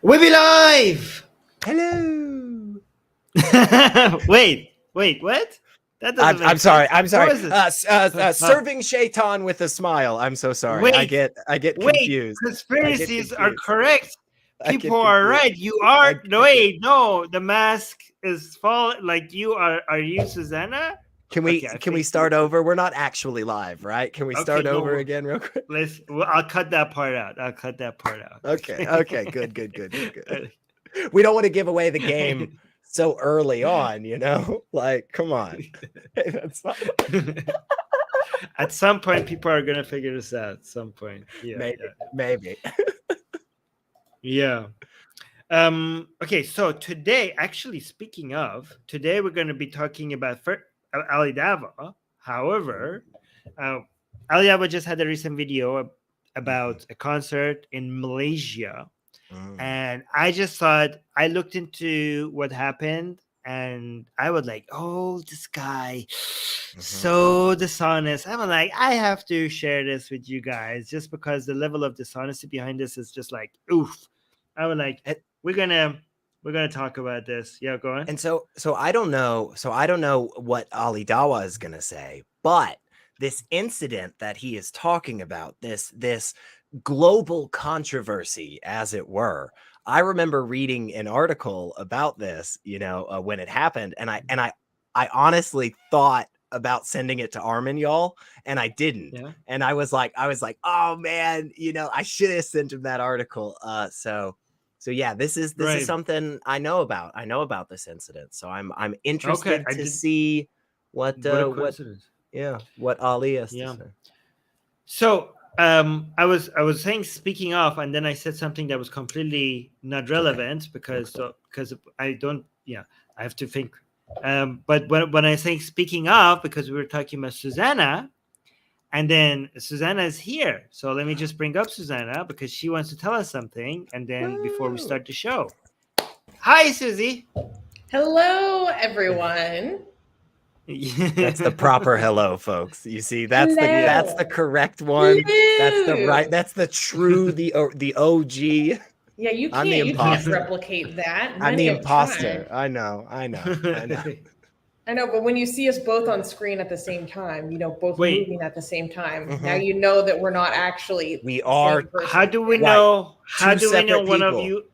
We be live. Hello. wait, what? That doesn't make I'm sorry. sense. I'm What sorry. is this? Serving shaitan with a smile. I'm so sorry. Wait, I get confused. Conspiracies are correct. I get People are confused. right. You are. No. The mask is falling. Like you are. Are you Susanna? Can we start over? We're not actually live, right? Can we start over again real quick? I'll cut that part out. Okay. Good. We don't want to give away the game so early on, you know? Like, come on. That's not... At some point, people are gonna figure this out. At some point, yeah, maybe. Yeah. Okay, so today, actually, speaking of, today we're going to be talking about Ali Dawa. However, Ali Dawa just had a recent video about a concert in Malaysia. And I just thought, I looked into what happened and I was like, oh, this guy, so dishonest. I'm like, I have to share this with you guys just because the level of dishonesty behind this is just like, oof. I was like, we're gonna talk about this. Yeah, go on. And so I don't know. So I don't know what Ali Dawa is gonna say, but this incident that he is talking about, this global controversy, as it were. I remember reading an article about this, you know, when it happened, and I honestly thought about sending it to Armin, y'all, and I didn't. Yeah. And I was like, oh man, you know, I should have sent him that article. So yeah, this is something I know about. I know about this incident, so I'm interested to see what Ali has to say. So I was saying, speaking of, and then I said something that was completely not relevant because I don't. Yeah, I have to think. But when I say speaking of, because we were talking about Susanna. And then Susanna is here. So let me just bring up Susanna because she wants to tell us something. And then before we start the show. Hi, Susie. Hello, everyone. That's the proper hello, folks. You see, that's the correct one. Hello. That's the true, the OG. Yeah, you can't replicate that. I'm the imposter. I know. I know, but when you see us both on screen at the same time, you know, both moving at the same time, now you know that we're not actually. We are. How do we know? How do we know one of you?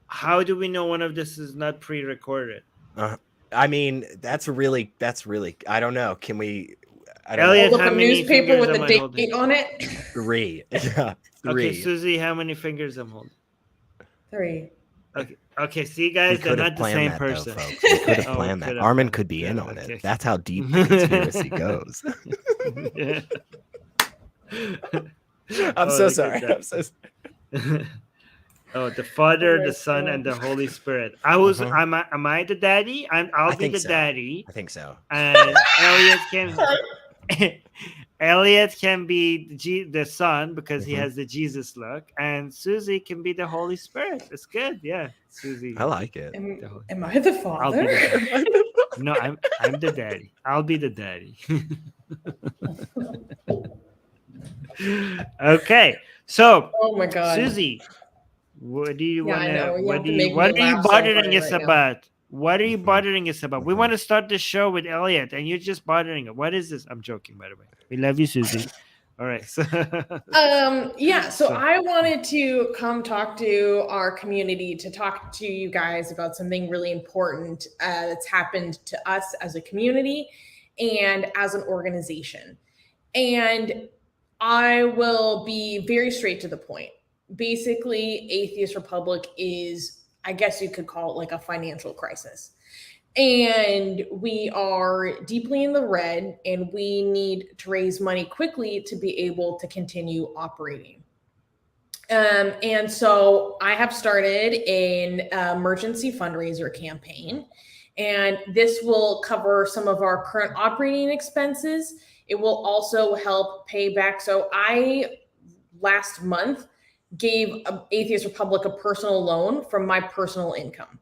How do we know one of this is not pre-recorded? I mean, that's really. I don't know. Can we? I don't Elliot, know. how many newspaper with a date on it? 3. Yeah, 3. Okay, Susie, how many fingers I'm holding? 3. Okay, see, guys, they're not the same person. Though, we could have planned that. Armin could be in on it. That's how deep the conspiracy goes. I'm so sorry. Oh, the Father, the Son, and the Holy Spirit. Am I the daddy? I'll be the daddy. I think so. And Elliot can be the son because he has the Jesus look, and Susie can be the Holy Spirit. It's good, yeah. Susie, I like it. Am I the father? I'll be the no, I'm the daddy. I'll be the daddy. Okay, so oh my God, Susie, what do you want to? What are you bothering us about? What are you bothering us about? We want to start the show with Elliot, and you're just bothering it. What is this? I'm joking, by the way. We love you, Susie. All right. So I wanted to come talk to our community, to talk to you guys about something really important that's happened to us as a community and as an organization. And I will be very straight to the point. Basically, Atheist Republic is, I guess you could call it like a financial crisis. And we are deeply in the red, and we need to raise money quickly to be able to continue operating. And so I have started an emergency fundraiser campaign, and this will cover some of our current operating expenses. It will also help pay back. So I, last month, gave Atheist Republic a personal loan from my personal income.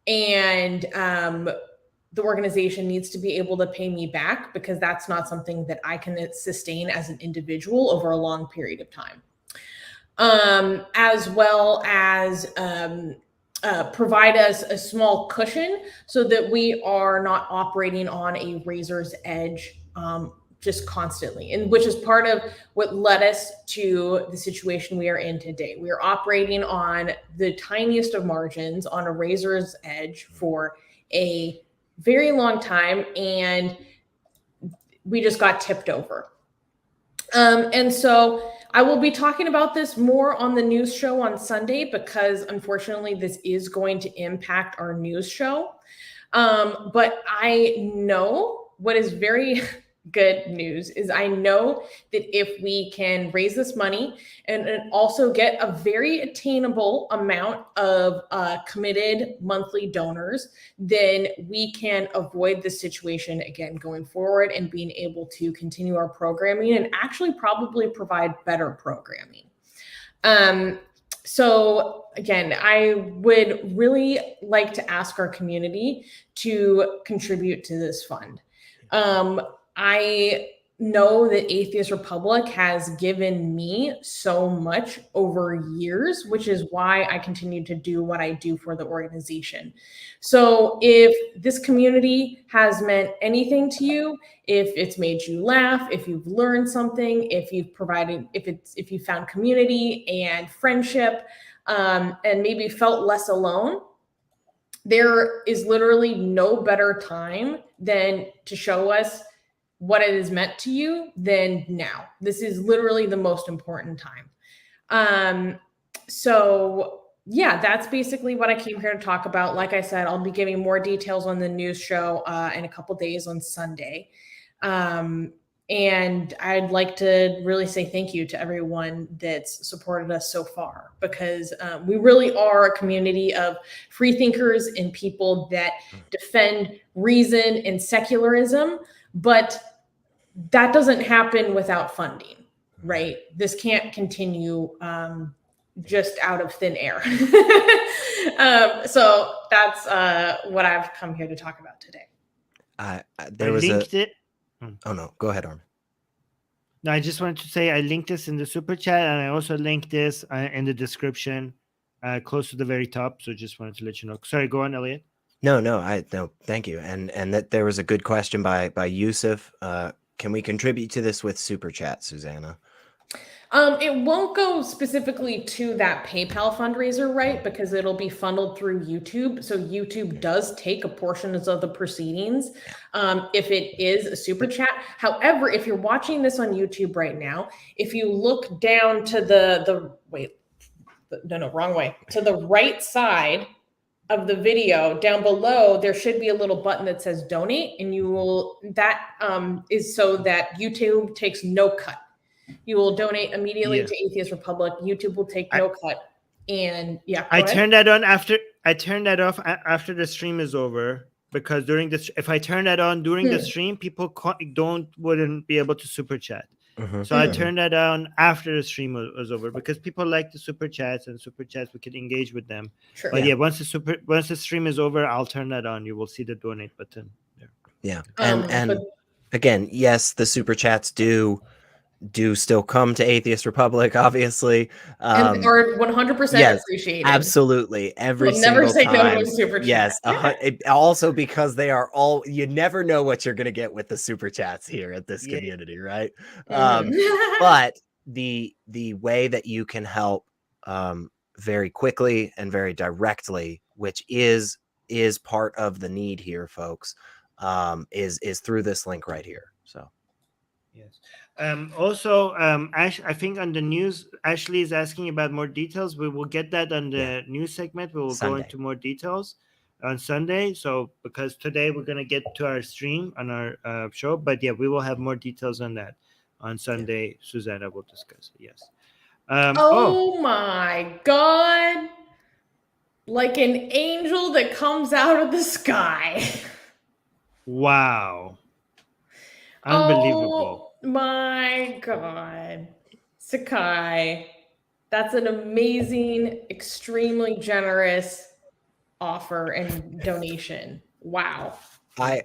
And the organization needs to be able to pay me back because that's not something that I can sustain as an individual over a long period of time. as well as provide us a small cushion so that we are not operating on a razor's edge just constantly, and which is part of what led us to the situation we are in today. We are operating on the tiniest of margins, on a razor's edge for a very long time, and we just got tipped over. And so I will be talking about this more on the news show on Sunday, because unfortunately this is going to impact our news show. But I know what is very good news is I know that if we can raise this money and also get a very attainable amount of committed monthly donors, then we can avoid this situation again going forward and being able to continue our programming and actually probably provide better programming. So again, I would really like to ask our community to contribute to this fund. I know that Atheist Republic has given me so much over years, which is why I continue to do what I do for the organization. So if this community has meant anything to you, if it's made you laugh, if you've learned something, if you've provided, if you found community and friendship, and maybe felt less alone, there is literally no better time than to show us what it is meant to you than now. This is literally the most important time. So yeah, that's basically what I came here to talk about. Like I said, I'll be giving more details on the news show in a couple days on Sunday. And I'd like to really say thank you to everyone that's supported us so far, because we really are a community of free thinkers and people that defend reason and secularism, but that doesn't happen without funding, right? This can't continue just out of thin air. So that's what I've come here to talk about today. There was it. Oh no, go ahead, Armin. No, I just wanted to say I linked this in the super chat, and I also linked this in the description, close to the very top. So just wanted to let you know. Sorry, go on, Elliot. No, thank you. And that there was a good question by Yusuf. Can we contribute to this with super chat, Susanna? It won't go specifically to that PayPal fundraiser, right? Because it'll be funneled through YouTube. So YouTube does take a portion of the proceedings if it is a super chat. However, if you're watching this on YouTube right now, if you look down to wrong way, to the right side of the video down below, there should be a little button that says donate, and is so that YouTube takes no cut. You will donate immediately to Atheist Republic. YouTube will take no cut. And yeah, I turned that on after I turned that off after the stream is over, because if I turn that on during the stream, people wouldn't be able to super chat. So I turned that on after the stream was over, because people like the super chats, and super chats we can engage with them. Sure. But once the stream is over, I'll turn that on. You will see the donate button there. Yeah, and again, yes, the super chats do still come to Atheist Republic, obviously, and are 100% appreciated. Absolutely, every we'll single never say time. No to a super chat. Yes, also because they are all. You never know what you're going to get with the super chats here at this community, right? But the way that you can help very quickly and very directly, which is part of the need here, folks, is through this link right here. So. Yes. Also, Ash, I think on the news, Ashley is asking about more details. We will get that on the news segment. We will go into more details on Sunday. So, because today we're going to get to our stream on our show, but we will have more details on that on Sunday. Susanna will discuss it. Yes. Oh my God. Like an angel that comes out of the sky. Wow. Unbelievable. Oh my God. Sakai, that's an amazing, extremely generous offer and donation. Wow. I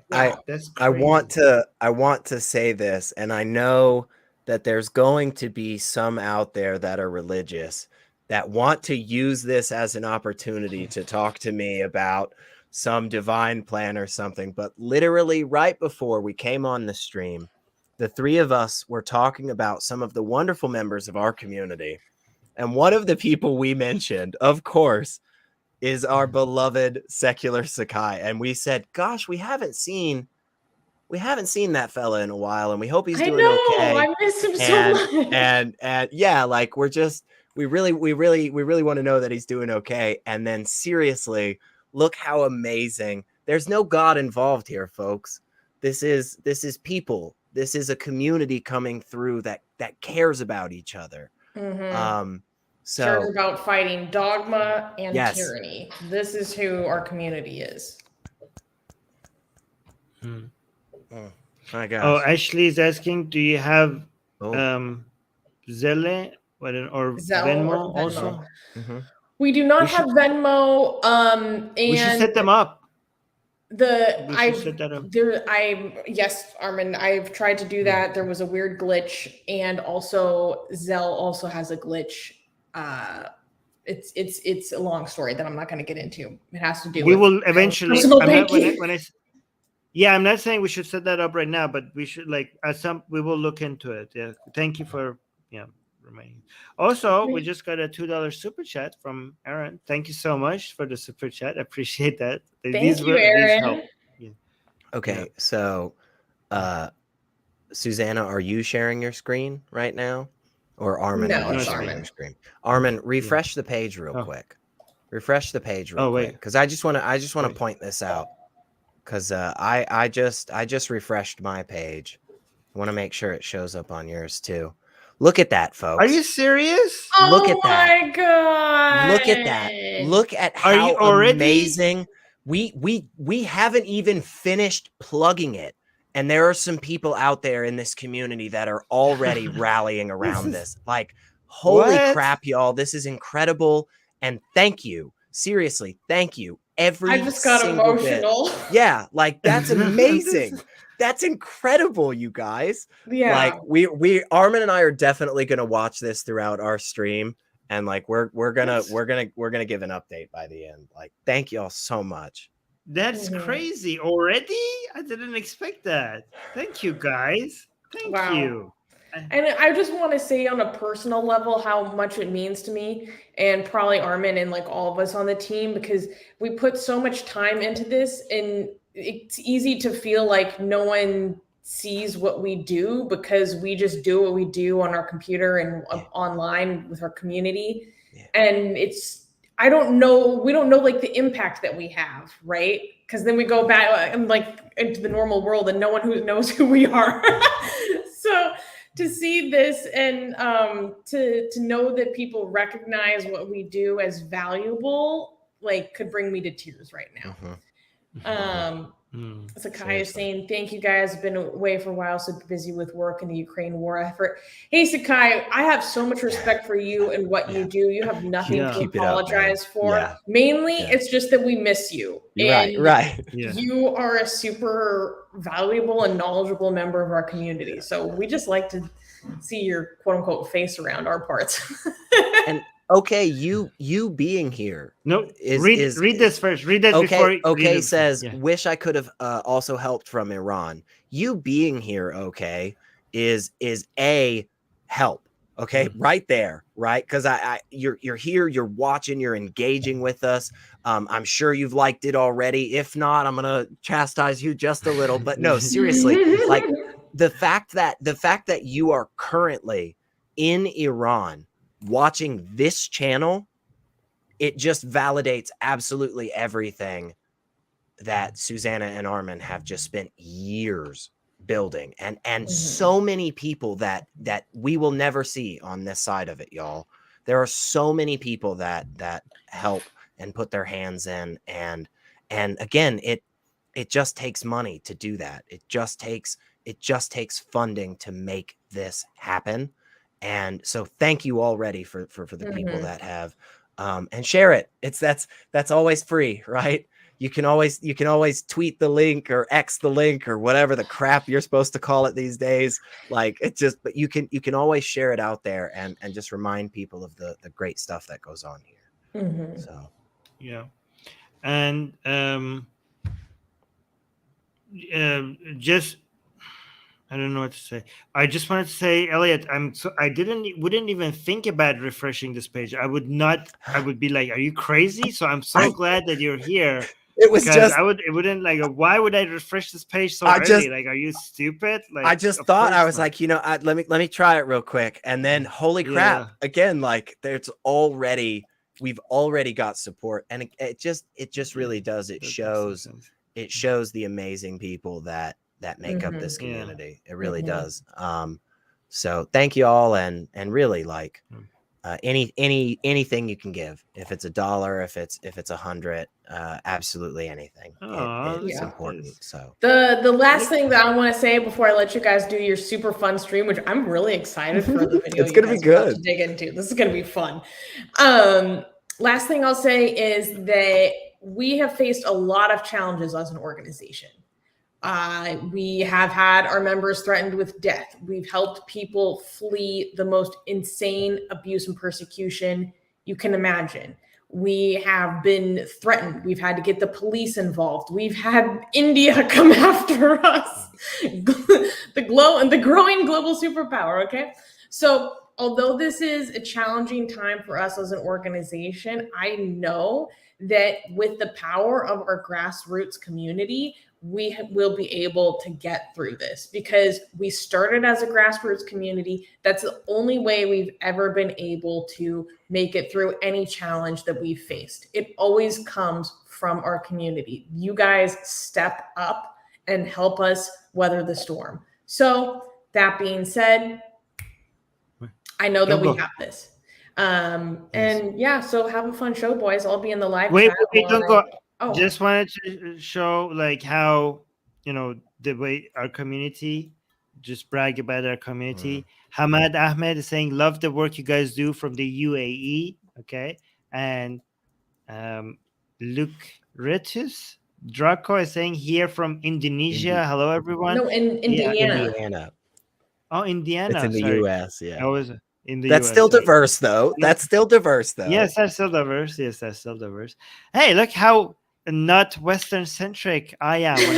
want to say this, and I know that there's going to be some out there that are religious that want to use this as an opportunity to talk to me about some divine plan or something. But literally right before we came on the stream, the three of us were talking about some of the wonderful members of our community. And one of the people we mentioned, of course, is our beloved Secular Sakai. And we said, gosh, we haven't seen that fella in a while, and we hope he's doing okay. I miss him so much. And yeah, like we really want to know that he's doing okay. And then seriously, look how amazing. There's no God involved here, folks. This is people. This is a community coming through that cares about each other. So cares about fighting dogma and tyranny. This is who our community is. My gosh. Oh, Ashley is asking, do you have Zelle or Venmo also? We do not have Venmo. And we should set them up. Yes, Armin, I've tried to do that. There was a weird glitch, and also Zelle also has a glitch. It's a long story that I'm not going to get into. It has to do with will eventually. I'm not saying we should set that up right now, but we should we will look into it. Yeah. Thank you for reminding. Also, we just got a $2 super chat from Aaron. Thank you so much for the super chat. I appreciate that. Thank you, Aaron. Okay, so Susanna, are you sharing your screen right now? Or Armin, no, are you sharing your screen? Armin, refresh the page real quick. Refresh the page real quick. Because I just want to point this out. Because I just refreshed my page. I want to make sure it shows up on yours too. Look at that, folks. Are you serious? Look at that. Oh my god. Look at that. Look at how amazing. We haven't even finished plugging it. And there are some people out there in this community that are already rallying around this. Like, holy crap, y'all. This is incredible. And thank you. Seriously, thank you. I just got emotional. Yeah, like that's amazing. That's incredible, you guys. Yeah. Like we Armin and I are definitely gonna watch this throughout our stream. And like we're gonna give an update by the end. Like, thank y'all so much. That's crazy already. I didn't expect that. Thank you, guys. Thank you. And I just want to say on a personal level how much it means to me, and probably Armin and like all of us on the team, because we put so much time into this, and it's easy to feel like no one sees what we do because we just do what we do on our computer and online with our community. And we don't know like the impact that we have, right? Because then we go back and like into the normal world and no one who knows who we are. So to see this and to know that people recognize what we do as valuable, like, could bring me to tears right now. Sakai is saying, thank you guys. Been away for a while, so busy with work and the Ukraine war effort. Hey, Sakai, I have so much respect for you and what you do. You have nothing to apologize for. Mainly, it's just that we miss you. Right. You are a super valuable and knowledgeable member of our community. So we just like to see your quote unquote face around our parts. And okay, you being here. No, read this first. Read that before. Okay, says, wish I could have also helped from Iran. You being here, okay, is a help. Okay, right there, right? Because you're here, you're watching, you're engaging with us. I'm sure you've liked it already. If not, I'm gonna chastise you just a little. But no, seriously, like the fact that you are currently in Iran watching this channel, it just validates absolutely everything that Susanna and Armin have just spent years building, and so many people that we will never see on this side of it, y'all. There are so many people that help and put their hands in, and again, it just takes money to do that. It just takes funding to make this happen. And so thank you already for the people that have and share it. That's always free, right? you can always tweet the link or X the link or whatever the crap you're supposed to call it these days. Like but you can always share it out there and just remind people of the great stuff that goes on here. Mhm. So Yeah. And just I don't know what to say. I just wanted to say, Elliot, wouldn't even think about refreshing this page. I would be like, are you crazy? So I'm so glad that you're here. It was because just it wouldn't like, why would I refresh this page so I early? just- Like, are you stupid? Like, I just of thought, I course was not. like, let me try it real quick. And then holy crap, Yeah. again, like we've already got support. And it just really does. It That makes shows sense. the amazing people that make up this Yeah. community. It really does. So thank you all. And really like anything you can give, if it's $1, if it's 100, absolutely anything. It's important. So the last thing that I want to say before I let you guys do your super fun stream, which I'm really excited for the video. It's gonna be good to dig into. This is gonna be fun. Last thing I'll say is that we have faced a lot of challenges as an organization. We have had our members threatened with death. We've helped people flee the most insane abuse and persecution you can imagine. We have been threatened. We've had to get the police involved. We've had India come after us. the growing global superpower, okay? So although this is a challenging time for us as an organization, I know that with the power of our grassroots community, we will be able to get through this because we started as a grassroots community. That's the only way we've ever been able to make it through any challenge that we've faced. It always comes from our community. You guys step up and help us weather the storm. So that being said, I know that we have this. And yeah, so have a fun show, boys. I'll be in the live Wait, chat. don't go. Oh. Just wanted to show like how, the way our community, just brag about our community. Hamad Ahmed is saying, love the work you guys do from the UAE. Okay. And Luke Ritus Draco is saying here from Indonesia. Hello, everyone. No, in Indiana. Indiana. Oh, Indiana. It's in the US. Yeah. I was in the That's US, still right? diverse, though. That's still diverse, though. Yes, that's still diverse. Yes, that's still diverse. Hey, look how not Western centric I am. When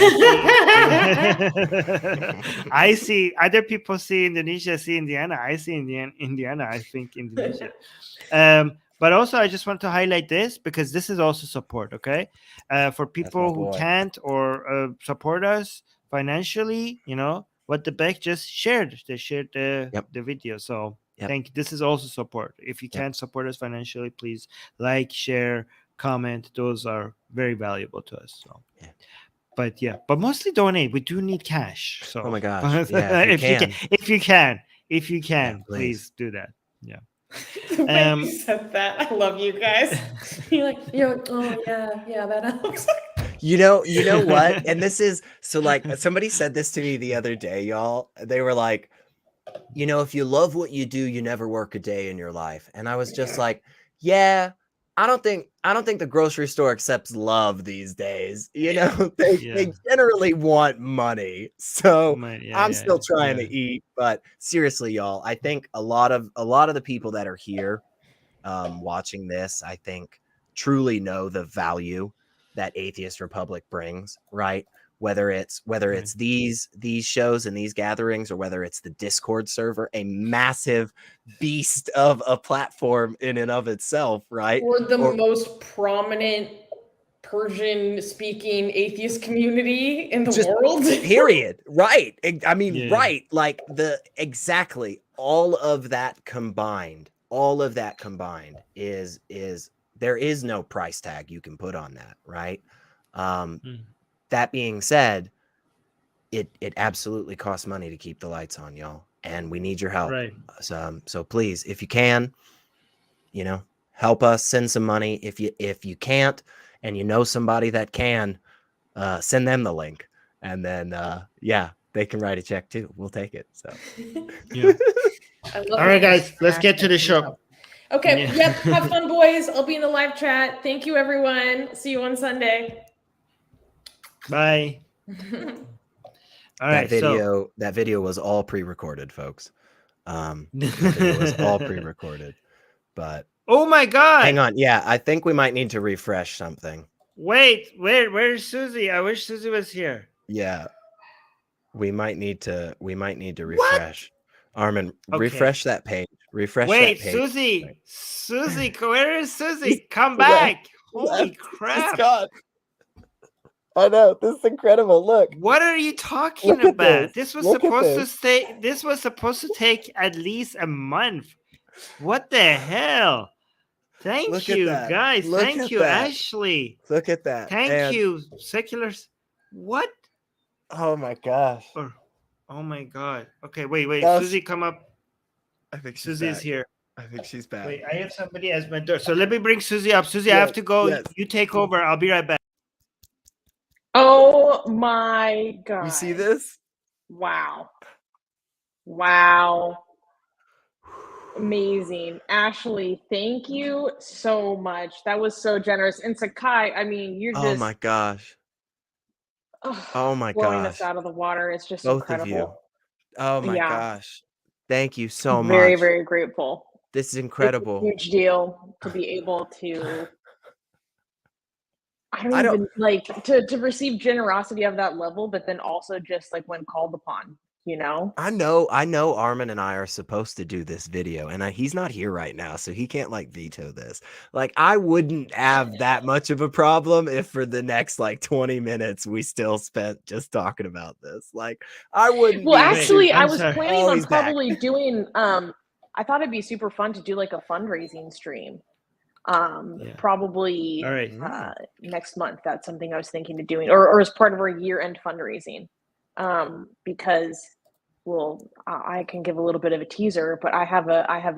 I see other people see Indonesia, see Indiana. I see Indiana. I think Indonesia. But also, I just want to highlight this because this is also support. Okay, for people who can't or support us financially, what the Beck just shared. They shared the video. So this is also support. If you can't support us financially, please like, share, comment. Those are very valuable to us. So but mostly donate. We do need cash. So oh my gosh, if you can, please do that. Yeah. The way you said that, I love you guys. You're like, oh yeah, that helps. You know what? And this is so like somebody said this to me the other day, y'all. They were like, if you love what you do, you never work a day in your life. And I was just like, yeah, I don't think the grocery store accepts love these days. They generally want money. So I'm still trying to eat. But seriously, y'all, I think a lot of the people that are here watching this, I think truly know the value that Atheist Republic brings, right? Whether it's these shows and these gatherings, or whether it's the Discord server, a massive beast of a platform in and of itself, right? Or the most prominent Persian-speaking atheist community in the world. Period. Right. I mean, right. Like all of that combined is there is no price tag you can put on that, right? That being said, it absolutely costs money to keep the lights on, y'all, and we need your help. Right. So please, if you can, help us, send some money. If you can't, and you know somebody that can, send them the link, and then they can write a check too. We'll take it. So all right, guys, let's get to the show. Okay. Yep. Have fun, boys. I'll be in the live chat. Thank you, everyone. See you on Sunday. Bye. All right. That video was all pre-recorded, folks. That video was all pre-recorded. But oh my God. hang on. Yeah, I think we might need to refresh something. Wait, where's Susie? I wish Susie was here. Yeah. We might need to refresh. Armin, Okay. refresh that page. Refresh Wait, that page. Susie, where is Susie? Come back. Holy crap. She's gone. I know, this is incredible. Look. What are you talking Look at about? this. This was Look at supposed to take at least a month. What the hell? Thank Look at you, that. guys. Look Thank at you, that. Ashley. Look at that. Thank you, Seculars. What? Oh my gosh. Oh my God. Okay, wait. That's- Susie, come up. I think Susie is here. I think she's back. Wait, I have somebody as my door. So let me bring Susie up. Susie, I Yes, have to go. yes. You take over. I'll be right back. Oh my God. You see this? Wow. Amazing. Ashley, thank you so much. That was so generous. And Sakai, I mean, you're just Oh my gosh. Oh my blowing gosh. us out of the water. It's just Both incredible. of you. Oh my Yeah. gosh. Thank you so much. Very, very grateful. This is incredible. It's a huge deal to be able to I don't even like to receive generosity of that level, but then also just like when called upon, you know? I know Armin and I are supposed to do this video, and he's not here right now, so he can't like veto this. Like, I wouldn't have that much of a problem if for the next like 20 minutes we still spent just talking about this. Like, I wouldn't. Well, be actually, I'm I was sorry. planning Oh, on he's back. probably doing I thought it'd be super fun to do like a fundraising stream. Probably All right. next month. That's something I was thinking of doing, or as part of our year-end fundraising. Because well, I can give a little bit of a teaser, but I have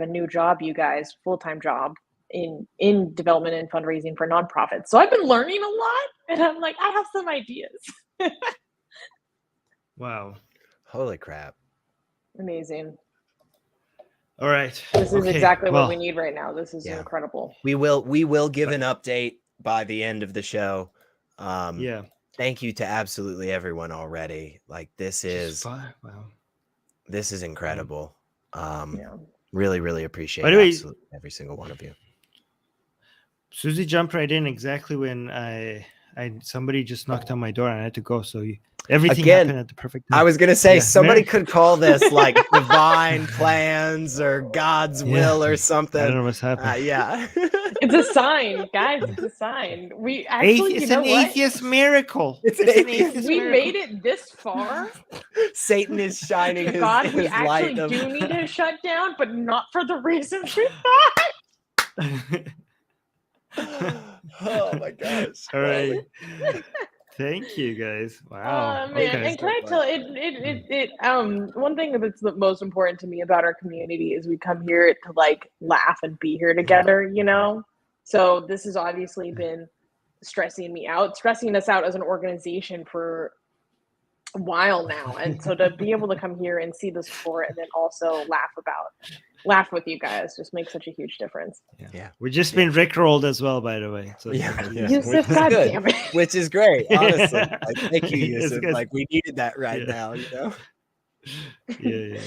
a new job, you guys, full-time job in development and fundraising for nonprofits. So I've been learning a lot, and I'm like, I have some ideas. Wow. Holy crap. Amazing. All right. This is Okay, exactly well, what we need right now. This is Yeah. incredible. We will give an update by the end of the show. Yeah. Thank you to absolutely everyone already. Like, this is Fun. Wow. this is incredible. Yeah. Really, really appreciate By the way, absolutely every single one of you. Susie jumped right in exactly when somebody just knocked on my door and I had to go. So everything Again, happened at the perfect time. I was gonna say Yeah, somebody Mary- could call this like divine plans or God's will or something. I don't know what's happening. Yeah. It's a sign, guys. It's a sign. We actually, It's you know an what? atheist miracle. It's an an atheist atheist We miracle. made it this far. Satan is shining his, God, we his actually light. do need to shut down, but not for the reasons we Oh my gosh. All right. Thank you, guys. Wow. Oh man, Okay. and can I tell one thing that's the most important to me about our community is we come here to like laugh and be here together, you know? So this has obviously been stressing us out as an organization for a while now. And so to be able to come here and see the support and then also laugh with you guys just makes such a huge difference. Yeah. We've just been rickrolled as well, by the way. So Yeah. Yusuf, God Good. damn it. Which is great, honestly. Yeah. Like, thank you, It's Yusuf. good. Like, we needed that right Yeah. now, you know? Yeah.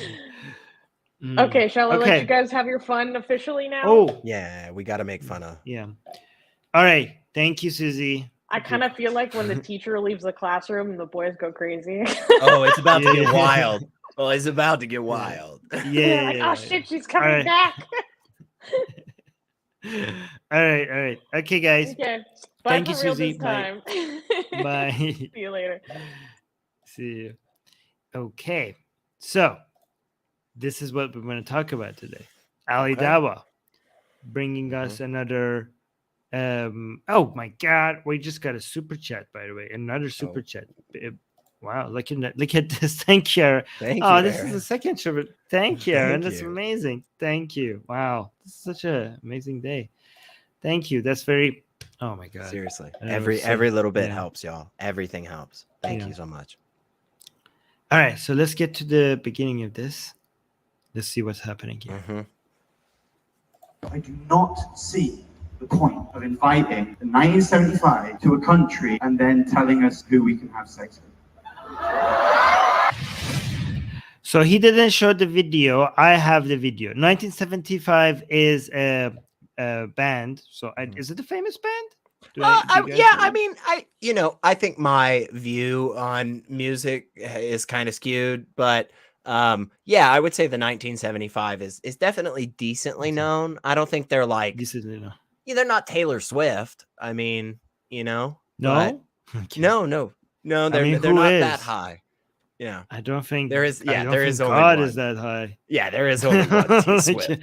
Okay, shall I let Okay. you guys have your fun officially now? Oh, Yeah, we got to make fun of. yeah. All right. Thank you, Susie. I kind of feel like when the teacher leaves the classroom and the boys go crazy. Oh, it's about to Yeah. get wild. Oh, it's about to get wild. Yeah. Like, yeah, oh shit, she's coming Alright. back. All right. Okay, guys. Okay. Bye Thank for you, real Susie. this Bye. time. Bye. See you later. See you. Okay. So, this is what we're going to talk about today. Ali Okay. Dawa bringing us another. Oh my God! We just got a super chat, by the way. Another super chat. Wow! Look at this. Thank you. Thank you. Oh, this is Aaron. the second super. Thank you, Thank Aaron. That's you. amazing. Thank you. Wow, this is such an amazing day. Thank you. That's very. Oh my God. Seriously. I don't know what to say. Every little bit Yeah. helps, y'all. Everything helps. Thank Yeah. you so much. All right, so let's get to the beginning of this. Let's see what's happening here. Mhm. I do not see the point of inviting the 1975 to a country and then telling us who we can have sex with? So he didn't show the video. I have the video. 1975 is a band. So is it a famous band? I mean, I think my view on music is kind of skewed, but yeah, I would say the 1975 is definitely decently known. I don't think they're like decently known. Yeah, they're not Taylor Swift. I mean, no, no, they're not that high. Yeah, I don't think there is. Yeah, there is only God one. Is that high? Yeah, there is only one T Swift.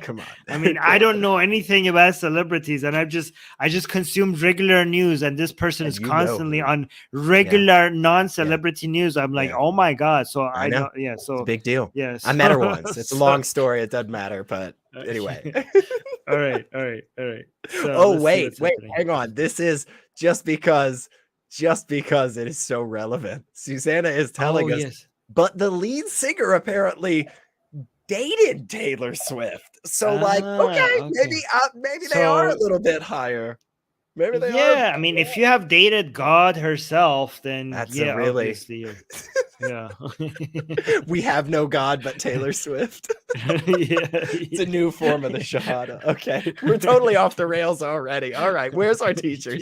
Come on. I mean, I don't know anything about celebrities, and I just consume regular news, and this person is constantly on regular non-celebrity news. I'm like, oh my God! So I know. Yeah, so it's a big deal. Yes, I met her once. It's a long story. It doesn't matter, but anyway. all right. So wait, hang on. This is just because it is so relevant. Susanna is telling us, but the lead singer apparently dated Taylor Swift. So maybe they are a little bit higher. Maybe they are. Yeah, I mean, if you have dated God herself, then that's obviously. Yeah. We have no God but Taylor Swift. It's a new form of the Shahada. Okay. We're totally off the rails already. All right. Where's our teacher?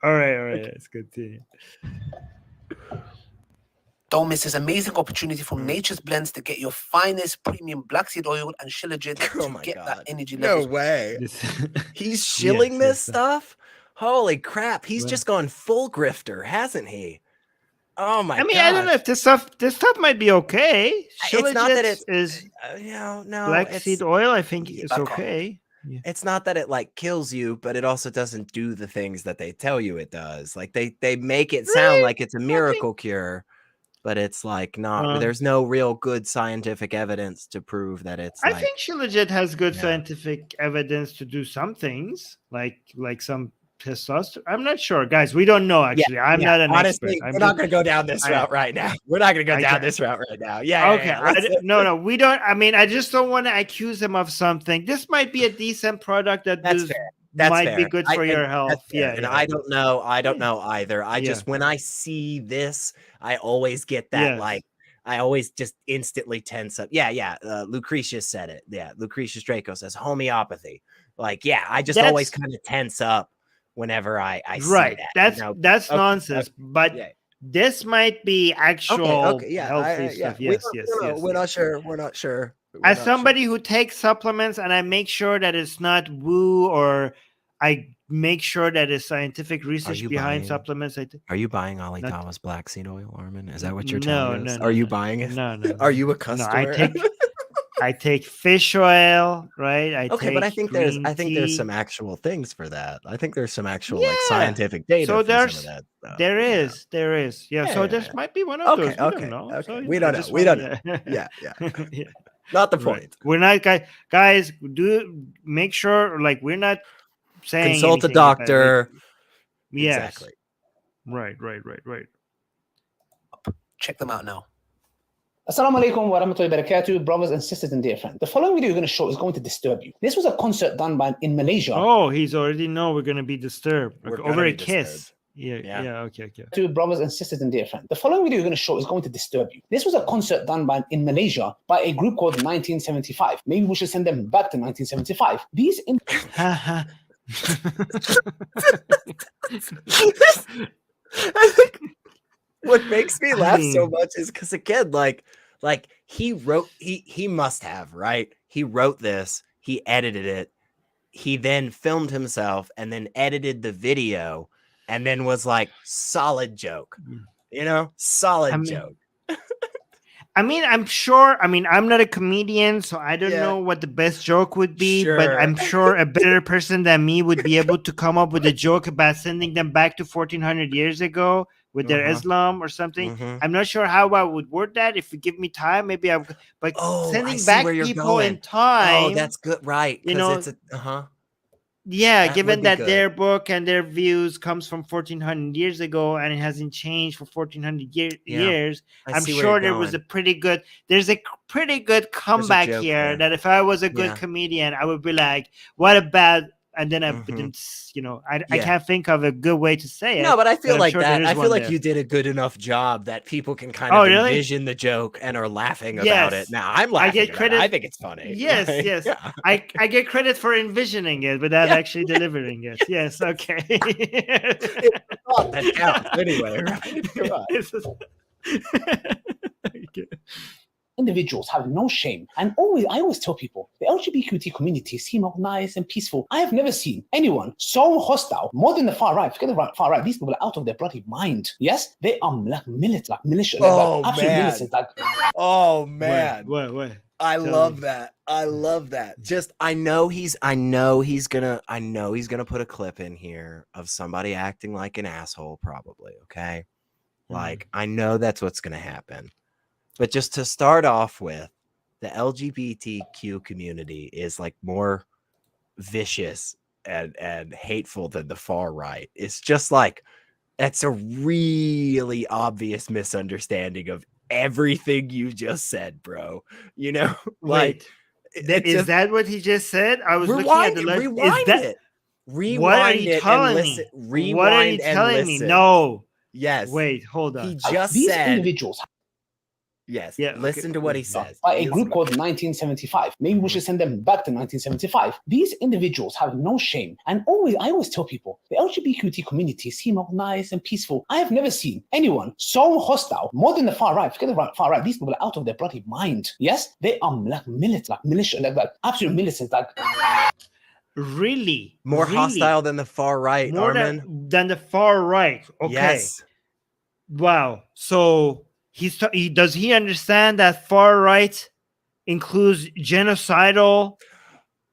All right. It's good to hear. Don't miss this amazing opportunity from Nature's Blends to get your finest premium black seed oil and shillelagh to get that energy level. No way. He's shilling this stuff? Holy crap. He's just gone full grifter, hasn't he? Oh my! I mean, I don't know if this stuff might be okay. It's not that it is no black seed oil. I think it's okay. Yeah. It's not that it like kills you, but it also doesn't do the things that they tell you it does. Like they make it sound like it's a miracle cure, but it's like not. There's no real good scientific evidence to prove that it's. I think shillelagh has good scientific evidence to do some things, like some testosterone. I'm not sure, guys. We don't know actually. I'm not an honestly, expert. We're not going to go down this route right now. We're not going to go down this route right now. No, we don't. I mean, I just don't want to accuse them of something. This might be a decent product that might be good for your health. And I don't know either. I just when I see this, I always get that I always just instantly tense up. Lucretius said it. Lucretius Draco says homeopathy. I just always kind of tense up whenever I see that. That's nonsense. But this might be actual healthy stuff. Yes. We're not sure. As somebody who takes supplements, and I make sure that it's not woo, or I make sure that it's scientific research behind supplements. Are you buying Ali Dawa's black seed oil, Armin? Is that what you're telling us? Are you buying it? No. Are you a customer? I take fish oil, right? But I think there's some actual things for that. I think there's some actual like scientific data. So for some of that there is. Yeah. So this might be one of those. We don't know. We don't know. Yeah. Not the point. We're not guys. Do make sure we're not saying consult a doctor. Yes. Exactly. Right. Check them out now. Assalamu alaikum wa rahmatullahi wa barakatuh, brothers and sisters and dear friends. The following video you're going to show is going to disturb you. This was a concert done in Malaysia. Oh, he's already know we're going to be disturbed over a kiss. Yeah. Okay. To brothers and sisters and dear friends. The following video you're going to show is going to disturb you. This was a concert done in Malaysia by a group called 1975. Maybe we should send them back to 1975. I think what makes me laugh so much is because again, he wrote, he must have, right? He wrote this, he edited it, he then filmed himself and then edited the video and then was like, solid joke, solid joke. I mean, I'm sure. I mean, I'm not a comedian, so I don't know what the best joke would be. But I'm sure a better person than me would be able to come up with a joke about sending them back to 1400 years ago with their Islam or something. I'm not sure how I would word that. If you give me time, maybe I would. But sending back people in time. Oh, that's good, right? Yeah, That given would be that good. their book and their views comes from 1400 years ago and it hasn't changed for 1400 years, I'm see where sure you're there was a going. pretty good, there's a pretty good comeback joke here there. that if I was a good Yeah. comedian, I would be like, what a bad, and then I Mhm. didn't, you know, I Yeah. can't think of a good way to say it. No, but I feel I'm like sure there that. is I feel one like there. you did a good enough job that people can kind Oh, of really? envision the joke and are laughing about Yes. it. Now I'm I laughing get at it. credit. I think it's funny. Yes, Like, yes. yeah. I get credit for envisioning it without Yeah. actually delivering it. Yes, okay. That counts anyway, right? Come on. Okay. Individuals have no shame. And I always tell people, the LGBTQ community seem all nice and peaceful. I have never seen anyone so hostile, more than the far right. Forget the far right. These people are out of their bloody mind. Yes, they are like militia, Oh, absolute man. militants. Like, Oh man. What? I Tell love me. that. I love that. Just I know he's gonna put a clip in here of somebody acting like an asshole, probably. Okay. Like, I know that's what's gonna happen. But just to start off with, the LGBTQ community is like more vicious and hateful than the far right. It's just like, that's a really obvious misunderstanding of everything you just said, bro. You know, like, Wait, is that what he just said? I was looking at the rewind it. What are you telling me? What are you telling me? No. Yes. Wait, hold on. He just these said. Individuals. Yes. Yeah, Listen okay. to what he says. By a group called 1975. Maybe we should send them back to 1975. These individuals have no shame. And I always tell people, the LGBTQ community seem all nice and peaceful. I have never seen anyone so hostile, more than the far right. Forget the far right. These people are out of their bloody mind. Yes, they are like militia, like absolute militants. Like, really? More really? hostile than the far right, More Armin. than the far right. Okay. Yes. Wow. So does he understand that far right includes genocidal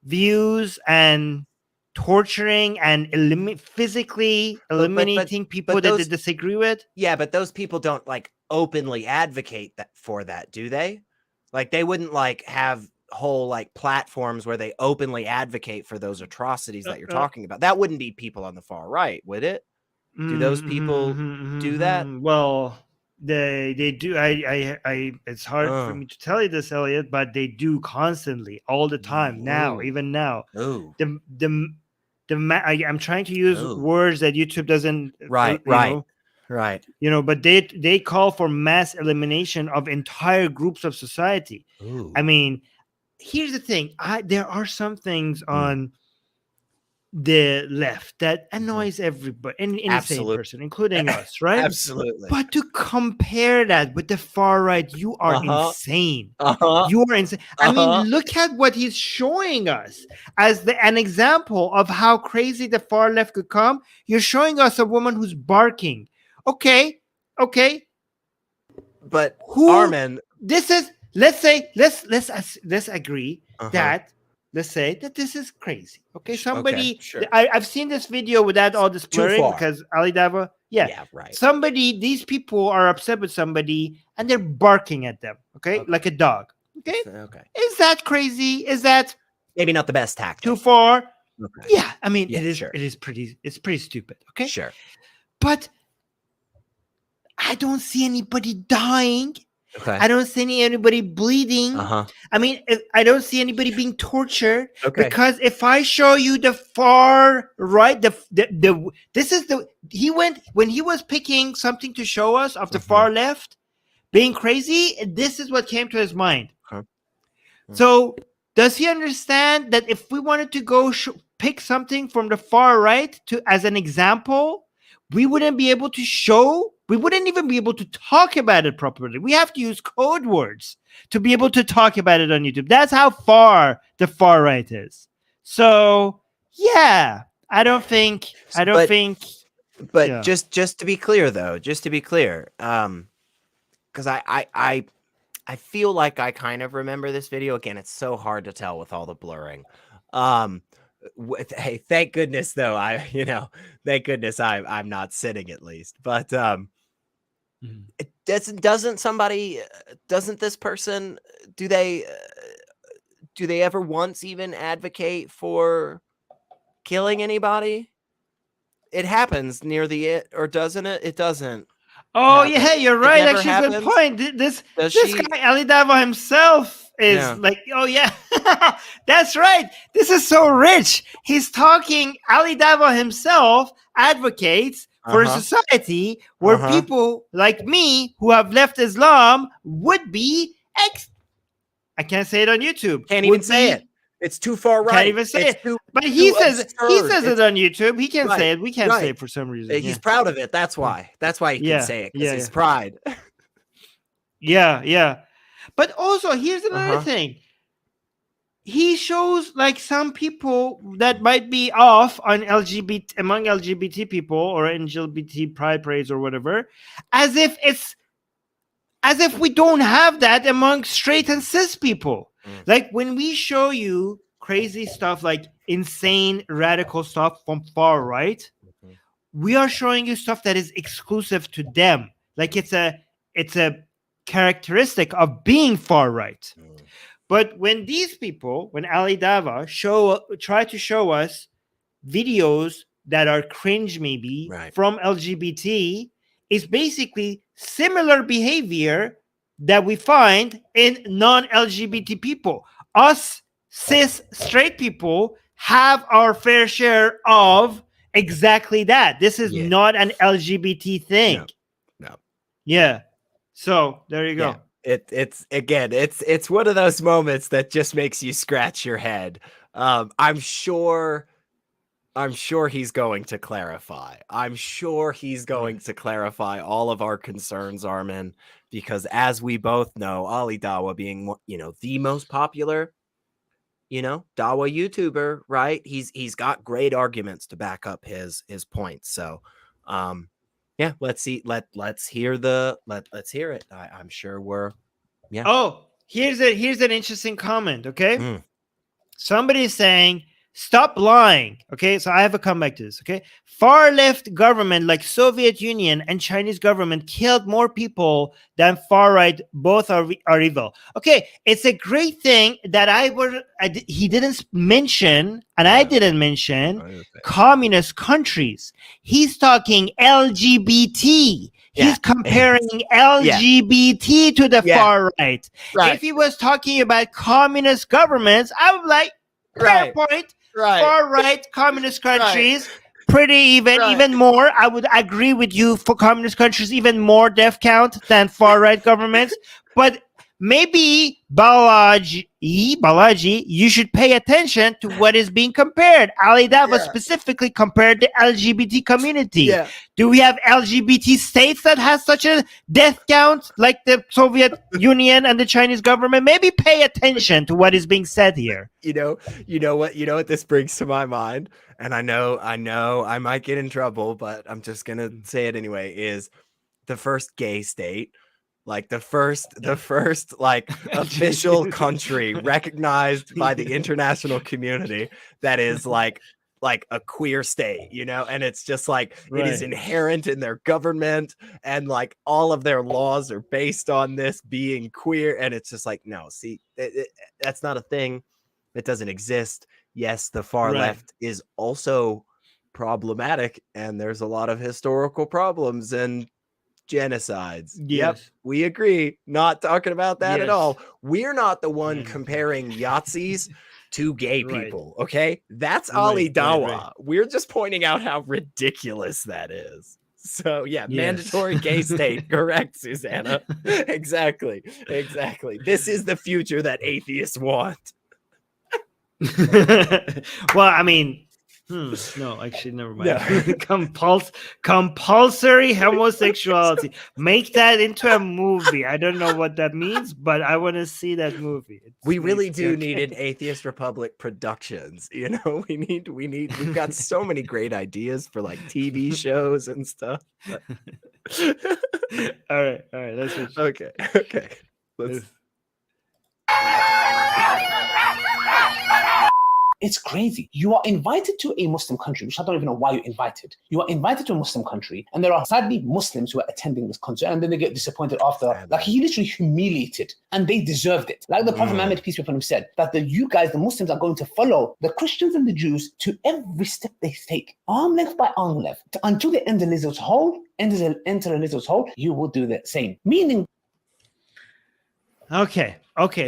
views and torturing and physically eliminating people that they disagree with? Yeah, but those people don't like openly advocate for that, do they? Like, they wouldn't like have whole like platforms where they openly advocate for those atrocities that you're talking about. That wouldn't be people on the far right, would it? Do those people do that? Well, they do. I it's hard for me to tell you this, Elliot, but they do constantly, all the time. Now, even now. Ooh. I'm trying to use words that YouTube doesn't. Right. You know, but they call for mass elimination of entire groups of society. Ooh. I mean, here's the thing. There are some things on the left that annoys everybody, any sane person, including us, right? Absolutely. But to compare that with the far right, you are insane. You are insane. I mean, look at what he's showing us as an example of how crazy the far left could come. You're showing us a woman who's barking. Okay. But Armin, this is, let's agree that. Let's say that this is crazy. Okay, somebody. Okay, sure. I've seen this video without all this blurring because Ali Dawa. Yeah, right. These people are upset with somebody and they're barking at them. Okay, like a dog. Okay. Is that crazy? Is that maybe not the best tactic? Too far? Okay. Yeah, I mean, Yeah, it is. sure. It is pretty. It's pretty stupid. Okay. Sure. But I don't see anybody dying. Okay. I don't see anybody bleeding. I mean, I don't see anybody being tortured. Okay. Because if I show you the far right, when he was picking something to show us of the far left being crazy, this is what came to his mind. So does he understand that if we wanted to go pick something from the far right as an example, we wouldn't be able to show? We wouldn't even be able to talk about it properly. We have to use code words to be able to talk about it on YouTube. That's how far the far right is. So, yeah, I don't think. But just to be clear, though, because I feel like I kind of remember this video. Again, it's so hard to tell with all the blurring. Hey, thank goodness though. Thank goodness I'm not sitting at least. But doesn't this person, do they ever once even advocate for killing anybody? It happens near the or doesn't it? It doesn't. Oh happen. yeah, you're It right. never Actually, happens? good point. This Does this she- guy Ali Dawa himself is Yeah. like, oh yeah, that's right. This is so rich. He's talking. Ali Dawa himself advocates for a Uh-huh. society where Uh-huh. people like me who have left Islam would be I can't say it on YouTube. Can't would even say be- it. It's too far right. Can't even say It's it. too- But he too says absurd. it on YouTube. He can Right, say it. We can't say right. it for some reason. He's proud of it. That's why. That's why he Yeah, can say it. Because yeah, he's yeah. pride. Yeah. But also, here's another Uh-huh. thing. He shows like some people that might be off on among LGBT people or LGBT pride parades or whatever, as if we don't have that among straight and cis people. Like when we show you crazy stuff like insane radical stuff from far right, we are showing you stuff that is exclusive to them. Like it's a characteristic of being far right. But when these people, when Ali Dawa try to show us videos that are cringe maybe from LGBT, it's basically similar behavior that we find in non-LGBT people. Us cis straight people have our fair share of exactly that. This is not an LGBT thing. No. Yeah. So there you go. Yeah. It's one of those moments that just makes you scratch your head. I'm sure he's going to clarify. I'm sure he's going to clarify all of our concerns, Armin, because as we both know, Ali Dawa being, the most popular, Dawa YouTuber, right? He's got great arguments to back up his points. So, yeah, let's see. Let's hear it. I'm sure we're, yeah. Oh, here's an interesting comment. Okay. Somebody is saying, stop lying. Okay, so I have a comeback to this. Okay, far left government like Soviet Union and Chinese government killed more people than far right. Both are evil. Okay, it's a great thing that he didn't mention, and I didn't mention communist countries. He's talking LGBT. He's comparing LGBT to the far right. If he was talking about communist governments, I would be like, fair point. Far right communist countries, pretty even more. I would agree with you for communist countries, even more death count than far right governments. But maybe Balaji, you should pay attention to what is being compared. Ali Dawa specifically compared the LGBT community. Do we have LGBT states that has such a death count like the Soviet Union and the Chinese government? Maybe pay attention to what is being said here. You know what this brings to my mind, and I know I might get in trouble, but I'm just gonna say it anyway, is the first gay state. Like the first like official country recognized by the international community that is like a queer state, and it's just like it is inherent in their government, and like all of their laws are based on this being queer, and it's just like, no, see, that's not a thing. It doesn't exist. Yes, the far left is also problematic, and there's a lot of historical problems and genocides. Yep, we agree. Not talking about that at all. We're not the one comparing Yahtzees to gay people. Okay, that's Ali Dawa. We're just pointing out how ridiculous that is. So yeah, mandatory gay state. Correct, Susanna. Exactly. This is the future that atheists want. Well, I mean, no, actually, never mind. Compulsory homosexuality. Make that into a movie. I don't know what that means, but I want to see that movie. We really do need an Atheist Republic Productions. We've got so many great ideas for like TV shows and stuff. But... all right. Let's switch. Okay. Let's... It's crazy. You are invited to a Muslim country, which I don't even know why you're invited. You are invited to a Muslim country, and there are sadly Muslims who are attending this concert, and then they get disappointed after. Like, he literally humiliated, and they deserved it. Like the Prophet Muhammad, peace be upon him, said that you guys, the Muslims, are going to follow the Christians and the Jews to every step they take, arm length by arm length, until they enter a lizard's hole. Enter a lizard's hole, you will do the same. Meaning. Okay.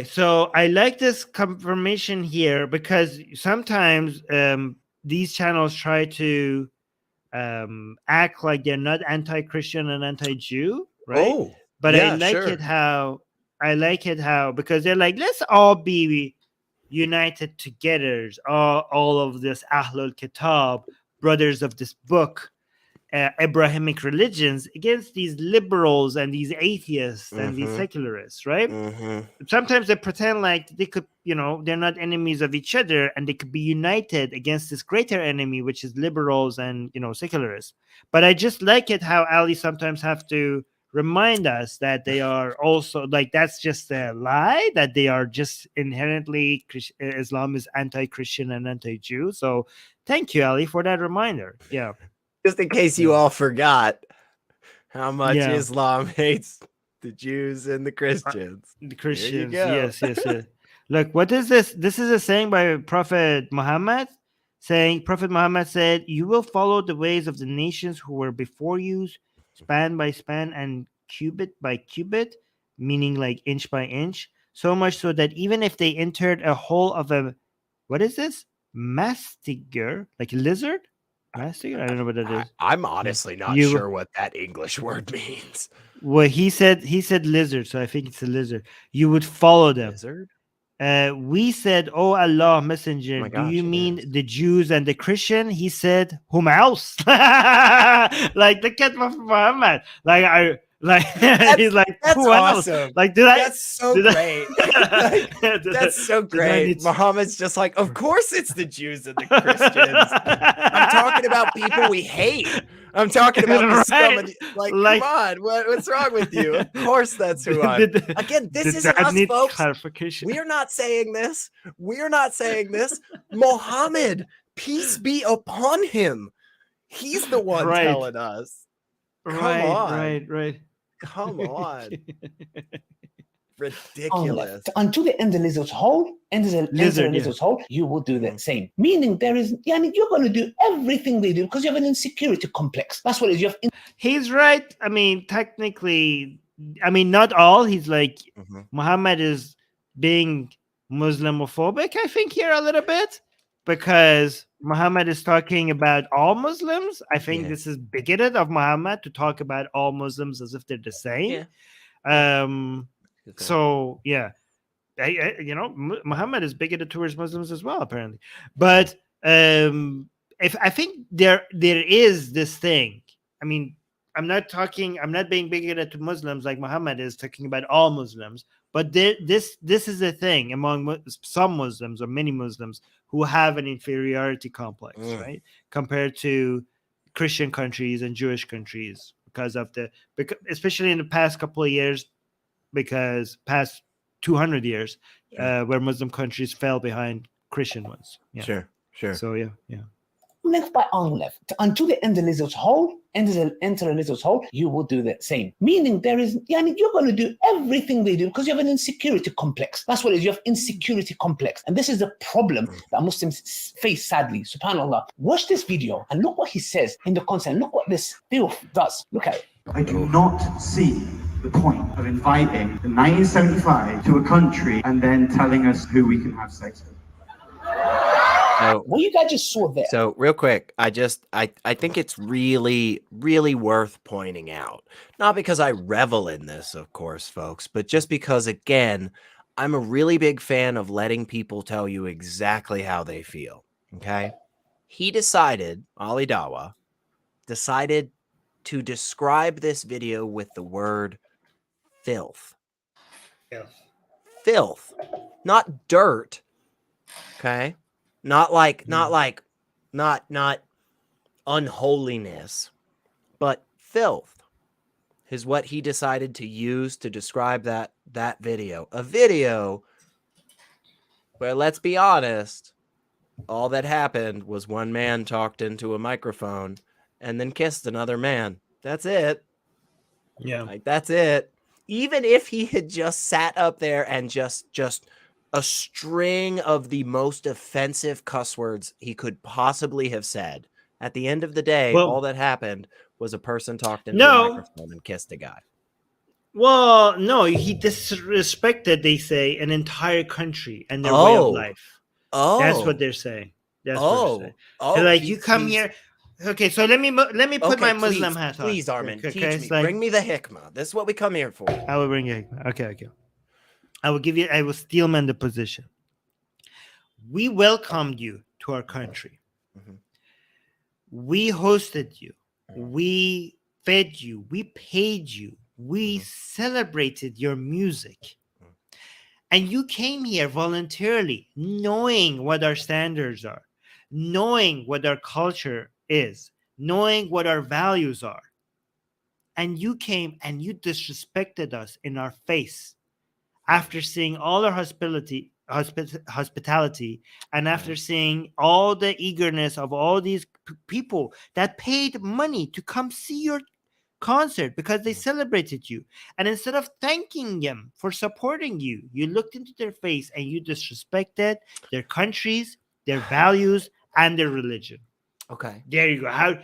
So I like this confirmation here because sometimes these channels try to act like they're not anti-Christian and anti-Jew, right? Oh, but yeah, I like sure. it how because they're like, let's all be united together, all of this Ahlul Kitab, brothers of this book, Abrahamic religions, against these liberals and these atheists and these secularists, right? Sometimes they pretend like they could, they're not enemies of each other, and they could be united against this greater enemy, which is liberals and secularists. But I just like it how Ali sometimes have to remind us that they are also, like, that's just a lie, that they are just inherently Islam is anti-Christian and anti-Jew. So thank you, Ali, for that reminder. Yeah. Just in case you all forgot how much Yeah. Islam hates the Jews and the Christians. The Christians, There you yes. Look, what is this? This is a saying by Prophet Muhammad, Prophet Muhammad said, "You will follow the ways of the nations who were before you, span by span and cubit by cubit," meaning like inch by inch, so much so that even if they entered a hole of a, what is this? Mastiger, like a lizard? Mastiger? I don't know what that is. I'm honestly not sure what that English word means. Well, he said lizard, so I think it's a lizard. You would follow them. Lizard? We said, "Oh Allah, Messenger, do you mean the Jews and the Christian?" He said, "Whom else?" Like the cat of Muhammad. He's like, that's who awesome. else? Like, that's so great. That's so great. Muhammad's just like, of course it's the Jews and the Christians. I'm talking about people we hate. I'm talking about the scum of the, come on, what's wrong with you? Of course that's who I'm. Again, this isn't us, folks. Clarification. We are not saying this. Muhammad, peace be upon him. He's the one telling us. Right. Come on. Ridiculous. Until they enter the lizard's hole, lizard's hole, you will do the same. Meaning you're going to do everything they do because you have an insecurity complex. That's what it is. He's right. I mean, technically, not all. He's like, Muhammad is being Muslimophobic, I think, here a little bit, because Muhammad is talking about all Muslims. I think this is bigoted of Muhammad to talk about all Muslims as if they're the same. So Muhammad is bigoted towards Muslims as well, apparently. But if I think there is this thing. I mean, I'm not being bigoted to Muslims like Muhammad is talking about all Muslims. But this is a thing among some Muslims or many Muslims who have an inferiority complex, right, compared to Christian countries and Jewish countries because especially in the past couple of years, because past 200 years, where Muslim countries fell behind Christian ones. Yeah. Sure. So yeah. Left by arm left until they enter the lizard's hole. Enter a lizard's hole, you will do the same. Meaning you're going to do everything they do because you have an insecurity complex. That's what it is. You have insecurity complex. And this is the problem that Muslims face, sadly. SubhanAllah. Watch this video and look what he says in the content. Look what this filth does. Look at it. I do not see the point of inviting the 1975 to a country and then telling us who we can have sex with. So, what you guys just saw there. So real quick, I think it's really, really worth pointing out. Not because I revel in this, of course, folks, but just because, again, I'm a really big fan of letting people tell you exactly how they feel. Okay. Ali Dawa decided to describe this video with the word filth. Filth. Not dirt. Okay. Not unholiness, but filth is what he decided to use to describe that video. A video where, let's be honest, all that happened was one man talked into a microphone and then kissed another man. That's it. Yeah. Like, that's it. Even if he had just sat up there and just a string of the most offensive cuss words he could possibly have said, at the end of the day, Well, all that happened was a person talked into a no. microphone and kissed a guy. Well, no, he disrespected, they say, an entire country and their way of life. That's what they're saying. That's what they're saying. They're like, you come here. Okay, so let me put my Muslim hat on. Please, Armin, okay, teach me. like, bring me the hikmah. This is what we come here for. I will bring you hikmah. Okay. I will steelman the position. We welcomed you to our country. Mhm. We hosted you. We fed you. We paid you. We celebrated your music. And you came here voluntarily, knowing what our standards are, knowing what our culture is, knowing what our values are. And you came and you disrespected us in our face after seeing all our hospitality, and after seeing all the eagerness of all these people that paid money to come see your concert because they celebrated you. And instead of thanking them for supporting you, you looked into their face and you disrespected their countries, their values, and their religion. Okay. There you go. How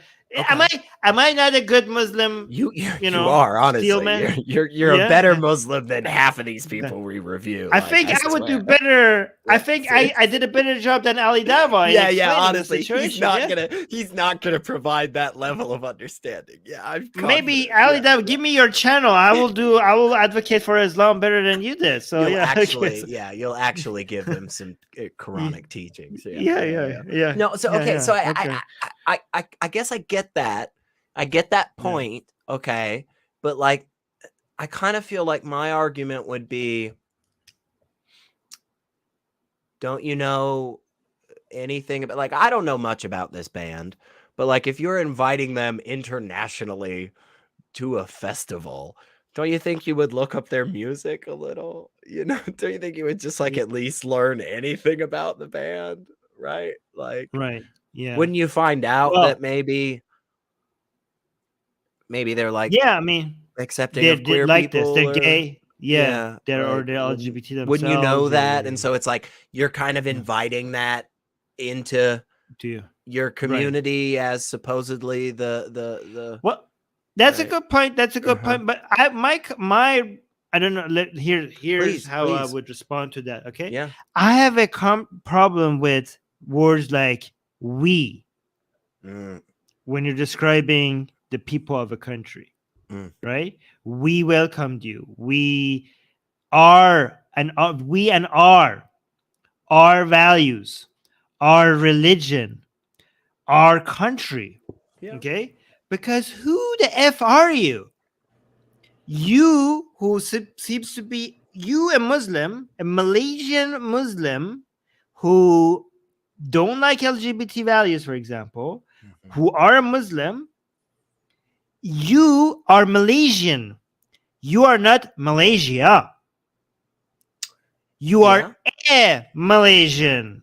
am I not a good Muslim? You are, honestly. Steelman? You're a better Muslim than half of these people we review. I think I would do better. I think I did a better job than Ali Dawa. Yeah, honestly, he's not gonna provide that level of understanding. Yeah, maybe Ali Dawa, give me your channel. I will advocate for Islam better than you did. So you'll actually give them some Quranic teachings. Yeah. No, so okay, so I guess I get that. I get that point. Okay, but like, I kind of feel like my argument would be, don't you know anything about, like, I don't know much about this band, but like, if you're inviting them internationally to a festival, don't you think you would look up their music a little? You know, don't you think you would just like at least learn anything about the band, right? Like, right. Yeah. Wouldn't you find out that maybe they're like, I mean, accepting of queer like people, they're gay, they're LGBT themselves. Wouldn't you know that? And so it's like you're kind of inviting that into your community as supposedly the. Well, that's a good point. That's a good point. But my I don't know. Here's how I would respond to that. Okay. Yeah. I have a problem with words like "we" when you're describing the people of a country, right? We welcomed you. We are our values, our religion, our country. Yeah. Okay, because who the F are you? You who seems to be a Muslim, a Malaysian Muslim who don't like LGBT values, for example, who are a Muslim. You are Malaysian. You are not Malaysia. You are a Malaysian.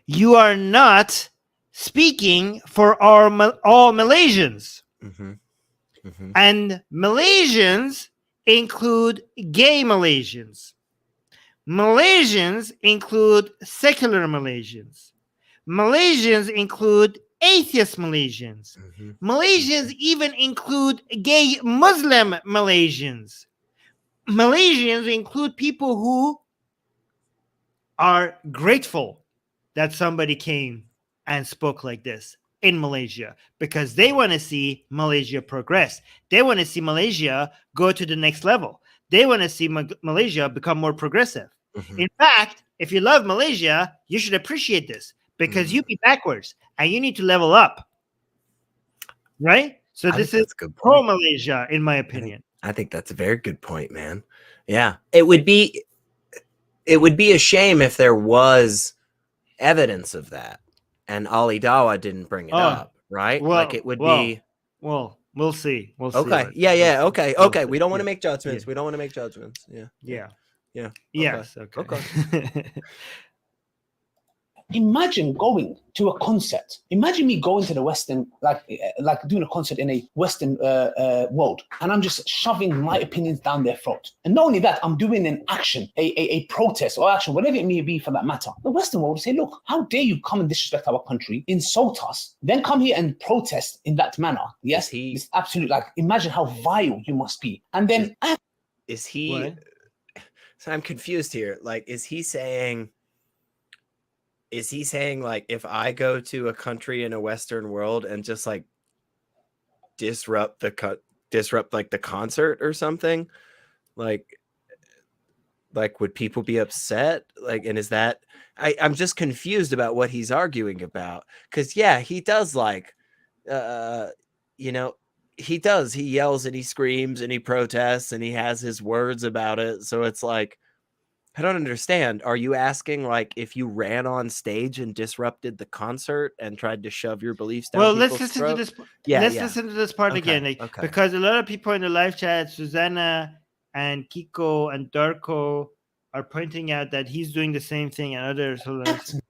You are not speaking for all Malaysians. And Malaysians include gay Malaysians. Malaysians include secular Malaysians. Malaysians include atheist Malaysians. Malaysians even include gay Muslim Malaysians. Malaysians include people who are grateful that somebody came and spoke like this in Malaysia because they want to see Malaysia progress. They want to see Malaysia go to the next level. They want to see Malaysia become more progressive. In fact, if you love Malaysia, you should appreciate this because you be backwards and you need to level up. Right? So this is pro-Malaysia, in my opinion. I think that's a very good point, man. Yeah. It would be a shame if there was evidence of that and Ali Dawa didn't bring it up, right? Well, like it would be. Well, we'll see. We'll see. Okay. Yeah. Okay. We don't want to make judgments. We don't want to make judgments. Yeah. Yeah. Yeah. Yes. Okay. Imagine going to a concert. Imagine me going to the Western, like doing a concert in a Western world, and I'm just shoving my opinions down their throat. And not only that, I'm doing an action, a protest or action, whatever it may be for that matter. The Western world will say, look, how dare you come and disrespect our country, insult us, then come here and protest in that manner. Yes, it's absolute, like, imagine how vile you must be. And then is he, what? So I'm confused here. Like, is he saying like, if I go to a country in a Western world and just like disrupt like the concert or something, like would people be upset? Like, and is that, I'm just confused about what he's arguing about. Because yeah, he does, like, you know, he yells and he screams and he protests and he has his words about it. So it's like, I don't understand. Are you asking, like, if you ran on stage and disrupted the concert and tried to shove your beliefs down people's listen throat? to this. Let's listen to this part again, like, because a lot of people in the live chat, Susanna and Kiko and Darko, are pointing out that he's doing the same thing, and others.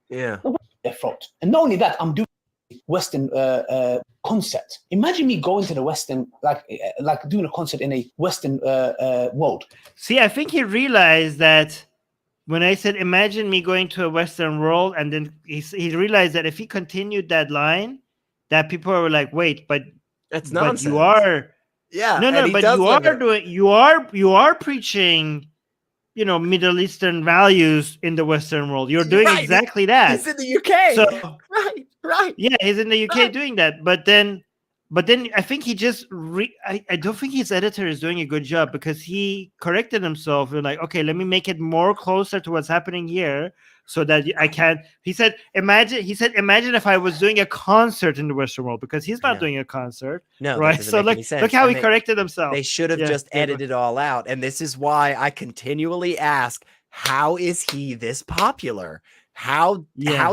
Yeah. And not only that, I'm doing Western concert. Imagine me going to the Western, like doing a concert in a Western world. See, I think he realized that when I said, imagine me going to a Western world, and then he realized that if he continued that line, that people were like, wait, but that's nonsense. But you are, but you are preaching, you know, Middle Eastern values in the Western world. You're doing exactly that. He's in the UK. So, right. Yeah, he's in the UK doing that. But then I think he just I don't think his editor is doing a good job, because he corrected himself and like, okay, let me make it more closer to what's happening here so that I can. He said, imagine if I was doing a concert in the Western world, because he's not doing a concert. No, right. So look how he corrected himself. They should have just edited it all out. And this is why I continually ask, how is he this popular? How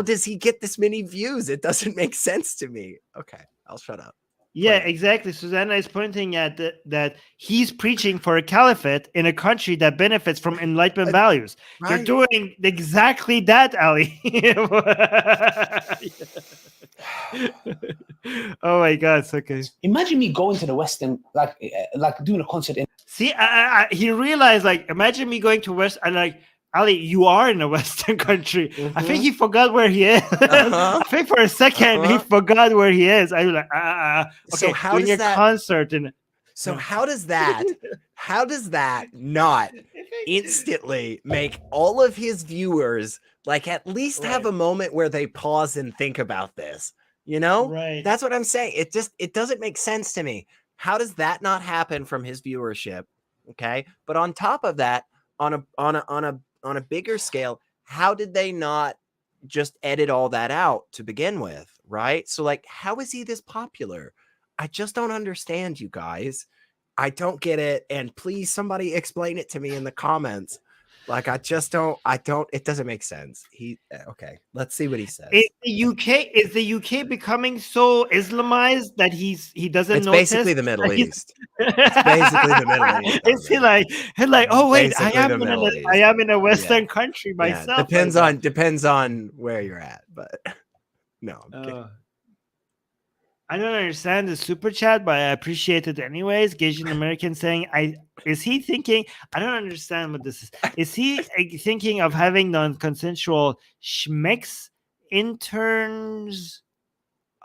does he get this many views? It doesn't make sense to me. Okay, I'll shut up. Yeah, exactly. Susanna is pointing at that he's preaching for a caliphate in a country that benefits from Enlightenment values. Right. You're doing exactly that, Ali. Oh my God, it's okay. Imagine me going to the Western, like doing a concert in. See, he realized, like, imagine me going to West, and like, Ali, you are in a Western country. I think he forgot where he is. I think for a second he forgot where he is. I was like, okay, so how does that concert how does that not instantly make all of his viewers, like, at least have a moment where they pause and think about this? You know, that's what I'm saying. It doesn't make sense to me. How does that not happen from his viewership? Okay, but on top of that, on a bigger scale, how did they not just edit all that out to begin with? Right. So, like, how is he this popular? I just don't understand, you guys. I don't get it. And please, somebody explain it to me in the comments. Like, it doesn't make sense. Okay, let's see what he says. Is the UK becoming so Islamized that he doesn't know? It's basically the Middle East. It's basically the Middle East. Is he like, oh wait, I am in a Western country myself. Depends on where you're at, but no. I'm kidding. I don't understand the super chat, but I appreciate it anyways. Gaging American saying, is he thinking? I don't understand what this is. Is he thinking of having non-consensual schmecks interns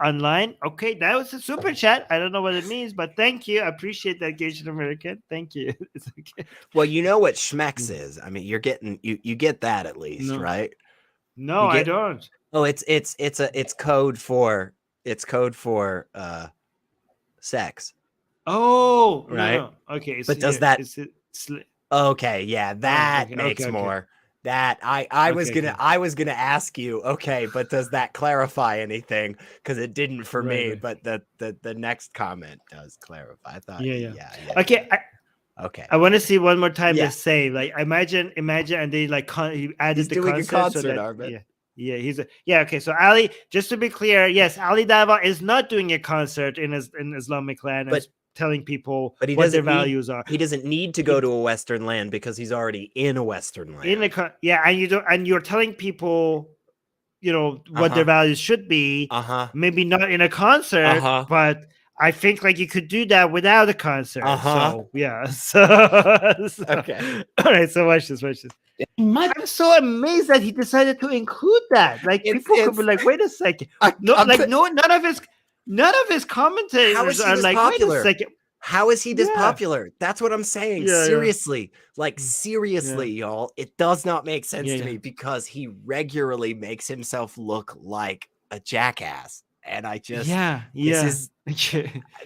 online? Okay, that was a super chat. I don't know what it means, but thank you. I appreciate that, Gaging American. Thank you. It's okay. Well, you know what schmecks is. I mean, you're getting you get that at least, right? No, I don't. Oh, it's code for. It's code for sex. Oh, right. No. Okay. But does that? Okay, yeah, that makes more. That I was gonna ask you. Okay, but does that clarify anything? Because it didn't for me. But the next comment does clarify. I thought. Yeah. Okay. Okay. I want to see one more time the same. Like, imagine, and they like he added the doing concert. A concert, Armin. Yeah, okay. So Ali, just to be clear, yes, Ali Dawa is not doing a concert in Islamic land, but telling people what their values are. He doesn't need to go to a Western land because he's already in a Western land. And you're telling people you know, what their values should be. Maybe not in a concert, but I think like you could do that without a concert. So yeah. So Okay. All right. So watch this. I'm so amazed that he decided to include that. Like people could be like, wait a second. None of his commentators are like, popular? wait a second. How is he this popular? That's what I'm saying. Yeah, seriously. Like, seriously, y'all. It does not make sense to me because he regularly makes himself look like a jackass. And I just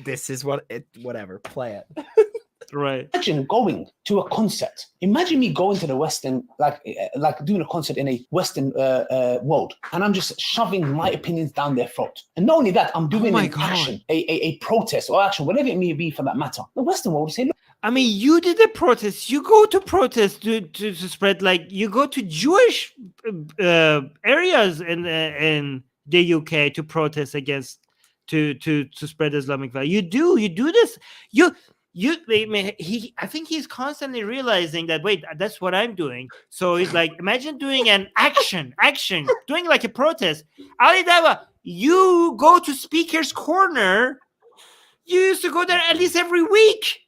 this is what it whatever. Play it. Right. Imagine going to a concert. Imagine me going to the Western, like doing a concert in a Western world, and I'm just shoving my opinions down their throat. And not only that, I'm doing an action, a protest or action, whatever it may be for that matter. The Western world say, look, I mean, you did a protest. You go to protest to spread, like you go to Jewish areas in the UK to protest against to spread Islamic value. You do this. I think he's constantly realizing that, wait, that's what I'm doing. So he's like, imagine doing an action, doing like a protest. Ali Dawa, you go to Speaker's Corner. You used to go there at least every week.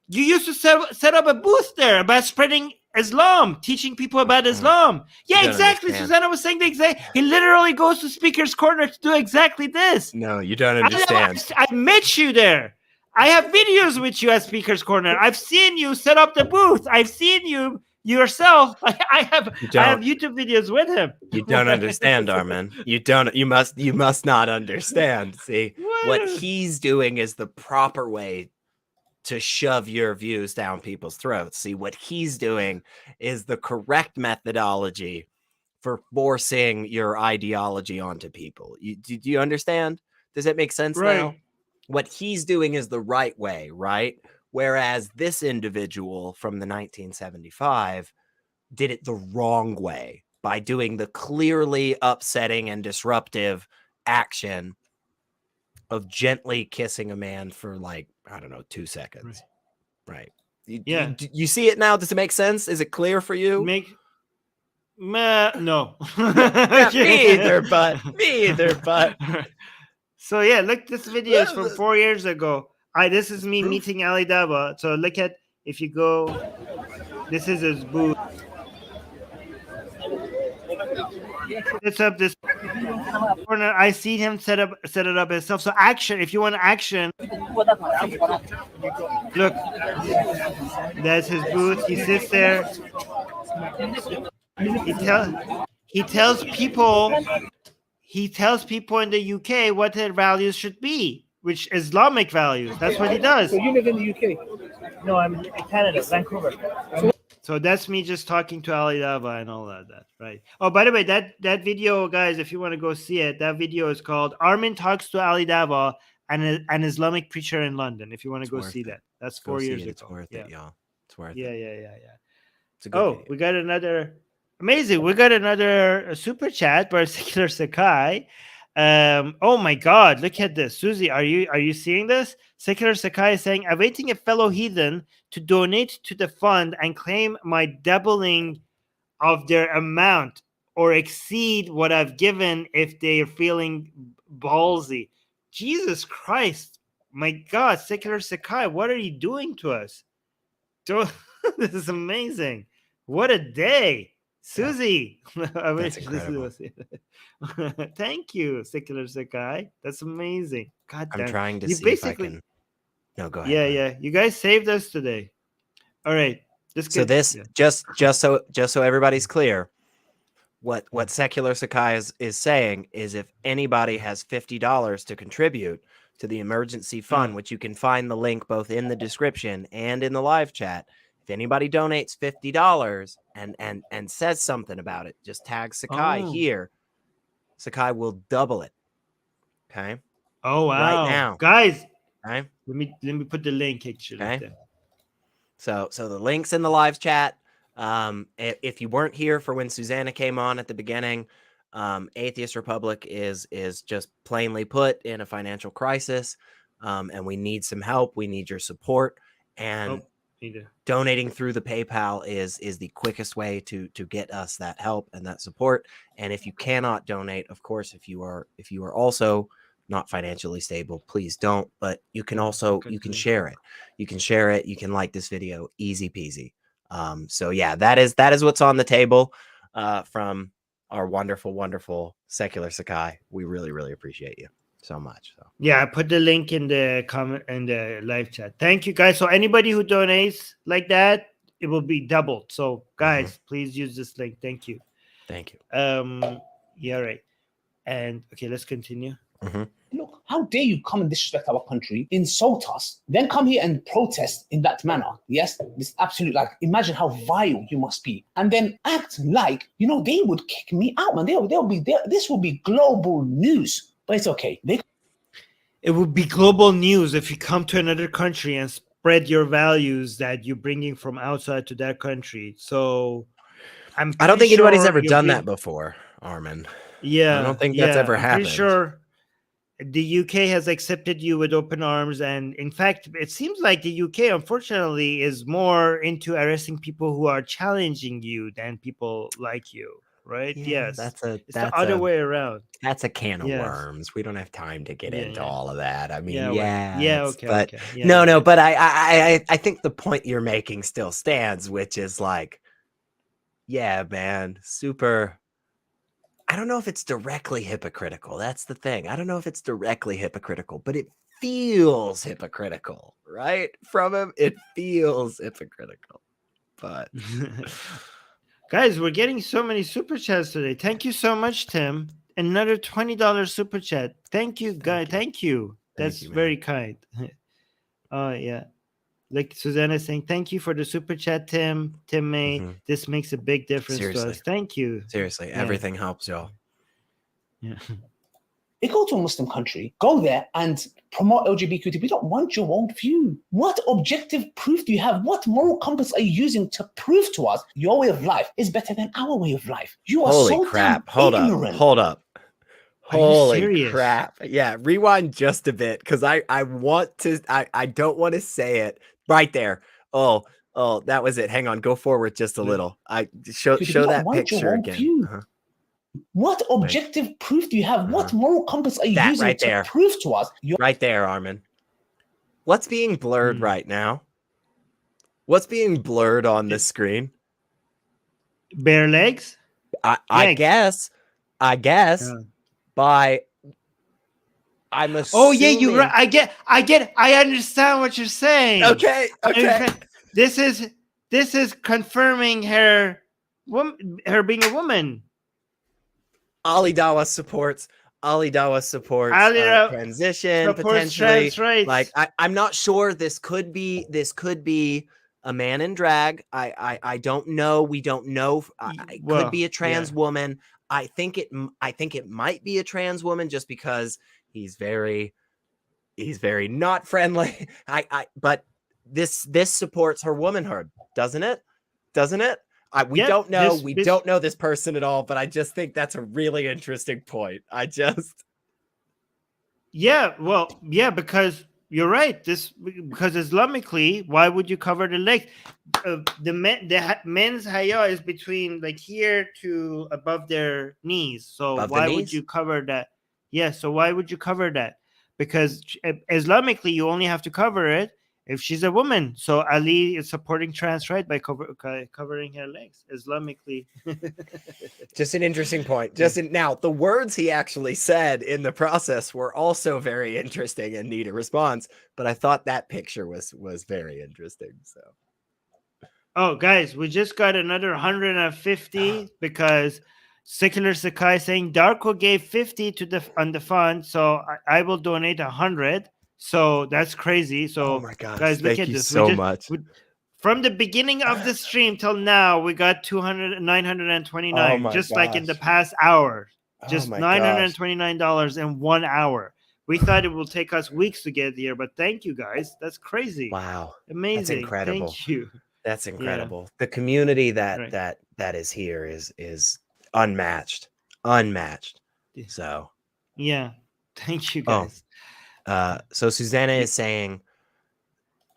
You used to set up a booth there about spreading Islam, teaching people about Islam. Yeah, exactly. Susanna was saying the exact. He literally goes to Speaker's Corner to do exactly this. No, you don't understand. I met you there. I have videos with you at Speaker's Corner. I've seen you set up the booth. I've seen you yourself. I have YouTube videos with him. You don't understand, Armin. You must not understand. See, what he's doing is the proper way to shove your views down people's throats. See, what he's doing is the correct methodology for forcing your ideology onto people. Do you understand? Does it make sense now? What he's doing is the right way, right? Whereas this individual from the 1975 did it the wrong way by doing the clearly upsetting and disruptive action of gently kissing a man for like, I don't know, 2 seconds. Right. You see it now? Does it make sense? Is it clear for you? No. Me either, but. So yeah, look, this video is from 4 years ago. This is me meeting Ali Dawa. So look at, if you go, this is his booth. It's up this corner. I see him set it up himself. So action, if you want action, look, that's his booth. He sits there. He tells people in the UK what their values should be, which Islamic values. That's what he does. So you live in the UK? No, I'm in Canada, Vancouver. So that's me just talking to Ali Dawa and all that, right? Oh, by the way, that video, guys, if you want to go see it, that video is called "Armin Talks to Ali Dawa and an Islamic Preacher in London." If you want to go see that, that's 4 years ago. It's worth it, y'all. It's worth it. Yeah. It's a good video. We got another amazing. We got another super chat by Secular Sakai. Oh my God, look at this. Susie, are you seeing this? Secular Sakai is saying, awaiting a fellow heathen to donate to the fund and claim my doubling of their amount or exceed what I've given if they are feeling ballsy. Jesus Christ. My God, Secular Sakai, what are you doing to us? This is amazing. What a day. Susie, I wish this was it. Thank you, Secular Sakai. That's amazing. God damn. I'm trying to see if I can. No, go ahead. Yeah. You guys saved us today. All right. So this just so everybody's clear, what Secular Sakai is saying is if anybody has $50 to contribute to the emergency fund, which you can find the link both in the description and in the live chat. If anybody donates $50 and says something about it, just tag Sakai here. Sakai will double it. Okay. Oh wow! Right now, guys. Okay. Let me put the link actually. Okay. So the link's in the live chat. If you weren't here for when Susanna came on at the beginning, Atheist Republic is just plainly put in a financial crisis, and we need some help. We need your support. And Neither. Donating through the PayPal is the quickest way to get us that help and that support. And if you cannot donate, of course, if you are also not financially stable, please don't. But you can also share it. You can share it. You can like this video, easy peasy. So yeah, that is what's on the table from our wonderful Secular Sakai. We really appreciate you so much. So yeah, I put the link in the comment in the live chat. Thank you guys. So anybody who donates like that, it will be doubled. So guys, please use this link. Thank you. Yeah, right. And okay, let's continue. Look, how dare you come and disrespect our country, insult us, then come here and protest in that manner? Yes, this absolute, like, imagine how vile you must be, and then act like, you know, they would kick me out, man. They'll be there. This will be global news, but it's okay. It would be global news if you come to another country and spread your values that you're bringing from outside to that country. So I don't think anybody's ever done that before, Armin. Yeah, I don't think that's ever happened. Pretty sure the UK has accepted you with open arms, and in fact, it seems like the UK, unfortunately, is more into arresting people who are challenging you than people like you, right? Yeah, yes, that's the other way around. That's a can of worms. We don't have time to get into all of that. I mean, okay. No, but I think the point you're making still stands, which is like, yeah, man, super. I don't know if it's directly hypocritical. That's the thing. I don't know if it's directly hypocritical, but it feels hypocritical, right? From him, it feels hypocritical. But guys, we're getting so many super chats today. Thank you so much, Tim. Another $20 super chat. Thank you, guys. Thank you. That's very kind. Oh, yeah. Like Susanna saying, thank you for the super chat, Tim. Tim May. This makes a big difference to us. Thank you. Seriously, everything helps, y'all. Yeah. You go to a Muslim country, go there and promote LGBT. We don't want your own view. What objective proof do you have? What moral compass are you using to prove to us your way of life is better than our way of life? You are Holy crap. Hold up. Holy crap. Yeah, rewind just a bit because I want to, I don't want to say it right there. Oh, that was it. Hang on, go forward just a little. I show that picture again. What objective proof do you have? What moral compass are you using to prove to us? Right there, Armin. What's being blurred right now? What's being blurred on the screen? Bare legs? I guess. By I'm assuming. Oh yeah, you're right. I understand what you're saying. Okay. This is confirming her being a woman. Ali Dawa supports transition potentially. Trans rights. Like I'm not sure. This could be a man in drag. I don't know. We don't know. It could be a trans woman. I think it might be a trans woman just because he's very not friendly. But this supports her womanhood, doesn't it? We don't know. We don't know this person at all, but I just think that's a really interesting point. Because you're right. Because Islamically, why would you cover the legs? The men's haya is between like here to above their knees. So why would you cover that? Yeah. So why would you cover that? Because Islamically, you only have to cover it if she's a woman. So Ali is supporting trans right by covering her legs. Islamically. Just an interesting point. Now, the words he actually said in the process were also very interesting and need a response. But I thought that picture was very interesting. So, oh, guys, we just got another 150 because Secular Sakai saying Darko gave 50 on the fund, so I will donate 100. So that's crazy. So, oh my gosh, guys, look thank at you this. so much. From the beginning of the stream till now, we got 929, just like in the past hour. Just $929 in 1 hour. We thought it will take us weeks to get here, but thank you guys. That's crazy. Wow, amazing. That's incredible. Thank you. That's incredible. Yeah. The community that is here is unmatched. So yeah, thank you guys. So Susanna is saying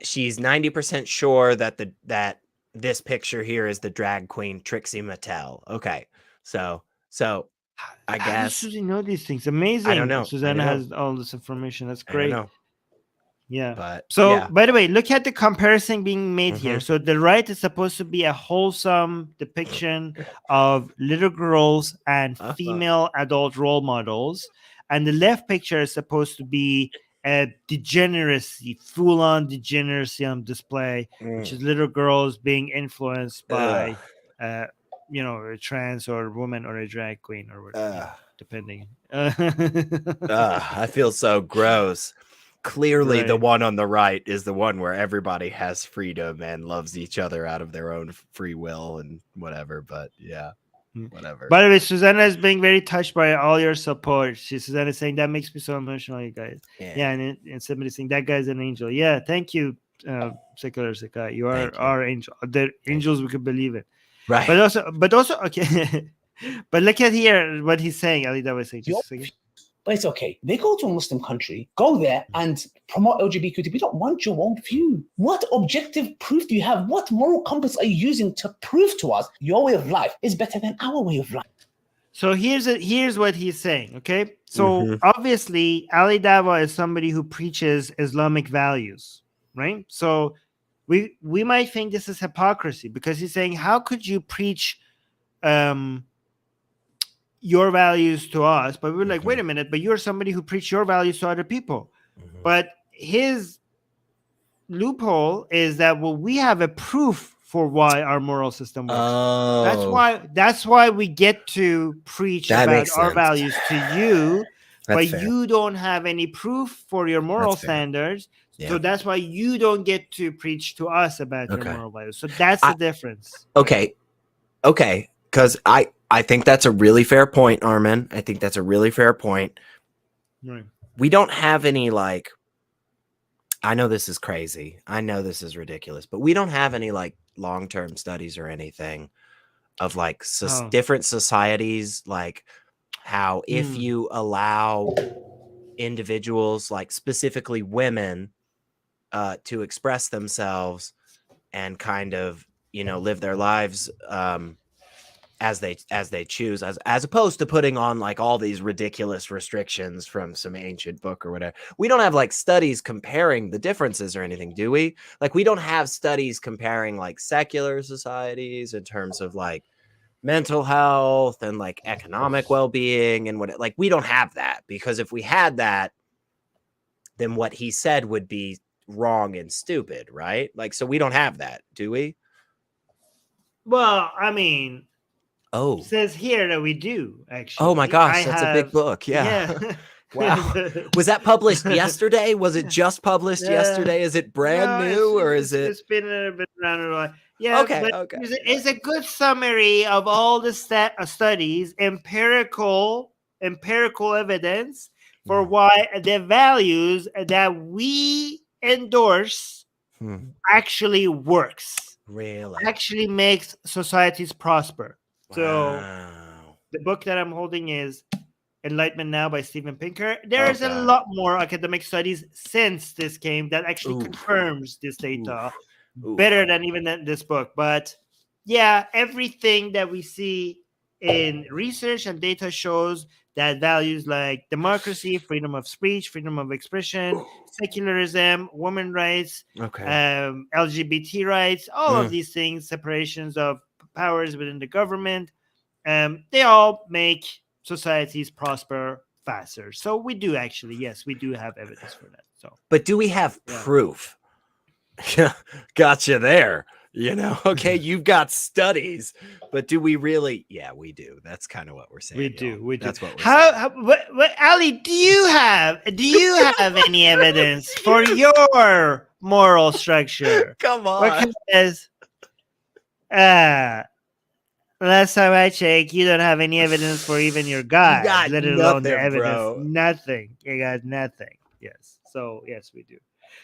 she's 90% sure that that this picture here is the drag queen Trixie Mattel. Okay, so I How does guess Susie know these things? Amazing. I don't know. Susanna has all this information. That's I don't great. know. Yeah. But So, yeah. by the way, look at the comparison being made here. Mhm. So the right is supposed to be a wholesome depiction of little girls and female adult role models, and the left picture is supposed to be a degeneracy, full-on degeneracy on display, which is little girls being influenced by, you know, a trans or woman or a drag queen or whatever, depending. I feel so gross. Clearly, the one on the right is the one where everybody has freedom and loves each other out of their own free will and whatever. But yeah, whatever. By the way, Susanna is being very touched by all your support. Susanna is saying that makes me so emotional, you guys. Yeah, and somebody saying that guy's an angel. Yeah, thank you, Secular Sakai. You are our angel. The angels we could believe in. Right. But also, okay. But look at here what he's saying. Ali Dawa was saying. Just a second. But it's okay. They go to a Muslim country, go there and promote LGBTQ. We don't want your own view. What objective proof do you have? What moral compass are you using to prove to us your way of life is better than our way of life? So here's what he's saying. Okay. So obviously, Ali Dawa is somebody who preaches Islamic values, right? So we might think this is hypocrisy because he's saying, how could you preach your values to us? But we're like, wait a minute, but you're somebody who preach your values to other people. But his loophole is that, well, we have a proof for why our moral system works. That's why we get to preach about our values to you. But you don't have any proof for your moral standards. So that's why you don't get to preach to us about your moral values. So that's the difference. Okay. Because I think that's a really fair point, Armin. I think that's a really fair point. Right. We don't have any, like, I know this is crazy. I know this is ridiculous, but we don't have any, like, long-term studies or anything of, like, different societies, like how if you allow individuals, like specifically women, to express themselves and kind of, you know, live their lives as they choose, as opposed to putting on like all these ridiculous restrictions from some ancient book or whatever. We don't have like studies comparing the differences or anything, do we? Like we don't have studies comparing like secular societies in terms of like mental health and like economic well-being and what, like we don't have that, because if we had that, then what he said would be wrong and stupid, right? Like, so we don't have that, do we? Well, I mean, it says here that we do, actually. Oh my gosh, that's a big book. Yeah. Wow. Was that published yesterday? Was it just published yesterday? Is it brand new or is it? It's been a bit around a while. Yeah. Okay. It's a good summary of all the studies, empirical evidence for why the values that we endorse actually works. Really? Actually makes societies prosper. So the book that I'm holding is Enlightenment Now by Steven Pinker. There's a lot more academic studies since this came that actually confirms this data better than even this book. But yeah, everything that we see in research and data shows that values like democracy, freedom of speech, freedom of expression, secularism, women's rights, LGBT rights, all of these things, separations of powers within the government, they all make societies prosper faster. So we do actually, yes, we do have evidence for that. So, but do we have proof? Gotcha there. You know, okay, you've got studies, but do we really? Yeah, we do. That's kind of what we're saying. We do. That's what we're saying. What, Ali, do you have any evidence for your moral structure? Come on. Because last time I checked, you don't have any evidence for even your God, let alone the evidence. Bro. Nothing. You got nothing. Yes. So yes, we do.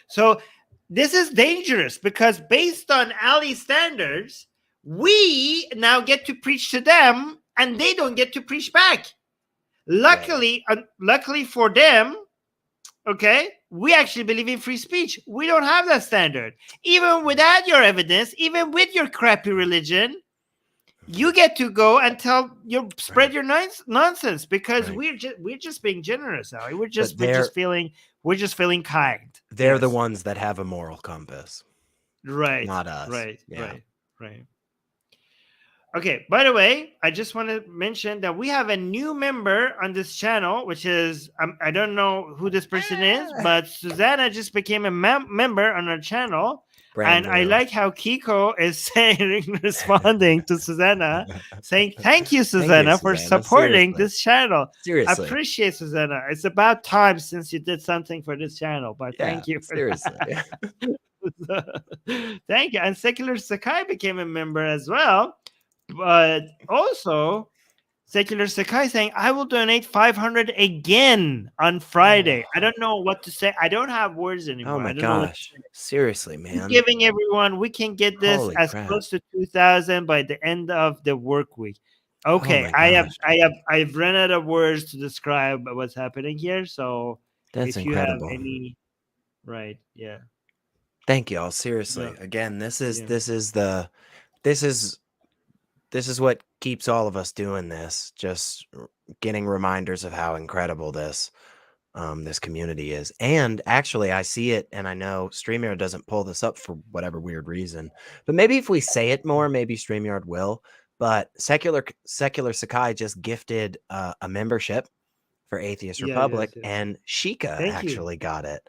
So this is dangerous because based on Ali standards, we now get to preach to them and they don't get to preach back. Luckily for them, Okay, we actually believe in free speech. We don't have that standard. Even without your evidence, even with your crappy religion, you get to go and spread your nonsense, because we're just being generous now. We're just feeling kind. They're the ones that have a moral compass, right? Not us. Right. Yeah. Right. Okay, by the way, I just want to mention that we have a new member on this channel, which is, I don't know who this person is, but Susanna just became a member on our channel. And I like how Kiko is saying, responding to Susanna, saying, thank you, Susanna, for supporting this channel. Seriously. I appreciate Susanna. It's about time since you did something for this channel, but thank you for that. Thank you. And Secular Sakai became a member as well. But also, Secular Sakai saying, I will donate 500 again on Friday. I don't know what to say. I don't have words anymore. Oh my gosh. Seriously, man. Giving everyone, we can get this close to 2,000 by the end of the work week. Okay, I've run out of words to describe what's happening here. So that's if incredible. You have any, right? Yeah. Thank you all. Seriously. Yeah. Again, this is what keeps all of us doing this, just getting reminders of how incredible this community is. And actually, I see it, and I know StreamYard doesn't pull this up for whatever weird reason, but maybe if we say it more, maybe StreamYard will. But Secular Sakai just gifted a membership for Atheist Republic, and Shika actually got it.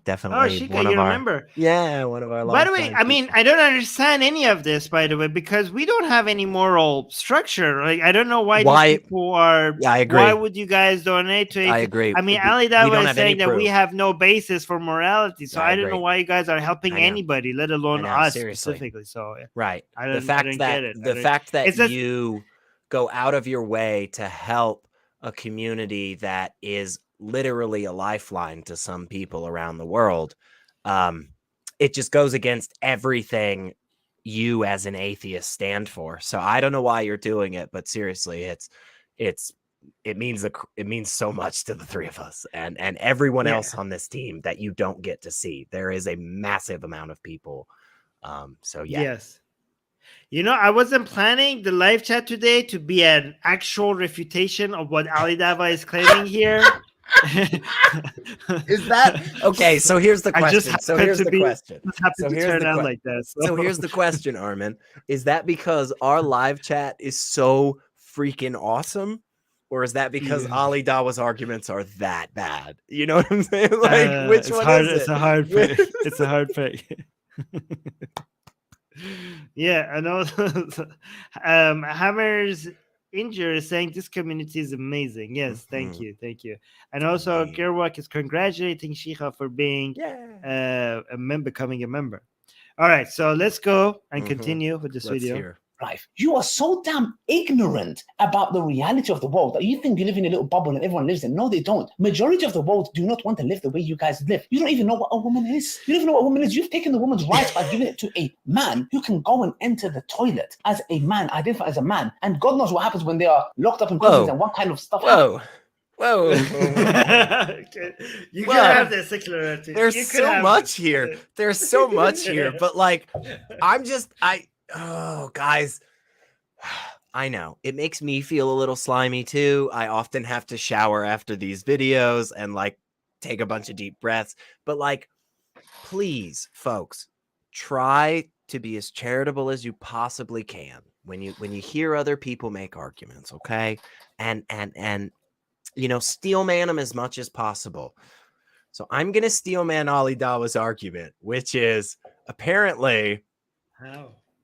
Definitely Shika, one of our member. Yeah, one of our. By the way, I mean, I don't understand any of this, by the way, because we don't have any moral structure. Like, I don't know why these people are. Yeah, I agree. Why would you guys donate to it? I agree. I mean, Ali Dawa is saying that we have no basis for morality, so I don't know why you guys are helping anybody, let alone us specifically. So right, I don't get it. The fact that you go out of your way to help a community that is literally a lifeline to some people around the world, it just goes against everything you as an atheist stand for. So I don't know why you're doing it, but seriously, it means so much to the three of us and everyone else on this team that you don't get to see. There is a massive amount of people. So yeah. Yes. You know, I wasn't planning the live chat today to be an actual refutation of what Ali Dawa is claiming here. Is that okay? So here's the question. So here's the question, Armin. Is that because our live chat is so freaking awesome, or is that because Ali Dawa's arguments are that bad? You know what I'm saying? Like, which one is it? It's a hard pick. It's a hard pick. Yeah, I know. Hammer's Injure is saying this community is amazing. Yes, thank you. And also Gerwak is congratulating Shika for being becoming a member. All right, so let's go and continue with this video. Life. You are so damn ignorant about the reality of the world that you think you live in a little bubble and everyone lives in. No, they don't. Majority of the world do not want to live the way you guys live. You don't even know what a woman is. You don't even know what a woman is. You've taken the woman's rights by giving it to a man who can go and enter the toilet as a man, identify as a man. And God knows what happens when they are locked up in prisons and what kind of stuff happens. Whoa. You can have this Secular Rarity. There's so much here. There's so much here. But like, guys, I know it makes me feel a little slimy too. I often have to shower after these videos and like take a bunch of deep breaths. But like, please, folks, try to be as charitable as you possibly can when you hear other people make arguments, okay? And you know, steel man them as much as possible. So I'm gonna steel man Ali Dawa's argument, which is apparently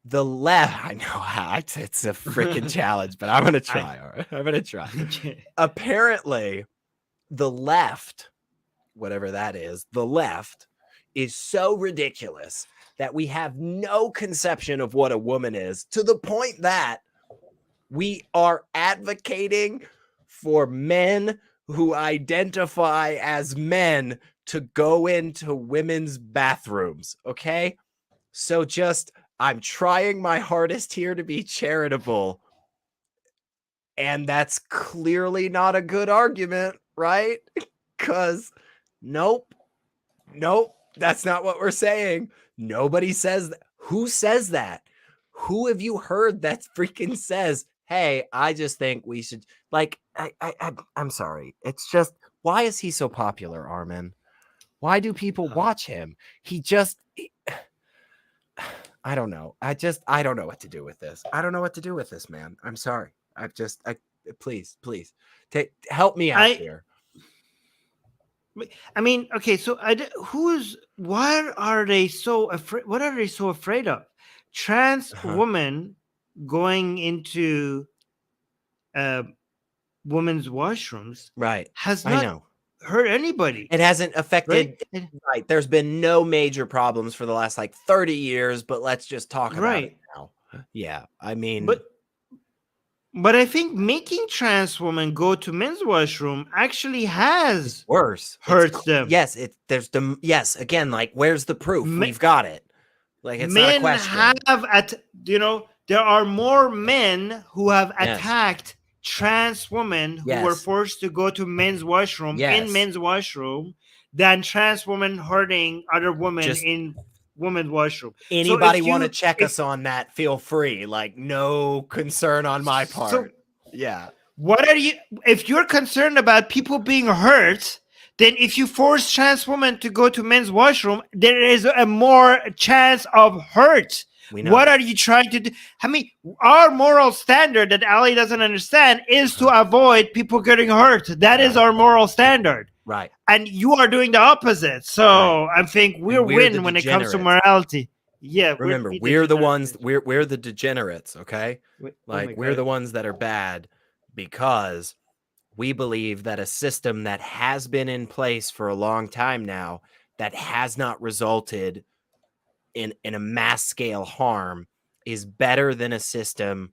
the left. I know how it's a freaking challenge, but I'm gonna try. All right, I'm gonna try. Apparently, the left, whatever that is, the left is so ridiculous that we have no conception of what a woman is, to the point that we are advocating for men who identify as men to go into women's bathrooms. Okay, so I'm trying my hardest here to be charitable, and that's clearly not a good argument, right? Because Nope. That's not what we're saying. Nobody says that. Who says that? Who have you heard that freaking says, hey, I just think we should, like, I'm sorry. It's just, why is he so popular, Armin? Why do people watch him? I don't know. I don't know what to do with this. I don't know what to do with this, man. I'm sorry. Please, help me out here. I mean, okay, so what are they so afraid? What are they so afraid of? Trans women going into women's washrooms, right? Has not hurt anybody. It hasn't affected. Right. There's been no major problems for the last like 30 years, but let's just talk about it now. Yeah, I mean, but I think making trans women go to men's washroom actually has hurts them. Yes, yes. Again, like, where's the proof? We've got it. Like, it's men not a question. There are more men who have attacked trans women who were forced to go to men's washroom in men's washroom than trans women hurting other women in women's washroom. Anybody want to check us on that? Feel free. Like, no concern on my part. If you're concerned about people being hurt, then if you force trans women to go to men's washroom, there is a more chance of hurt. What are you trying to do? I mean, our moral standard that Ali doesn't understand is to avoid people getting hurt. That is our moral standard. Right. And you are doing the opposite. So I think we're win when it comes to morality. Yeah. Remember, we're the ones, we're the degenerates, okay? We're the ones that are bad because we believe that a system that has been in place for a long time now that has not resulted in a mass scale harm is better than a system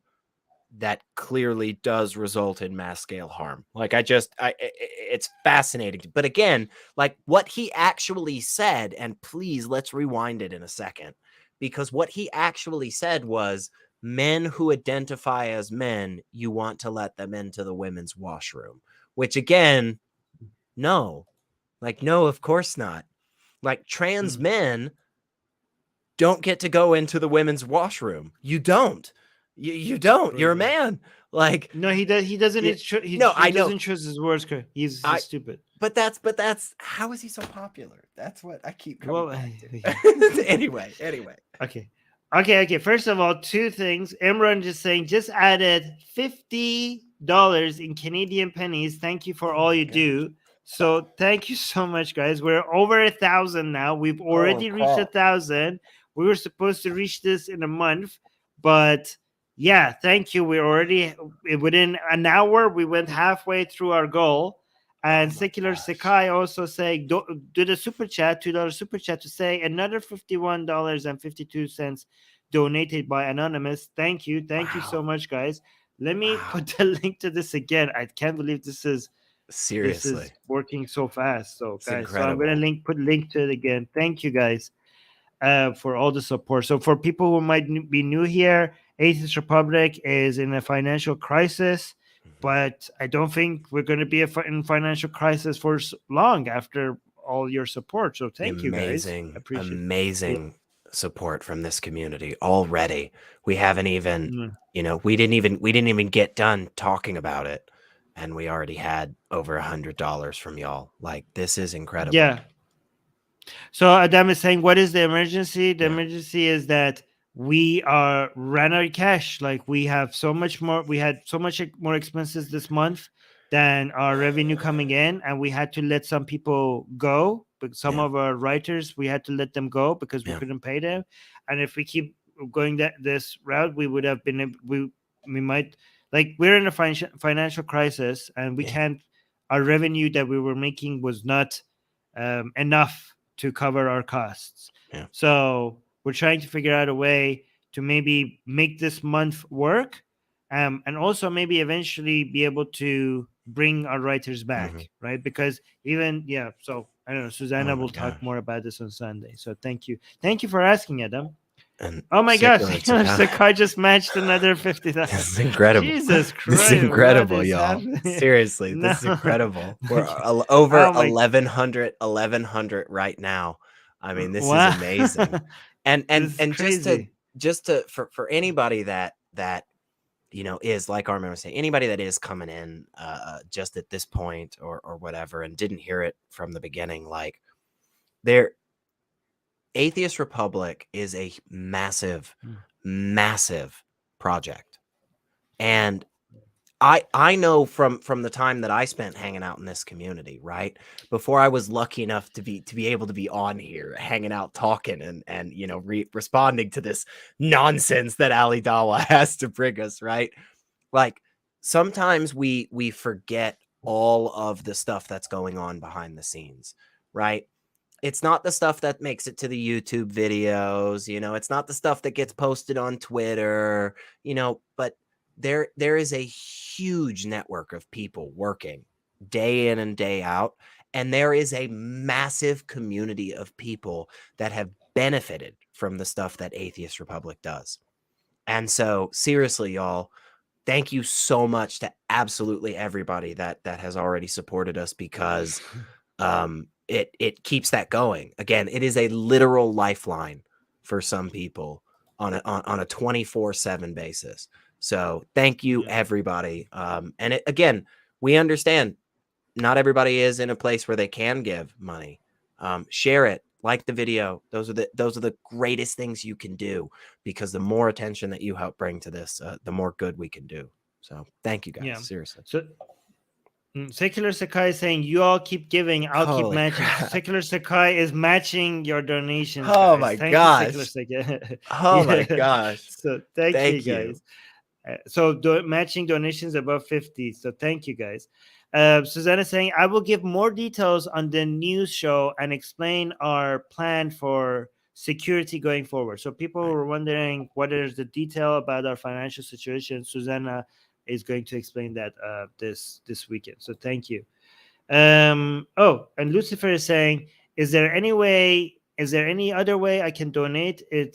that clearly does result in mass scale harm. Like, it's fascinating. But again, like, what he actually said, and please, let's rewind it in a second, because what he actually said was, men who identify as men, you want to let them into the women's washroom, which again, no, of course not. Like, trans men don't get to go into the women's washroom. You don't. You don't. You're a man. Like, no, he does. He doesn't. He doesn't choose his words. He's stupid. But that's how is he so popular? That's what I keep coming back to. Anyway. Okay. First of all, two things. Imran just added $50 in Canadian pennies. Thank you for all you do. So thank you so much, guys. We're over 1,000 now. We've already reached 1,000. We were supposed to reach this in a month, but yeah, thank you. We're already within an hour. We went halfway through our goal. And Secular Sekai also saying, do the super chat, $2 super chat to say another $51.52 donated by Anonymous. Thank you. Thank you so much, guys. Let me put the link to this again. I can't believe this is working so fast. So, guys, so I'm going to put link to it again. Thank you, guys, for all the support. So for people who might be new here, Atheist Republic is in a financial crisis. But I don't think we're going to be in financial crisis for long after all your support. So thank you, guys. Amazing support from this community already. We haven't even, we didn't even get done talking about it, and we already had over $100 from y'all. Like, this is incredible. Yeah. So Adam is saying, what is the emergency? The emergency is that we ran out of cash. Like, we had so much more expenses this month than our revenue coming in, and we had to let some people go. But some of our writers, we had to let them go because we couldn't pay them. And if we keep going this route, we would have been we might, like, we're in a financial crisis, and we can't. Our revenue that we were making was not enough to cover our costs. So we're trying to figure out a way to maybe make this month work, and also maybe eventually be able to bring our writers back, right? Because so I don't know, Susanna will talk more about this on Sunday. So thank you for asking, Adam. And oh my gosh, Secular Sakai just matched another 50,000. This is incredible. Jesus Christ. This is incredible, what is y'all. happening? Seriously, this is No. incredible. We're over Oh my- 1100 right now. I mean, this Wow. is amazing. And This is and crazy. just to for anybody that is, like Armin was saying, anybody that is coming in just at this point or whatever and didn't hear it from the beginning, like Atheist Republic is a massive project. And I know from the time that I spent hanging out in this community, right? Before I was lucky enough to be able to be on here, hanging out, talking, and responding to this nonsense that Ali Dawa has to bring us, right? Like sometimes we forget all of the stuff that's going on behind the scenes, right? It's not the stuff that makes it to the YouTube videos, it's not the stuff that gets posted on Twitter, but there is a huge network of people working day in and day out. And there is a massive community of people that have benefited from the stuff that Atheist Republic does. And so seriously, y'all, thank you so much to absolutely everybody that has already supported us, because it keeps that going. Again, it is a literal lifeline for some people on a 24/7 basis. So thank you, everybody. And again, we understand not everybody is in a place where they can give money. Share it, like the video. Those are the greatest things you can do, because the more attention that you help bring to this, the more good we can do. So thank you guys. Seriously. So Secular Sakai is saying, you all keep giving, I'll keep Holy matching. crap. Secular Sakai is matching your donations. Oh guys. my Thank gosh. you, Secular Sakai. Oh my gosh. So thank you Thank you. guys. So matching donations above 50. So thank you guys. Susanna saying, I will give more details on the news show and explain our plan for security going forward. So people were wondering what is the detail about our financial situation. Susanna is going to explain that this weekend. So thank you. Oh, and Lucifer is saying, is there any other way I can donate? It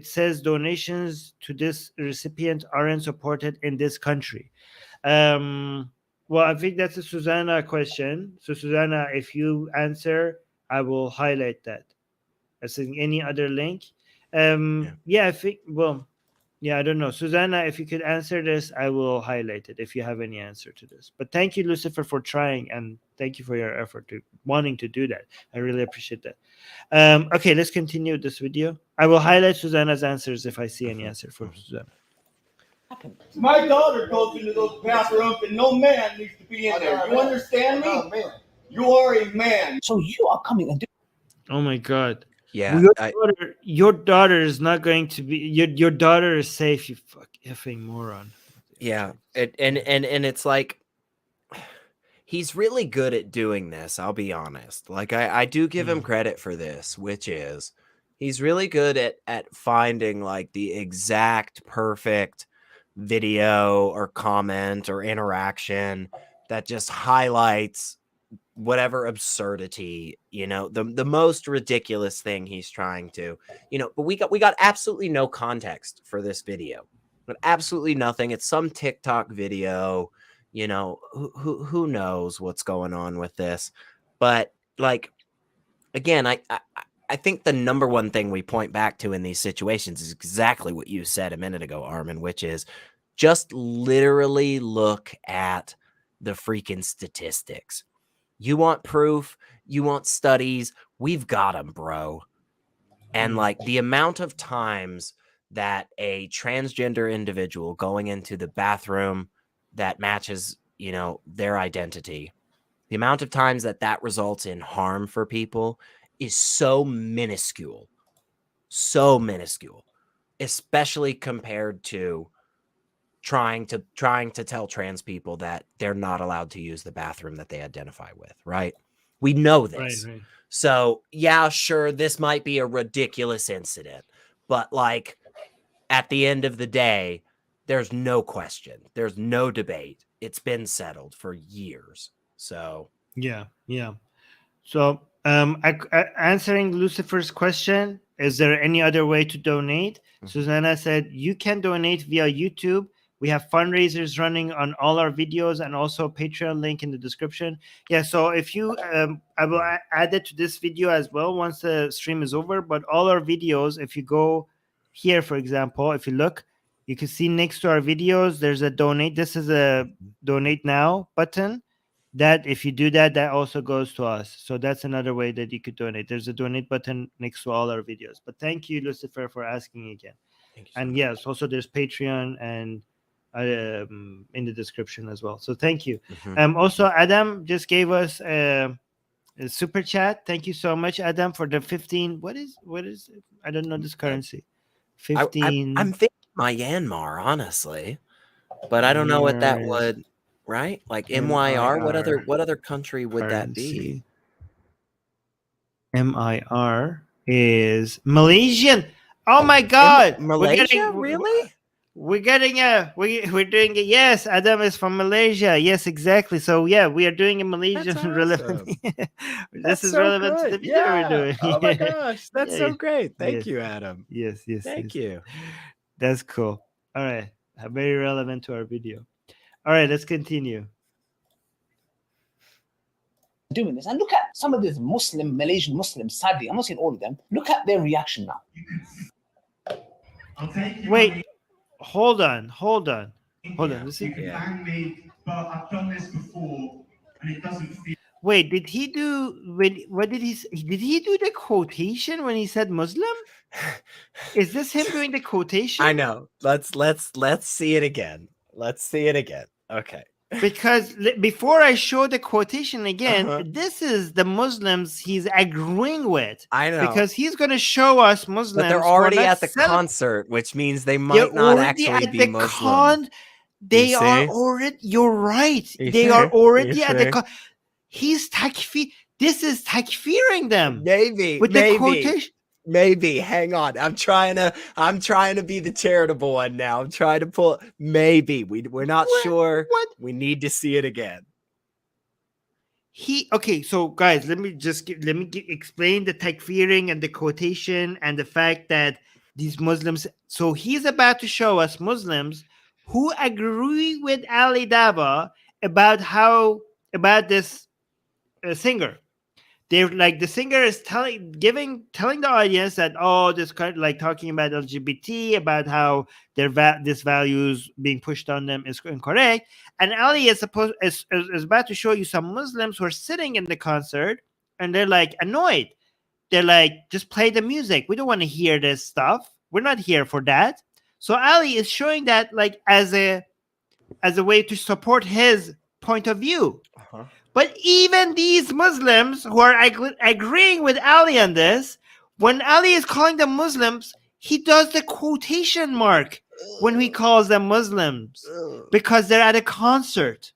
says donations to this recipient aren't supported in this country. Well, I think that's a Susanna question. So Susanna, if you answer, I will highlight that. As in any other link. Yeah, I think, well, yeah, I don't know. Susanna, if you could answer this, I will highlight it if you have any answer to this. But thank you, Lucifer, for trying, and thank you for your effort to wanting to do that. I really appreciate that. Okay, let's continue this video. I will highlight Susanna's answers if I see any answer from Susanna. My daughter goes into those bathrooms and no man needs to be in there. You understand me? You are a man. So you are coming and Oh my God. Yeah. Your daughter is not going to be your daughter is safe, you effing moron. Yeah. And it's like, he's really good at doing this, I'll be honest. Like I do give him credit for this, which is he's really good at finding like the exact perfect video or comment or interaction that just highlights whatever absurdity, the most ridiculous thing he's trying to, but we got absolutely no context for this video, but absolutely nothing. It's some TikTok video, who knows what's going on with this. But like, again, I think the number one thing we point back to in these situations is exactly what you said a minute ago, Armin, which is just literally look at the freaking statistics. You want proof, you want studies, we've got them, bro. And like the amount of times that a transgender individual going into the bathroom that matches, their identity, the amount of times that results in harm for people is so minuscule, especially compared to trying to tell trans people that they're not allowed to use the bathroom that they identify with, right? We know this. Right. So yeah, sure, this might be a ridiculous incident, but like at the end of the day, there's no question, there's no debate. It's been settled for years. So yeah. So answering Lucifer's question, is there any other way to donate? Mhm. Susanna said, you can donate via YouTube. We have fundraisers running on all our videos and also Patreon link in the description. Yeah, so if you, I will add it to this video as well once the stream is over. But all our videos, if you go here, for example, if you look, you can see next to our videos, there's a donate. This is a donate now button. That if you do that, that also goes to us. So that's another way that you could donate. There's a donate button next to all our videos. But thank you, Lucifer, for asking again. Thank you so And much. yes, also there's Patreon and in the description as well. So thank you. Mhm. Also, Adam just gave us a super chat. Thank you so much, Adam, for the 15. What is it? I don't know this currency. 15. I'm thinking Myanmar, honestly, but I don't know what that Myrs would, right? Like MYR. MIR What other country would that be? currency. MIR is Malaysian. Oh my God! Malaysia, really? We're doing it. Yes, Adam is from Malaysia. Yes, exactly. So yeah, we are doing a Malaysian That's relevant. awesome. This That's is so relevant to the good. video we're doing. Oh my gosh, that's Yeah, so yeah. great. Thank Yes. you, Adam. Yes, yes. Thank yes. you. That's cool. All right, very relevant to our video. All right, let's continue. Doing this, and look at some of these Malaysian Muslims, sadly, I'm not saying all of them, look at their reaction now. Wait, hold on. Let's You see. can ban me, but I've done this before, and it doesn't feel. Wait, did he do? What did he? Did he do the quotation when he said Muslim? Is this him doing the quotation? I know. Let's see it again. Let's see it again. Okay. Because before I show the quotation again, Uh-huh. this is the Muslims he's agreeing with. I know. Because he's going to show us Muslims. But they're who are already not at the concert, which means they They're might not already actually at be the Muslim. They You are see? already. You're right. You They see? are already You at the. see? He's takfir. This is takfiring them Maybe, with the maybe, quotation. maybe. Hang on. I'm trying to be the charitable one now. I'm trying to pull. Maybe we're not sure. What? We need to see it again. Okay, so guys, let me explain the takfiring and the quotation and the fact that these Muslims. So he's about to show us Muslims who agree with Ali Dawa about this singer. They're like, the singer is telling the audience that, oh, this kind of like talking about LGBT, about how this values being pushed on them is incorrect. And Ali is about to show you some Muslims who are sitting in the concert and they're like annoyed. They're like, just play the music. We don't want to hear this stuff. We're not here for that. So Ali is showing that like as a way to support his point of view. Uh-huh. But even these Muslims who are agreeing with Ali on this, when Ali is calling them Muslims, he does the quotation mark when he calls them Muslims because they're at a concert.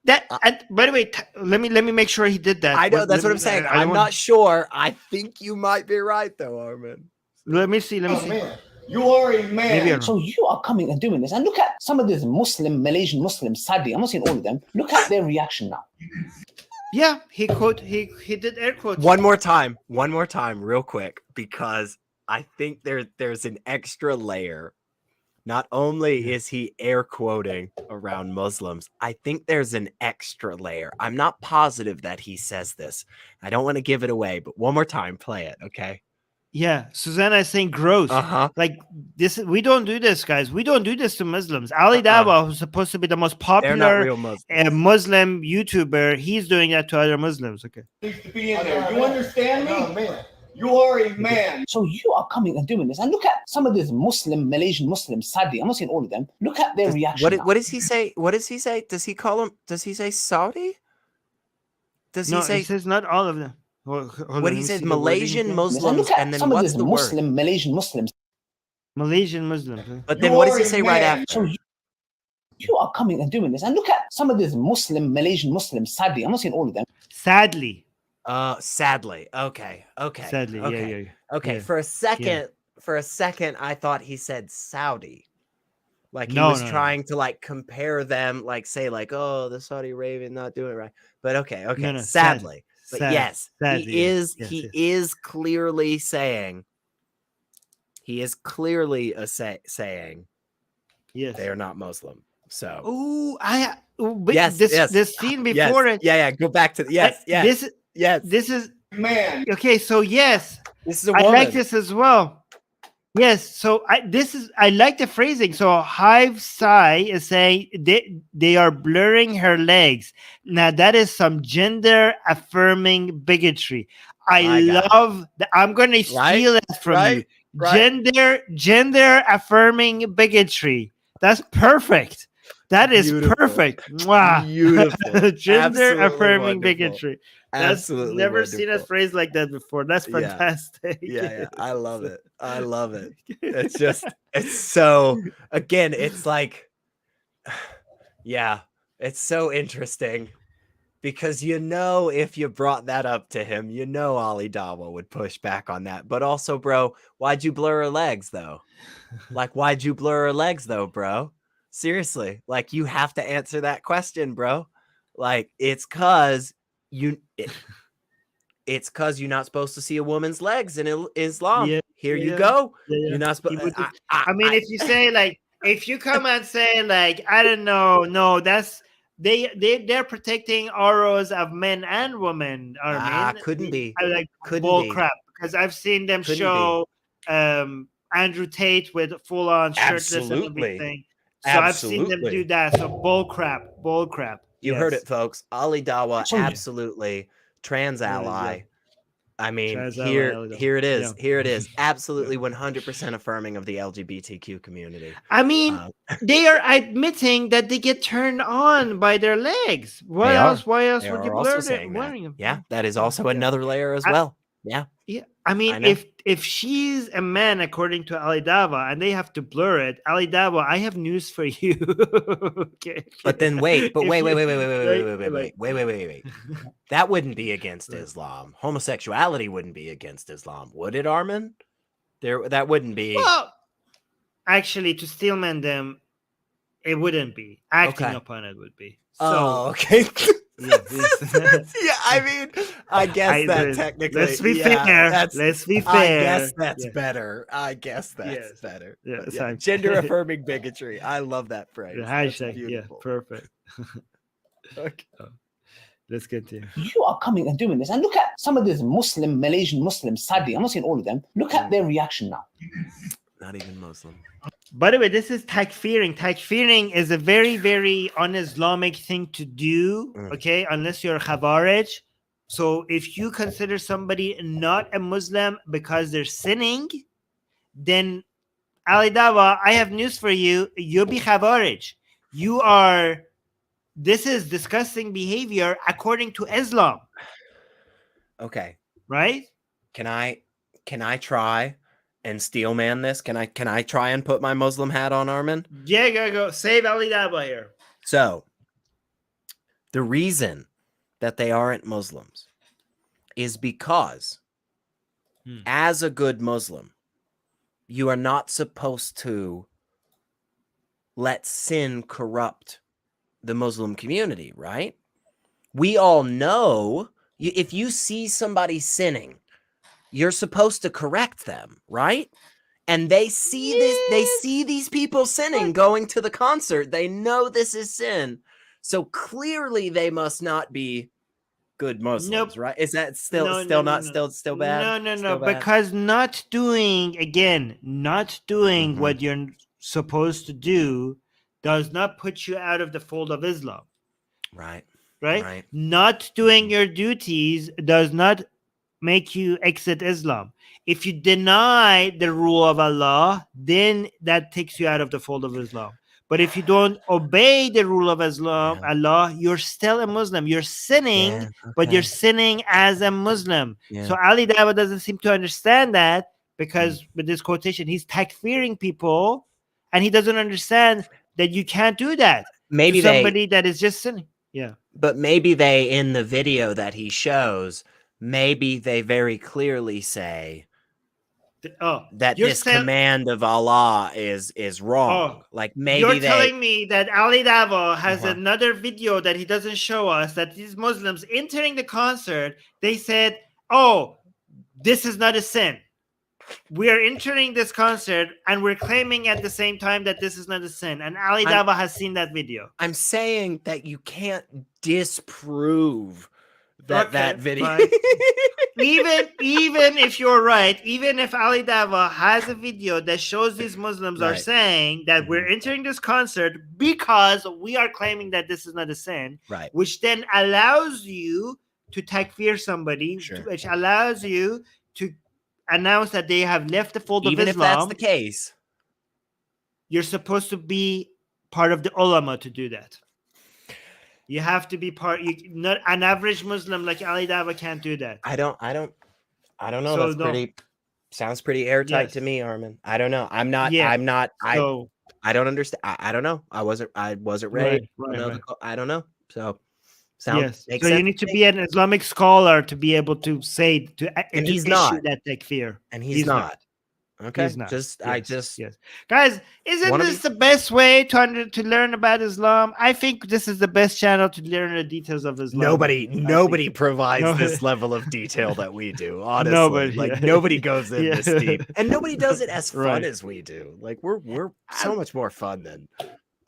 And by the way, let me make sure he did that. I know, that's what I'm saying. I'm not sure. I think you might be right, though, Armin. Let me see. Man. You are a man. So you are coming and doing this, and look at some of these Malaysian Muslims, sadly, I'm not saying all of them, look at their reaction now. Yeah, he did air quotes. One more time, real quick, because I think there's an extra layer. Not only is he air quoting around Muslims, I think there's an extra layer. I'm not positive that he says this. I don't want to give it away, but one more time, play it, okay? Yeah, Susanna is saying gross. Like this, we don't do this, guys. We don't do this to Muslims. Ali Dawa, who's supposed to be the most popular Muslim YouTuber, he's doing that to other Muslims. Okay. Needs to be in there. You understand me? Man. You are a man. So you are coming and doing this, and look at some of these Malaysian Muslims, sadly, I'm not saying all of them. Look at their reaction. What does he say? What does he say? Does he say Saudi? He says not all of them. What he says, Malaysian Muslims, and then what's the word? Malaysian Muslims. Malaysian Muslims. But then what does he say right after? So you are coming and doing this, and look at some of these Malaysian Muslims, sadly, I'm not saying all of them. Sadly. Sadly. Okay. Sadly, okay. Yeah. Okay. Yeah. For a second, I thought he said Saudi. Like he No, was trying to like compare them, like say like, oh, the Saudi Arabian not doing it right. But okay. No, Sadly. But Sad. yes, Sad, he yeah. is. Yes, he yes. is clearly saying. He is clearly saying Yes. they are not Muslim. So. But Yes. this scene before it. Yeah. Go back to yes. This is Man. okay. So yes, This is a I woman. like this as well. Yes, so I like the phrasing. So Hive Sai is saying they are blurring her legs. Now that is some gender affirming bigotry. I love that. I'm going to steal it from you. Right. Gender affirming bigotry. That's perfect. That is Beautiful. Perfect. Mwah. Beautiful. Gender Absolutely affirming wonderful. bigotry. Absolutely Never wonderful. seen a phrase like that before. That's fantastic. Yeah. I love it. I love it. It's just, it's so, again, it's like, yeah, it's so interesting because if you brought that up to him, Ali Dawa would push back on that. But also, bro, why'd you blur her legs though? Like, why'd you blur her legs though, bro? Seriously, like you have to answer that question, bro. Like, it's cause it's cause you're not supposed to see a woman's legs in Islam. Here you go. You're not supposed. I mean, if you say like, if you come and say like, I don't know, no, that's they're protecting auras of men and women. Armin, couldn't be. Like couldn't bull be. crap, because I've seen them Couldn't show Andrew Tate with full on shirtless Absolutely. and everything. So I've seen them do that. So bull crap. You heard it, folks. Ali Dawa, So, absolutely trans ally. I mean, Trans here ally, it is. yeah. Here it is. Absolutely 100% affirming of the LGBTQ community. I mean, they are admitting that they get turned on by their legs. Why else would you blur it? Yeah, that is also another layer as well. Yeah. I mean, if she's a man, according to Ali Dawa, and they have to blur it, Ali Dawa, I have news for you. Okay. But then wait. That wouldn't be against Islam. Homosexuality wouldn't be against Islam, would it, Armin? That wouldn't be. Well, actually, to steelman them, it wouldn't be. Acting upon it would be. So, okay. Yeah, I mean, I guess that technically. Let's be fair. Let's be fair. I guess that's better. Better. Yeah, gender affirming bigotry. I love that phrase. The hashtag. Yeah, perfect. Okay. Let's continue. You are coming and doing this, and look at some of these Malaysian Muslims. Sadly, I'm not saying all of them. Look at their reaction now. Not even Muslim. By the way, this is takfiring. Takfiring is a very, very un-Islamic thing to do, okay? Unless you're a Khawarij. So if you consider somebody not a Muslim because they're sinning, then Ali Dawa, I have news for you. You'll be Khawarij. This is disgusting behavior according to Islam. Okay. Right? Can I try and steelman this? Can I try and put my Muslim hat on, Armin? Yeah, go. Save Ali Dawa here. So, the reason that they aren't Muslims is because as a good Muslim, you are not supposed to let sin corrupt the Muslim community, right? We all know if you see somebody sinning, you're supposed to correct them, right? And they see this, they see these people sinning, going to the concert. They know this is sin. So clearly they must not be good Muslims, right? Is that still bad? No. Because not doing what you're supposed to do does not put you out of the fold of Islam. Right. Not doing your duties does not make you exit Islam. If you deny the rule of Allah, then that takes you out of the fold of Islam. But if you don't obey the rule of Islam, Allah, you're still a Muslim. You're sinning, but you're sinning as a Muslim. So Ali Dawa doesn't seem to understand that, because with this quotation, he's takfiring people, and he doesn't understand that you can't do that. Maybe to somebody that is just sinning. Yeah. But maybe they, in the video that he shows, maybe they very clearly say, that you're this command of Allah is wrong. Like maybe you're telling me that Ali Dawa has Uh-huh. another video that he doesn't show us, that these Muslims entering the concert, they said, "Oh, this is not a sin. We are entering this concert and we're claiming at the same time that this is not a sin." And Ali Dawa has seen that video. I'm saying that you can't disprove that video. even if you're right, even if Ali Dawa has a video that shows these Muslims are Right. saying that we're entering this concert because we are claiming that this is not a sin, Right. which then allows you to takfir somebody, Sure. which allows you to announce that they have left the fold Even of if Islam. that's the case, you're supposed to be part of the ulama to do that. You have to be part. Not an average Muslim like Ali Dawa can't do that. I don't know. So That's pretty. Sounds pretty airtight to me, Armin. I don't know. I'm not. Yeah. I'm not. So, I don't understand. I don't know. I wasn't ready. Right. I don't know. So Yes. makes So you sense need to me. be an Islamic scholar to be able to say And to he's issue not. that takfir. And he's not. Okay. He's not. Yes. Guys, isn't Wanna this the best way to learn about Islam? I think this is the best channel to learn the details of Islam. Nobody provides this level of detail that we do. Honestly, Nobody, nobody goes in this deep, and nobody does it as fun Right. as we do. Like we're so much more fun than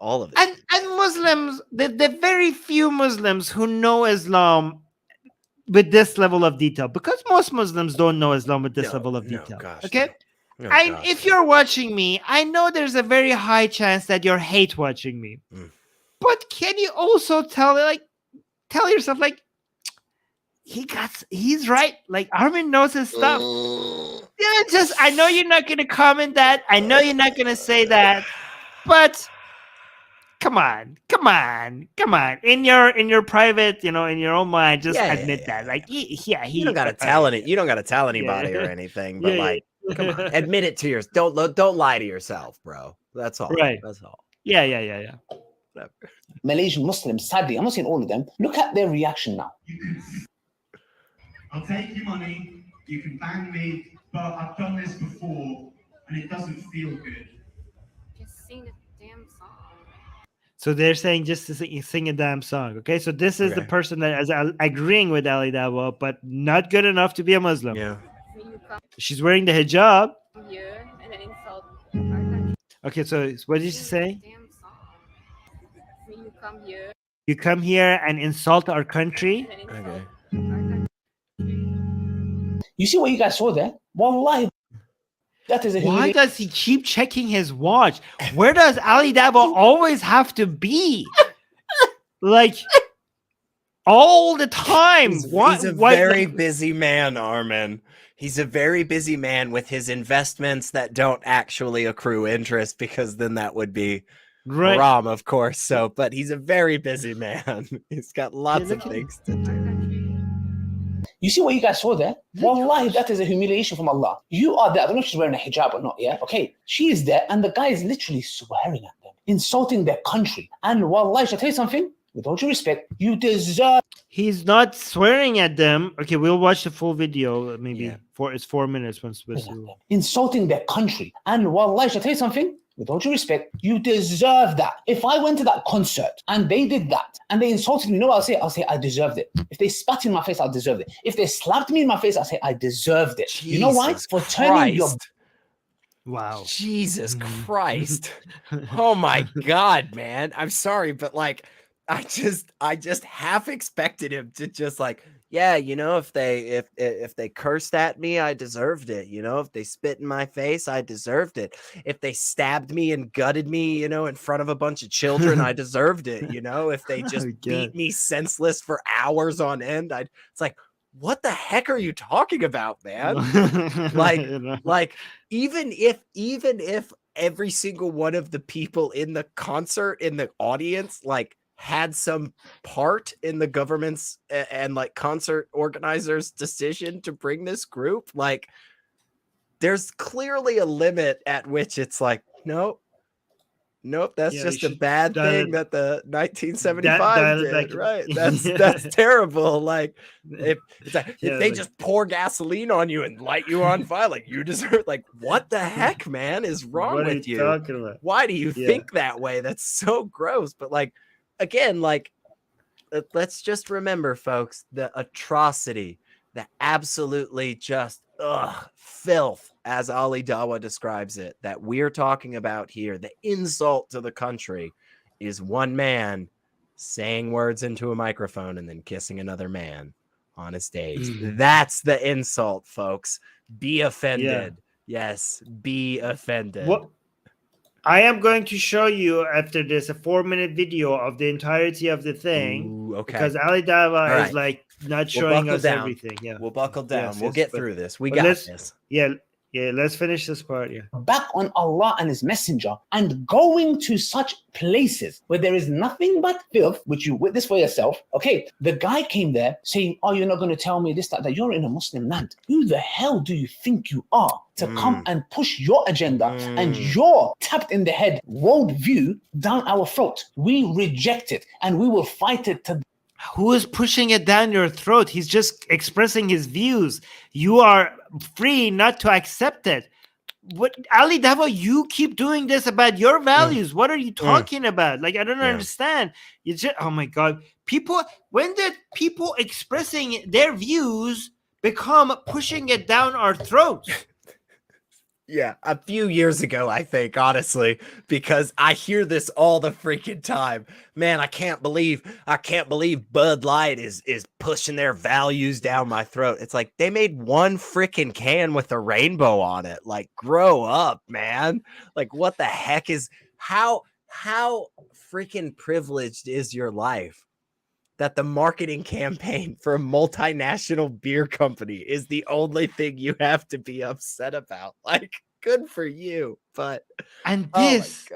all of it. And Muslims, the very few Muslims who know Islam with this level of detail, because most Muslims don't know Islam with this level of detail. Okay. No, If you're watching me, I know there's a very high chance that you're hate watching me. But can you also tell yourself, like, he's right. Like, Armin knows his stuff. I know you're not gonna comment that. I know you're not gonna say that, but come on. In your private, in your own mind, just admit that. Like, you don't gotta tell it. You don't gotta tell anybody or anything. But come on, admit it to yourself. Don't lie to yourself, bro. That's all. Right. That's all. Yeah. Whatever. Malaysian Muslims, sadly, I'm not saying all of them, look at their reaction now. I'll take your money, you can bang me, but I've done this before and it doesn't feel good. Just sing a damn song. So they're saying just to sing a damn song. Okay, so this is the person that is agreeing with Ali Dawa, but not good enough to be a Muslim. Yeah. She's wearing the hijab. Here and then insult our country. Okay, so what did she say? Damn song. When you come here. You come here and insult our country. Okay. You see what you guys saw there? Wallahi, that is a Why does he keep checking his watch? Where does Ali Dawa always have to be? Like, all the time. He's a very busy man, Armin. He's a very busy man with his investments that don't actually accrue interest, because then that would be haram, of course. So, but he's a very busy man. He's got lots of things to do. You see what you guys saw there? Wallahi, that is a humiliation from Allah. You are there. I don't know if she's wearing a hijab or not, yeah? Okay. She is there, and the guy is literally swearing at them, insulting their country. And wallahi, shall I tell you something? With all due respect, you deserve... He's not swearing at them. Okay, we'll watch the full video. Maybe it's 4 minutes. Once insulting their country. And wallahi, shall I tell you something? With all due respect, you deserve that. If I went to that concert and they did that and they insulted me, you know what I'll say? I'll say I deserved it. If they spat in my face, I deserved it. If they slapped me in my face, I'll say I deserved it. Jesus, you know why? For turning your... Wow. Jesus Christ. Oh my God, man. I'm sorry, but like, I just half expected him to just like, yeah, if they cursed at me, I deserved it. If they spit in my face, I deserved it. If they stabbed me and gutted me, in front of a bunch of children, I deserved it. If they just beat me senseless for hours on end, it's like, what the heck are you talking about, man? like even if every single one of the people in the concert, in the audience, like, had some part in the government's and like concert organizers' decision to bring this group, like, there's clearly a limit at which it's like, no, Nope, that's Yeah, just you a should bad dial thing it- that the 1975 dial it did, back. right? That's terrible. Like if it's like, Yeah, if they like- just pour gasoline on you and light you on fire, like you deserve. Like what the heck, man, is wrong What are with you? talking about? Why do you Yeah. think that way? That's so gross. But like again, like let's just remember, folks, the atrocity, the absolutely just filth, as Ali Dawa describes it, that we're talking about here, the insult to the country, is one man saying words into a microphone and then kissing another man on a stage. That's the insult, folks. Be offended. Yes, be offended. What I am going to show you after this a 4-minute video of the entirety of the thing. Ooh, okay. Because Ali Dawa All is right. like not We'll showing buckle us down. everything. Yeah. We'll buckle down. Yes, we'll yes, get but- through this. We but got let's- this. Yeah, let's finish this part. Yeah. back on Allah and His Messenger and going to such places where there is nothing but filth, which you witness for yourself. Okay, the guy came there saying, "Oh, you're not going to tell me this, that, that. You're in a Muslim land. Who the hell do you think you are to come and push your agenda and your tapped in the head world view down our throat? We reject it and we will fight it to." Who is pushing it down your throat? He's just expressing his views. You are free not to accept it. What, Ali Dawa, you keep doing this about your values. What are you talking about? Like, I don't understand. You just, oh my God. People, when did people expressing their views become pushing it down our throats? Yeah, a few years ago, I think, honestly, because I hear this all the freaking time. Man, I can't believe Bud Light is pushing their values down my throat. It's like they made one freaking can with a rainbow on it. Like, grow up, man. Like, what the heck is how freaking privileged is your life that the marketing campaign for a multinational beer company is the only thing you have to be upset about? Like, good for you, but And this,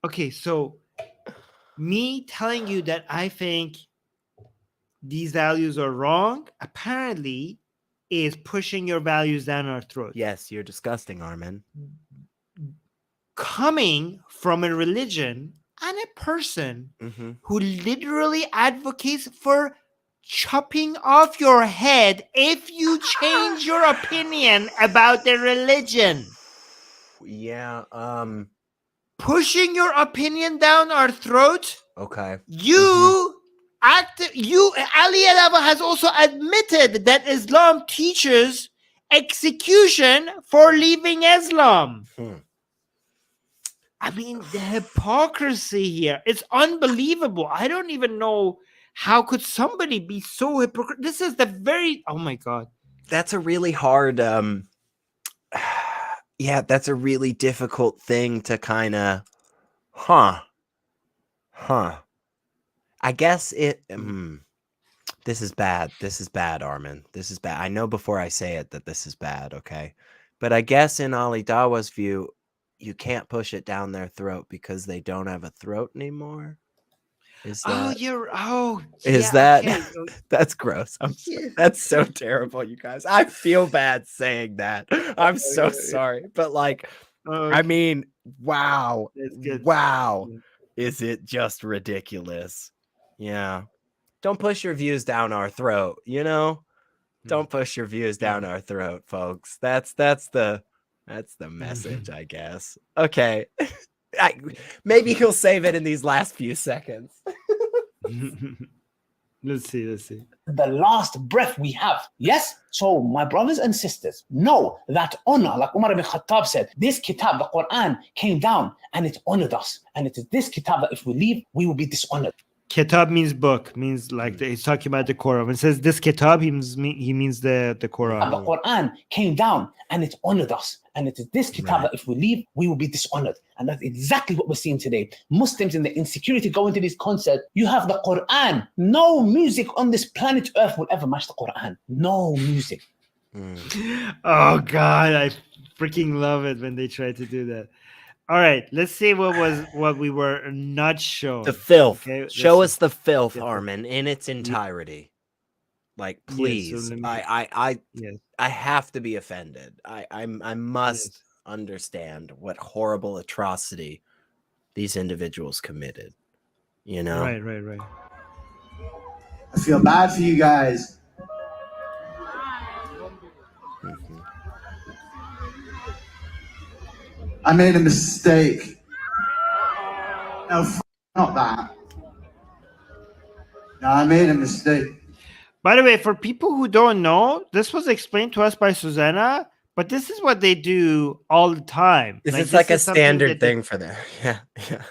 okay, so me telling you that I think these values are wrong, apparently, is pushing your values down our throat. Yes, you're disgusting, Armin. Coming from a religion and a person who literally advocates for chopping off your head if you change your opinion about the religion. Yeah, pushing your opinion down our throat. Okay. You Ali Dawa has also admitted that Islam teaches execution for leaving Islam. I mean, the hypocrisy here, it's unbelievable. I don't even know how could somebody be so hypocritical. This is the very, oh my God. That's a really hard, yeah, that's a really difficult thing to kind of, I guess it, this is bad. This is bad, Armin. This is bad. I know before I say it that this is bad, okay? But I guess in Ali Dawa's view, you can't push it down their throat because they don't have a throat anymore. Is that, okay. That's gross. That's so terrible, you guys. I feel bad saying that. I'm so sorry. But like, I mean, wow. Wow. Is it just ridiculous? Yeah. Don't push your views down our throat, you know? Don't push your views down our throat, folks. That's the message, I guess. Okay. Maybe he'll save it in these last few seconds. Let's see. The last breath we have. Yes? So, my brothers and sisters, know that honor, like Umar ibn Khattab said, this kitab, the Quran, came down and it honored us. And it is this kitab that if we leave, we will be dishonored. Kitab means book, means like he's talking about the Quran. When it says this kitab, he means the Quran. The Quran came down and it honored us. And it is this kitab that if we leave, we will be dishonored. And that's exactly what we're seeing today. Muslims in the insecurity go into this concept. You have the Quran. No music on this planet Earth will ever match the Quran. No music. Oh God, I freaking love it when they try to do that. All right, let's see what we were not shown. The filth. Okay, show us the filth, Armin, in its entirety. Like, please. Yes, so I have to be offended. I must understand what horrible atrocity these individuals committed. You know? Right. I feel bad for you guys. I made a mistake. No, not that. No, I made a mistake. By the way, for people who don't know, this was explained to us by Susanna, but this is what they do all the time. This is like a standard thing for them.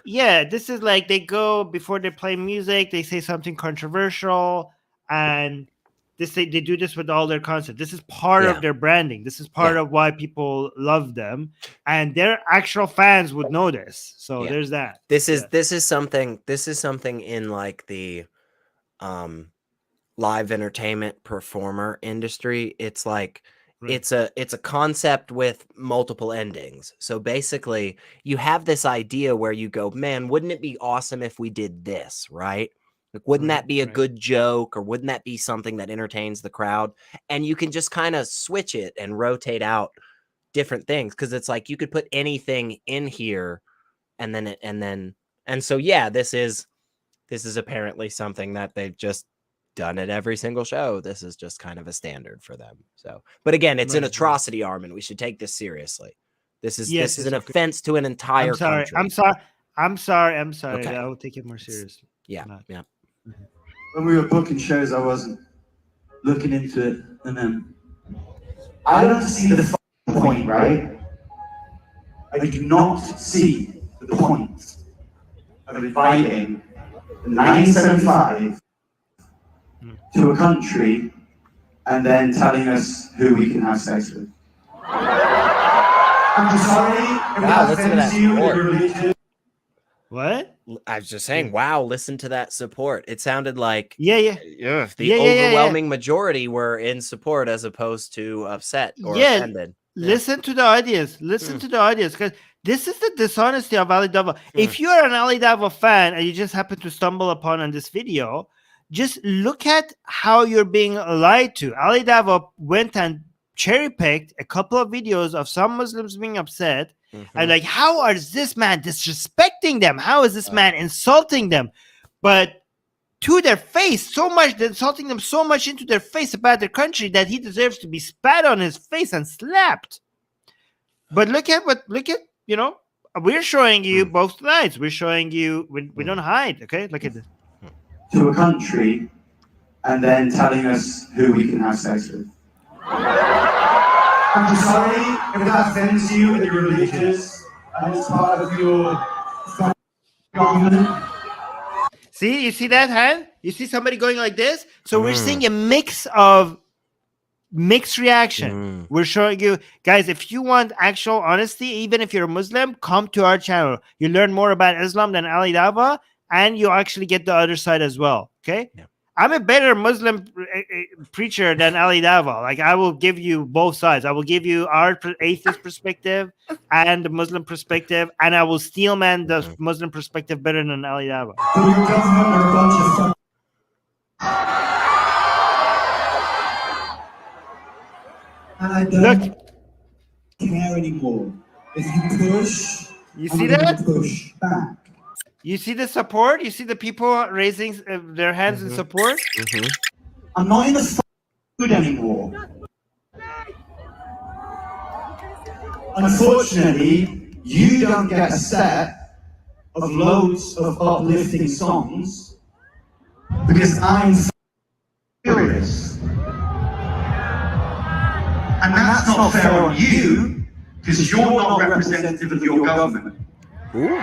Yeah, this is like they go before they play music, they say something controversial, and they do this with all their content. This is part of their branding. This is part of why people love them, and their actual fans would know this. So there's that. This is something in like the live entertainment performer industry. It's like it's a concept with multiple endings. So basically you have this idea where you go, man, wouldn't it be awesome if we did this, right? Like, wouldn't that be a good joke, or wouldn't that be something that entertains the crowd? And you can just kind of switch it and rotate out different things, because it's like you could put anything in here, and so this is apparently something that they've just done at every single show. This is just kind of a standard for them. So, but again, it's an atrocity, Armin. We should take this seriously. This is an offense to an entire country. I'm sorry. Okay. I will take it more seriously. Yeah. When we were booking shows, I wasn't looking into it, and then I don't see the point, right? I do not see the point of inviting the 1975 to a country and then telling us who we can have sex with. I'm sorry if that offends you, you're religious. What? I was just saying, wow, listen to that support. It sounded like the overwhelming majority were in support as opposed to upset or offended. Listen to the audience. Listen to the audience, because this is the dishonesty of Ali Dawa. If you're an Ali Dawa fan and you just happen to stumble upon on this video, just look at how you're being lied to. Ali Dawa went and cherry-picked a couple of videos of some Muslims being upset, and like, how is this man disrespecting them? How is this man insulting them? But to their face, insulting them so much into their face about their country that he deserves to be spat on his face and slapped. But look at we're showing you both sides. We're showing you, we don't hide, okay? Look at this. To a country and then telling us who we can have sex with. I'm sorry if that offends you and you're religious and it's part of your government. See, you see that hand? You see somebody going like this? So we're seeing a mixed reaction. We're showing you, guys, if you want actual honesty, even if you're a Muslim, come to our channel. You learn more about Islam than Ali Dawa, and you actually get the other side as well. Okay? Yeah. I'm a better Muslim preacher than Ali Dawa. Like, I will give you both sides. I will give you our atheist perspective and the Muslim perspective, and I will steelman the Muslim perspective better than Ali Dawa. And I don't care anymore. If you push, you see that? Push back. You see the support? You see the people raising their hands in support? I'm not in the mood anymore. Unfortunately, you don't get a set of loads of uplifting songs because I'm furious. And that's not fair on you because you're not representative of your government. Ooh.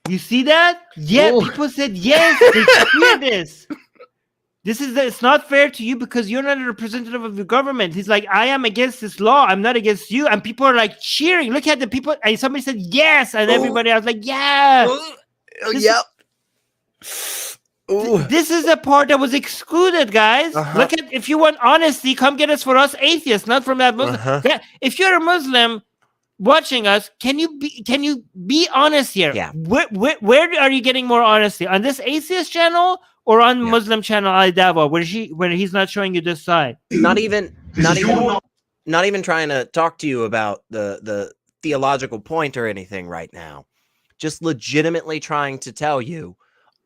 You see that? Yeah, people said yes. They hear this. It's not fair to you because you're not a representative of the government. He's like, I am against this law. I'm not against you. And people are like cheering. Look at the people. And somebody said yes. And everybody else like, yeah. This is the part that was excluded, guys. Look at, if you want honesty, come get us for us atheists, not from that Muslim. If you're a Muslim watching us, can you be honest here? Yeah. Where are you getting more honesty? On this atheist channel or on Muslim channel Ali Dawa, where he's not showing you this side? Not even trying to talk to you about the theological point or anything right now. just legitimately trying to tell you,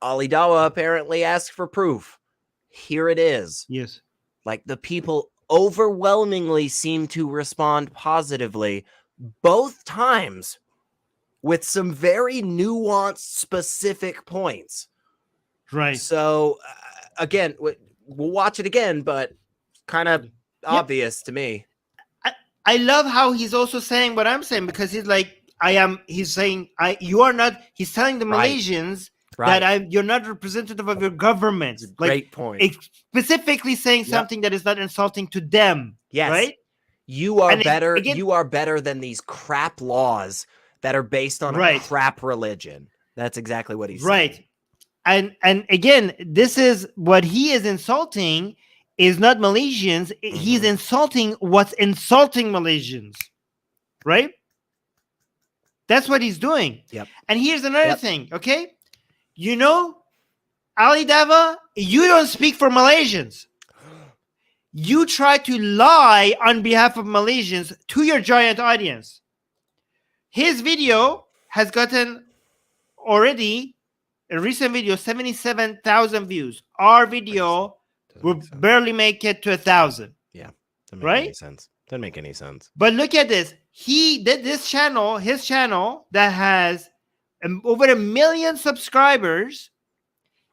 Ali Dawa apparently asked for proof. Here it is. Yes. Like, the people overwhelmingly seem to respond positively both times with some very nuanced, specific points. Right. So, again, we'll watch it again, but kind of obvious to me. I love how he's also saying what I'm saying, because he's like, he's saying, he's telling the Malaysians that you're not representative of your government. Great point. Specifically saying something that is not insulting to them. Yes. Right? You are better. You are better than these crap laws that are based on a crap religion. That's exactly what he's saying. And again, this is what he is insulting is not Malaysians. He's insulting what's insulting Malaysians. Right? That's what he's doing. Yep. And here's another thing, okay? You know, Ali Dawa, you don't speak for Malaysians. You try to lie on behalf of Malaysians to your giant audience. His video has gotten already, a recent video, 77,000 views. Our video will barely make it to 1,000. Yeah. Doesn't make any sense. Doesn't make any sense. But look at this. He did this channel, his channel that has over 1 million subscribers.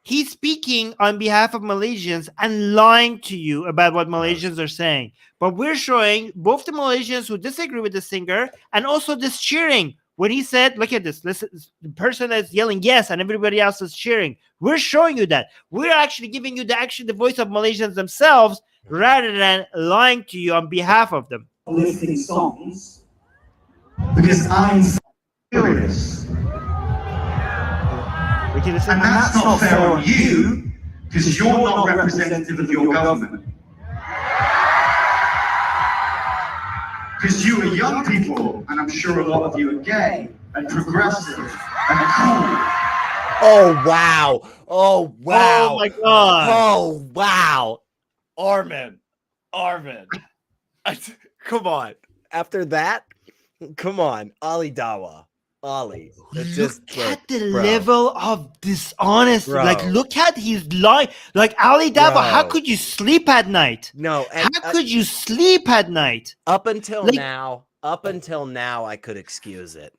He's speaking on behalf of Malaysians and lying to you about what Malaysians are saying. But we're showing both the Malaysians who disagree with the singer and also this cheering. When he said, look at this, listen, the person that's yelling yes and everybody else is cheering. We're showing you that. We're actually giving you the voice of Malaysians themselves rather than lying to you on behalf of them. Lifting songs because I'm furious. And that's not fair on you because you're not representative of your government. Because you are young people, and I'm sure a lot of you are gay and progressive and cool. Oh, wow. Oh, wow. Oh, my God. Oh, wow. Armin. Come on. After that, come on. Ali Dawa. Ali. Look at the level of dishonesty. Like, look at his lie. Like, Ali Dawa, how could you sleep at night? No. How could you sleep at night? Up until now, I could excuse it.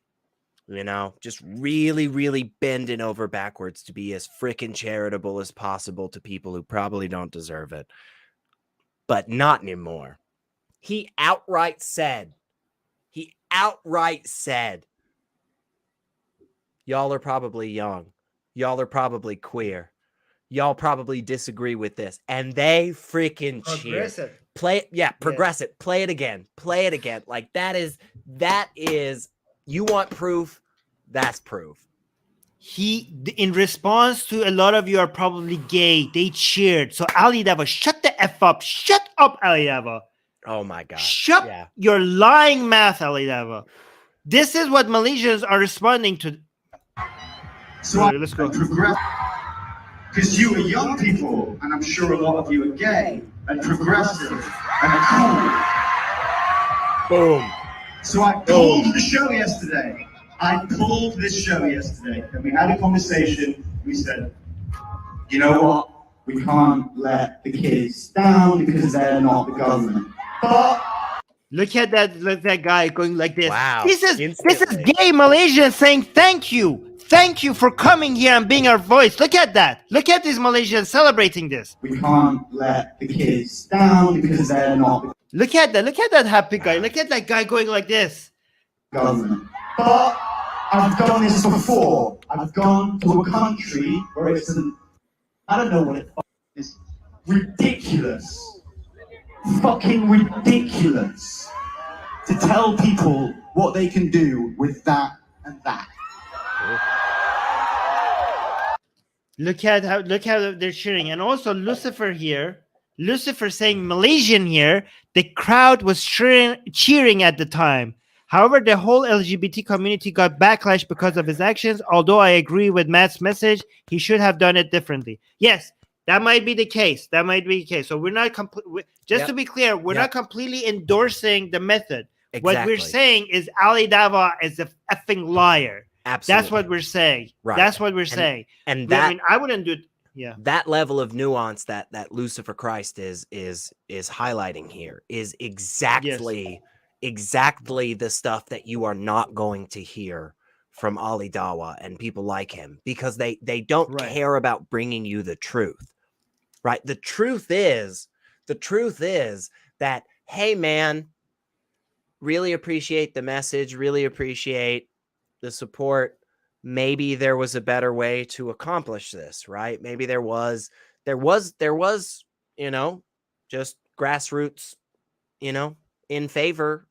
You know, just really, really bending over backwards to be as freaking charitable as possible to people who probably don't deserve it. But not anymore. He outright said, y'all are probably young. Y'all are probably queer. Y'all probably disagree with this. And they freaking cheer. Play it. Yeah, progressive. Play it again. Like that is, you want proof? That's proof. In response to a lot of you are probably gay, they cheered. So Ali Dawa, shut the F up. Shut up, Ali Dawa. Oh my God. Shut your lying mouth, Ali Dawa. This is what Malaysians are responding to. So let's go. Because you are young people, and I'm sure a lot of you are gay and progressive and cool. Boom. So I called the show yesterday. And we had a conversation. We said, you know what? We can't let the kids down because they're not the government. But look at that guy going like this. Wow. This is gay Malaysians saying thank you. Thank you for coming here and being our voice. Look at that. Look at these Malaysians celebrating this. We can't let the kids down because they're not. Look at that. Look at that happy guy. Look at that guy going like this. Government. But I've done this before. I've gone to a country where it's I don't know what it is. Ridiculous. Fucking ridiculous. To tell people what they can do with that and that. Look how they're cheering. And also Lucifer here. Lucifer saying Malaysian here. The crowd was cheering at the time. However, the whole LGBT community got backlash because of his actions. Although I agree with Matt's message, he should have done it differently. Yes, that might be the case. So we're not to be clear, we're not completely endorsing the method. Exactly. What we're saying is Ali Dawa is a effing liar. Absolutely. That's what we're saying. Right. That's what we're saying. And I mean, I wouldn't do it. Yeah. That level of nuance that Lucifer Christ is highlighting here is exactly the stuff that you are not going to hear from Ali Dawa and people like him, because they don't care about bringing you the truth. Right? The truth is that, hey man, really appreciate the message, really appreciate the support. Maybe there was a better way to accomplish this, right? Maybe there was, you know, just grassroots, you know, in favor,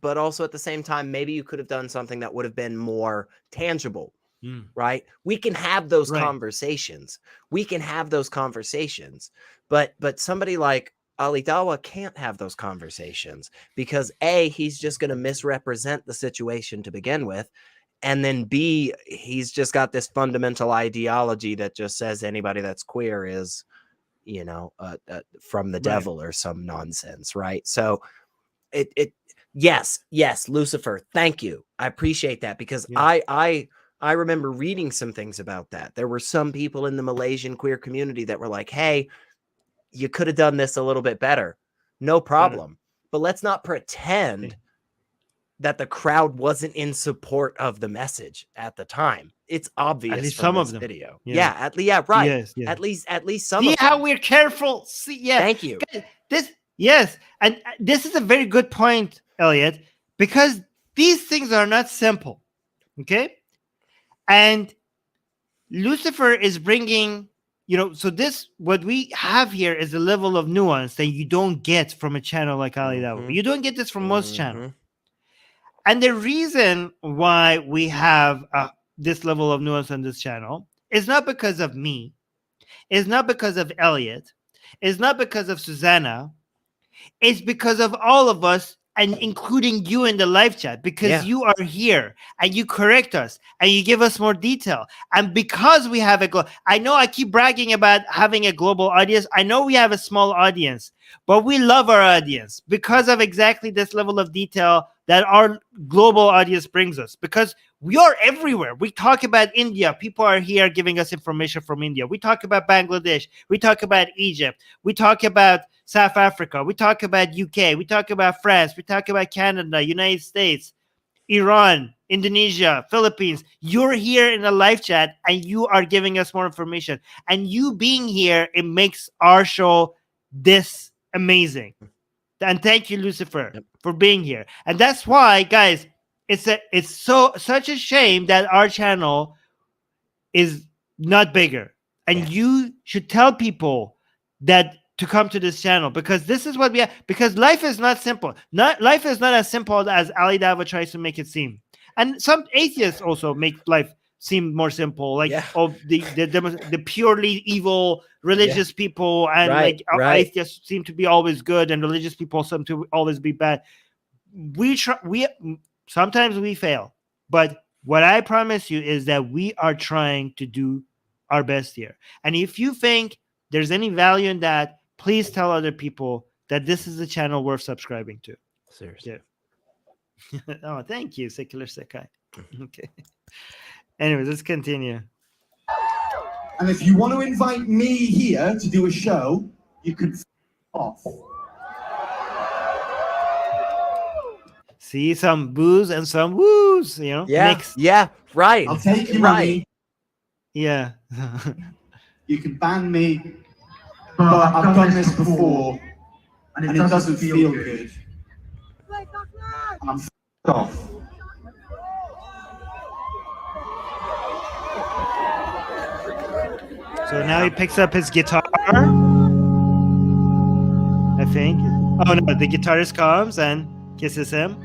but also at the same time, maybe you could have done something that would have been more tangible, right? We can have those conversations. We can have those conversations, but somebody like Ali Dawa can't have those conversations because A, he's just going to misrepresent the situation to begin with. And then B, he's just got this fundamental ideology that just says anybody that's queer is, you know, from the devil or some nonsense, right? So yes, Lucifer, thank you. I appreciate that because I remember reading some things about that. There were some people in the Malaysian queer community that were like, hey, you could have done this a little bit better. No problem. But let's not pretend that the crowd wasn't in support of the message at the time. It's obvious. At least from some this of them. Video. Yeah. Right. Yes, At least some. See of how them. we're careful. See, Thank you. And this is a very good point, Elliot, because these things are not simple. Okay, and Lucifer is bringing, you know, so this, what we have here is a level of nuance that you don't get from a channel like Ali Dawa. You don't get this from most channels. And the reason why we have this level of nuance on this channel is not because of me. It's not because of Elliot. It's not because of Susanna. It's because of all of us, and including you in the live chat, because you are here and you correct us and you give us more detail. And because we have I know I keep bragging about having a global audience. I know we have a small audience, but we love our audience because of exactly this level of detail that our global audience brings us, because we are everywhere. We talk about India. People are here giving us information from India. We talk about Bangladesh. We talk about Egypt. We talk about South Africa. We talk about UK. We talk about France. We talk about Canada, United States, Iran, Indonesia, Philippines. You're here in a live chat and you are giving us more information. And you being here, it makes our show this amazing. And thank you, Lucifer, for being here. And that's why, guys, it's such a shame that our channel is not bigger. And you should tell people that to come to this channel, because this is what we have. Because life is not simple. Life is not as simple as Ali Dawa tries to make it seem. And some atheists also make life seem more simple, like the purely evil religious people, and atheists seem to be always good, and religious people seem to always be bad. We sometimes we fail, but what I promise you is that we are trying to do our best here. And if you think there's any value in that, please tell other people that this is a channel worth subscribing to. Seriously. Oh, thank you, Secular Sekai. Okay. Anyways, let's continue. And if you want to invite me here to do a show, you can off. See, some boos and some woos, you know? Mixed. Right. I'll take your money. Yeah. You can ban me, but I've done this before, and it doesn't feel good. And I'm off. So now he picks up his guitar, I think. Oh no, the guitarist comes and kisses him.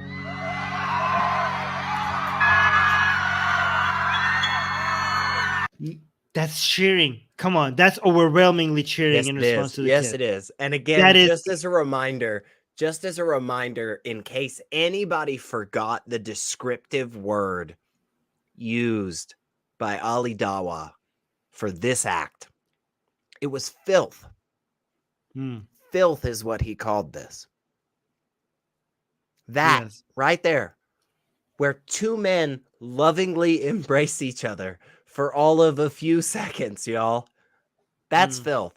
That's cheering. Come on, that's overwhelmingly cheering in response to the Yes, kid. it is. And again, just as a reminder, in case anybody forgot the descriptive word used by Ali Dawa for this act, it was filth. Filth is what he called this. That right there. where two men lovingly embrace each other for all of a few seconds, y'all. That's filth.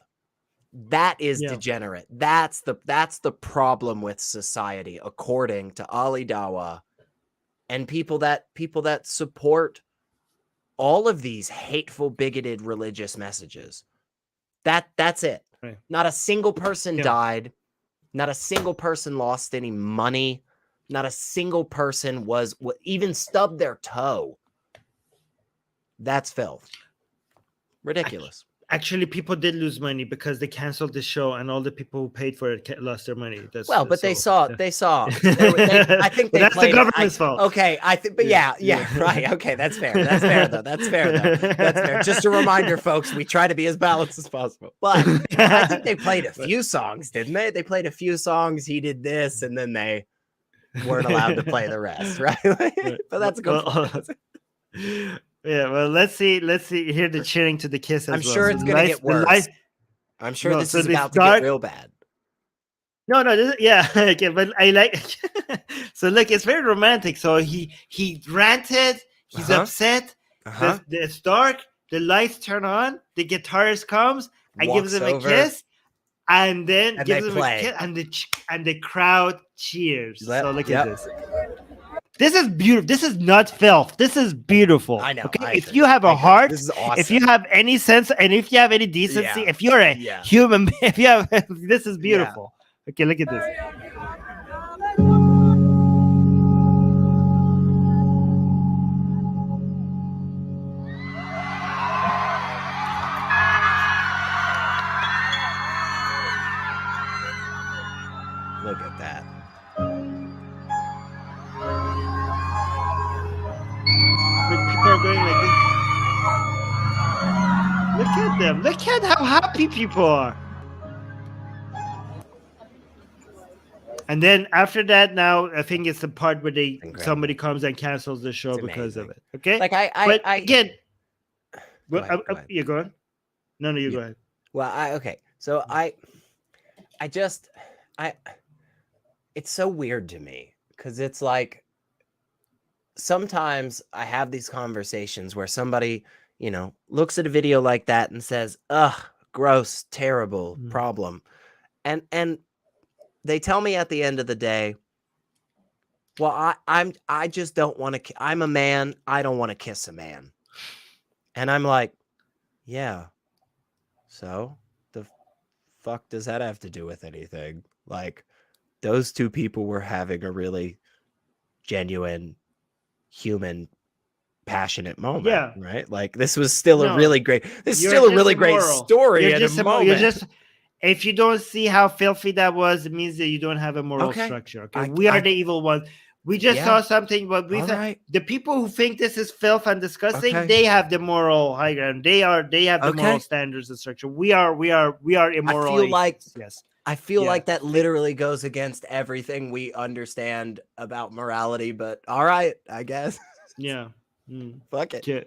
That is degenerate. That's the problem with society, according to Ali Dawa and people that support all of these hateful, bigoted religious messages. That's it. Right. Not a single person died. Not a single person lost any money. Not a single person was even stubbed their toe. That's filth. Ridiculous. Actually, people did lose money because they canceled the show, and all the people who paid for it lost their money. They saw. I think that's the government's fault. Okay, I think, but yeah, right. Okay, that's fair. That's fair though. That's fair. Just a reminder, folks. We try to be as balanced as possible. But I think they played a few songs, didn't they? They played a few songs. He did this, and then they weren't allowed to play the rest, right? But that's a good point. Yeah, well, let's see. Hear the cheering to the kiss. I'm sure it's gonna get worse. I'm sure this is about to get real bad. No, okay, but I like. So look, it's very romantic. So he ranted. He's upset. It's dark. The lights turn on. The guitarist comes and gives him a kiss, and then gives him a kiss, and the crowd cheers. So look at this. This is beautiful. This is not filth. This is beautiful. I know. Okay? If you have a heart, this is awesome. If you have any sense, and if you have any decency, if you're a human, if you have, this is beautiful. Okay, look at this. Look at that. People are going like this. Look at them. Look at how happy people are. And then after that, now I think it's the part where somebody comes and cancels the show because of it. Okay. Like again. Well, you go on. No, you go ahead. Well, okay. So it's so weird to me because it's like sometimes I have these conversations where somebody, looks at a video like that and says, "Ugh, gross, terrible, problem," and they tell me at the end of the day, "Well, I just don't want to. I'm a man. I don't want to kiss a man," and I'm like, "Yeah, so the fuck does that have to do with anything? Like, those two people were having a really genuine, human, passionate moment, right? Like, this was still a really great. This is still a really great story. You're just, if you don't see how filthy that was, it means that you don't have a moral structure. Okay, we are the evil ones. We just saw something, but the people who think this is filth and disgusting, they have the moral high ground. They have the moral standards and structure. We are immoral. I feel like that literally goes against everything we understand about morality. But all right, I guess. Yeah. Fuck it. Yeah.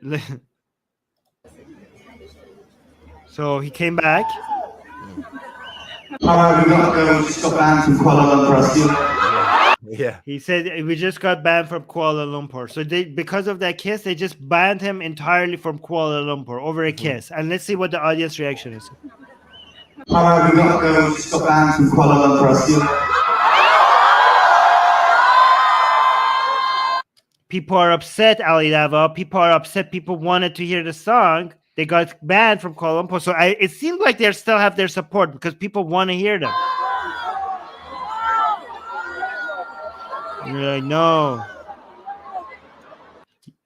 So he came back. All right, we just got banned from Kuala Lumpur. Yeah. He said we just got banned from Kuala Lumpur. So because of that kiss, they just banned him entirely from Kuala Lumpur over a kiss. And let's see what the audience reaction is. All right, we just got banned from Kuala Lumpur. People are upset, Ali Dawa. People are upset. People wanted to hear the song. They got banned from Kuala Lumpur. So it seems like they still have their support because people want to hear them. You're like, no.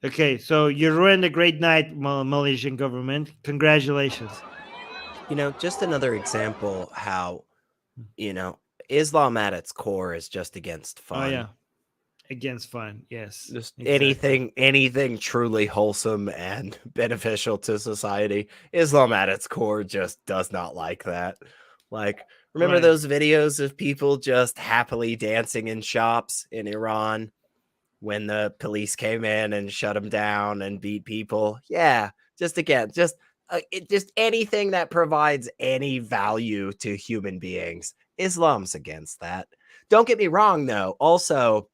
Okay, so you ruined a great night, Malaysian government. Congratulations. Just another example how, Islam at its core is just against fun. Oh, yeah. Against fun, yes. Just anything truly wholesome and beneficial to society. Islam at its core just does not like that. Like, remember those videos of people just happily dancing in shops in Iran when the police came in and shut them down and beat people? Yeah, just anything that provides any value to human beings. Islam's against that. Don't get me wrong, though. Also,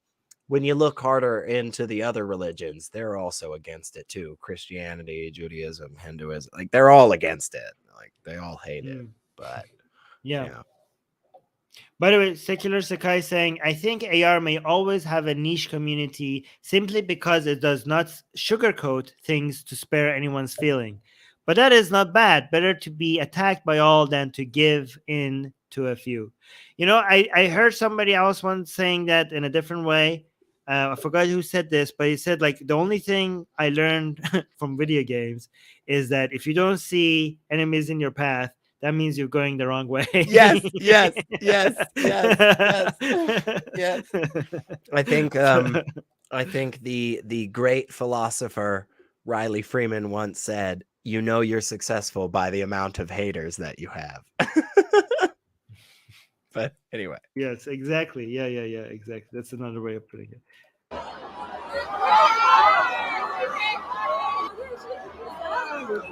when you look harder into the other religions, they're also against it too. Christianity, Judaism, Hinduism, like they're all against it. Like they all hate it. But yeah. By the way, Secular Sakai saying, I think AR may always have a niche community simply because it does not sugarcoat things to spare anyone's feeling. But that is not bad. Better to be attacked by all than to give in to a few. You know, I heard somebody else once saying that in a different way. I forgot who said this, but he said, like, the only thing I learned from video games is that if you don't see enemies in your path, that means you're going the wrong way. Yes. I think the great philosopher Riley Freeman once said, "You know you're successful by the amount of haters that you have." But anyway. Yes, exactly. Yeah, exactly. That's another way of putting it.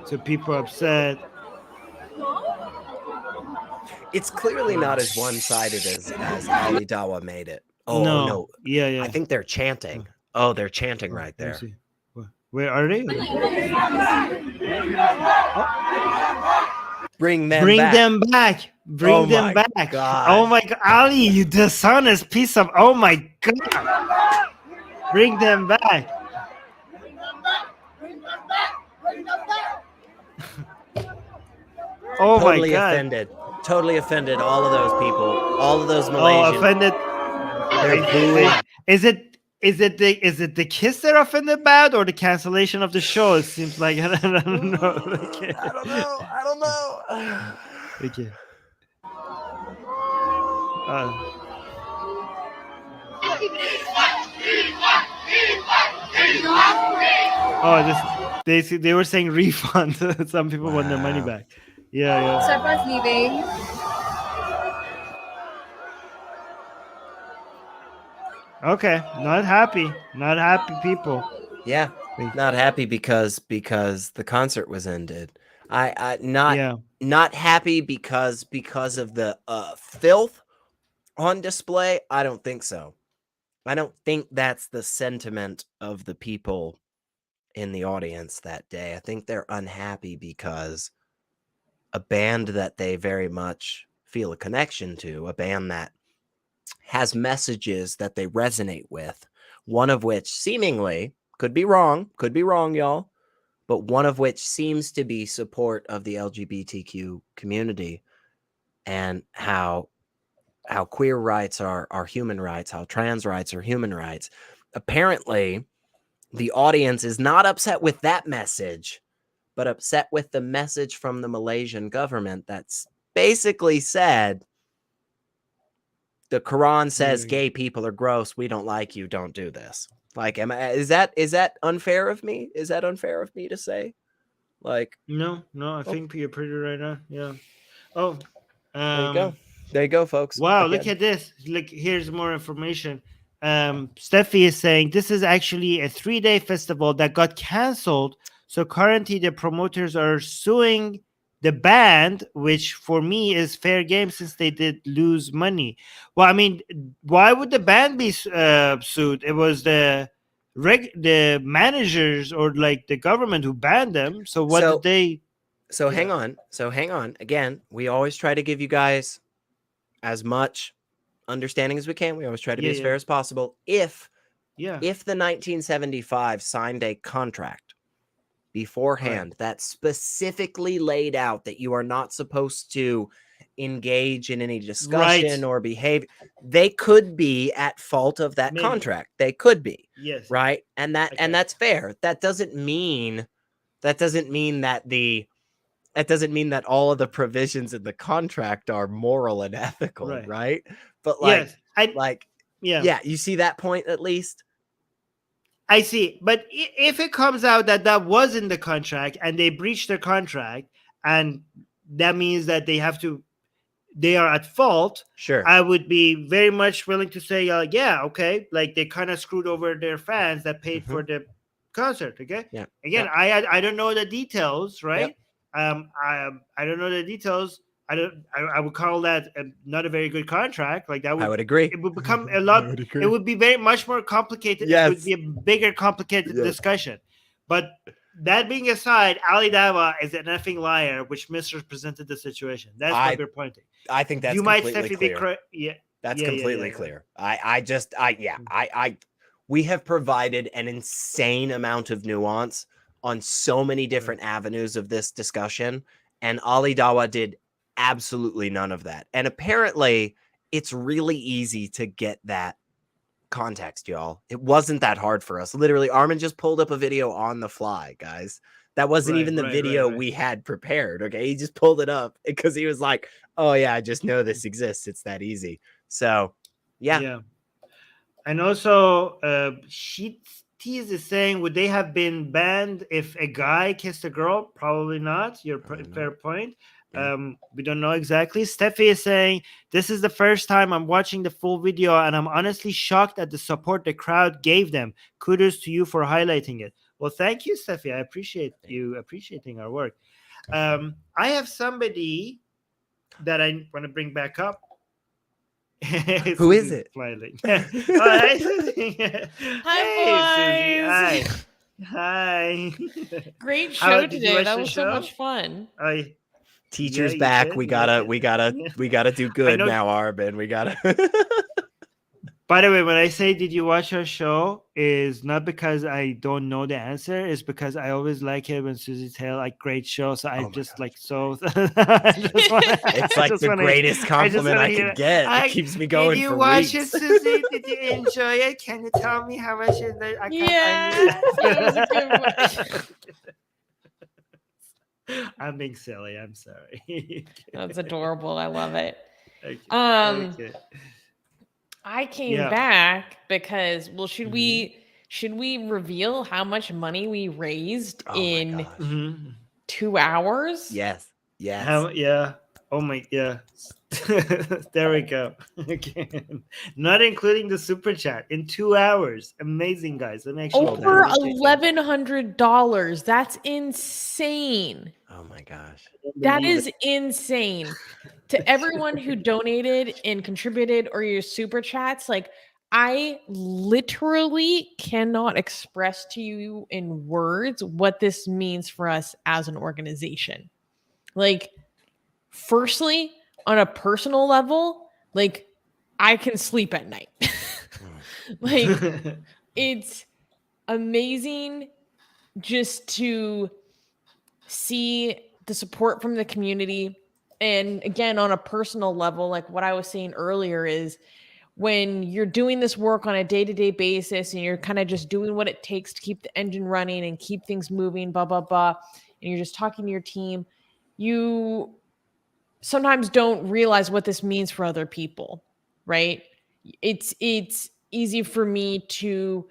So people are upset. It's clearly not as one-sided as Ali Dawa made it. Oh no. Yeah. I think they're chanting. Oh, they're chanting right there. Where are they? Bring them back. Bring them back. God. Oh my God, Ali, you dishonest piece of. Oh my God. Bring them back. Oh totally my God. Totally offended all of those people. All of those Malaysians. Oh, offended. They're booing. Is it the kiss they're offended about, or the cancellation of the show? It seems like I don't know. Okay. I don't know. Okay. They were saying refund. Some people want their money back. Yeah. Sarpa's leaving. Okay, not happy people. Yeah, not happy because the concert was ended. Not happy because of the filth on display. I don't think so. I don't think that's the sentiment of the people in the audience that day. I think they're unhappy because a band that they very much feel a connection to, a band that has messages that they resonate with, one of which seemingly could be wrong, y'all, but one of which seems to be support of the LGBTQ community and how queer rights are human rights, how trans rights are human rights. Apparently, the audience is not upset with that message, but upset with the message from the Malaysian government that's basically said, the Quran says gay people are gross. We don't like you. Don't do this. Like, is that unfair of me? Is that unfair of me to say? Like, no, I think you're pretty right on. Yeah. Oh, there you go, folks. Wow, look at this. Look, here's more information. Steffi is saying this is actually a 3-day festival that got canceled. So currently the promoters are suing the band, which for me is fair game since they did lose money. Well, I mean, why would the band be sued? It was the managers or like the government who banned them. So what did they? So hang on. Again, we always try to give you guys as much understanding as we can. We always try to be as fair as possible. If the 1975 signed a contract beforehand that specifically laid out that you are not supposed to engage in any discussion or behavior, they could be at fault of that contract. They could be. Yes. Right. And that's fair. That doesn't mean that all of the provisions in the contract are moral and ethical, right? But you see that point at least? I see. But if it comes out that was in the contract and they breached their contract, and that means that they are at fault, sure, I would be very much willing to say, okay, like they kind of screwed over their fans that paid for the concert, okay? Yeah. Again, I don't know the details, right? Yep. I don't know the details, I would call that not a very good contract. Like that I would agree. It would become a lot. It would be much more complicated. Yes. It would be a bigger, complicated discussion. But that being aside, Ali Dawa is an effing liar, which misrepresented the situation. That's what we're pointing. I think that's completely clear. That's completely clear. We have provided an insane amount of nuance on so many different avenues of this discussion, and Ali Dawa did absolutely none of that. And apparently, it's really easy to get that context, y'all. It wasn't that hard for us. Literally, Armin just pulled up a video on the fly, guys. That wasn't even the video we had prepared. Okay, he just pulled it up because he was like, "Oh yeah, I just know this exists. It's that easy." So, yeah. And also, she is saying, would they have been banned if a guy kissed a girl? Probably not. Your fair point. We don't know exactly. Steffi is saying, this is the first time I'm watching the full video, and I'm honestly shocked at the support the crowd gave them. Kudos to you for highlighting it. Well, thank you, Steffi. I appreciate you appreciating our work. I have somebody that I want to bring back up. Who is it? Hi, Susie. Hi. Hi. Great show today. That was so much fun. Teacher's back. We gotta do good now, Armin. We gotta. By the way, when I say did you watch our show, is not because I don't know the answer. It's because I always like it when Susie tell like great show. So I just like so. It's like the greatest compliment I could get. It keeps me going. Did you for watch weeks. it, Susie? Did you enjoy it? Can you tell me how much it? I can't I'm being silly. I'm sorry. That's adorable. I love it. Okay. I came back because should we reveal how much money we raised in 2 hours? Yes. Oh my there we go. Again. Not including the super chat in 2 hours. Amazing, guys. Let me actually over $1,100. That's insane. Oh my gosh. That is insane. To everyone who donated and contributed or your super chats, like I literally cannot express to you in words what this means for us as an organization. Like, firstly, on a personal level, like I can sleep at night. Like it's amazing just to see the support from the community. And again, on a personal level, like what I was saying earlier is when you're doing this work on a day-to-day basis and you're kind of just doing what it takes to keep the engine running and keep things moving, blah, blah, blah, and you're just talking to your team, you sometimes don't realize what this means for other people, right? It's easy for me to,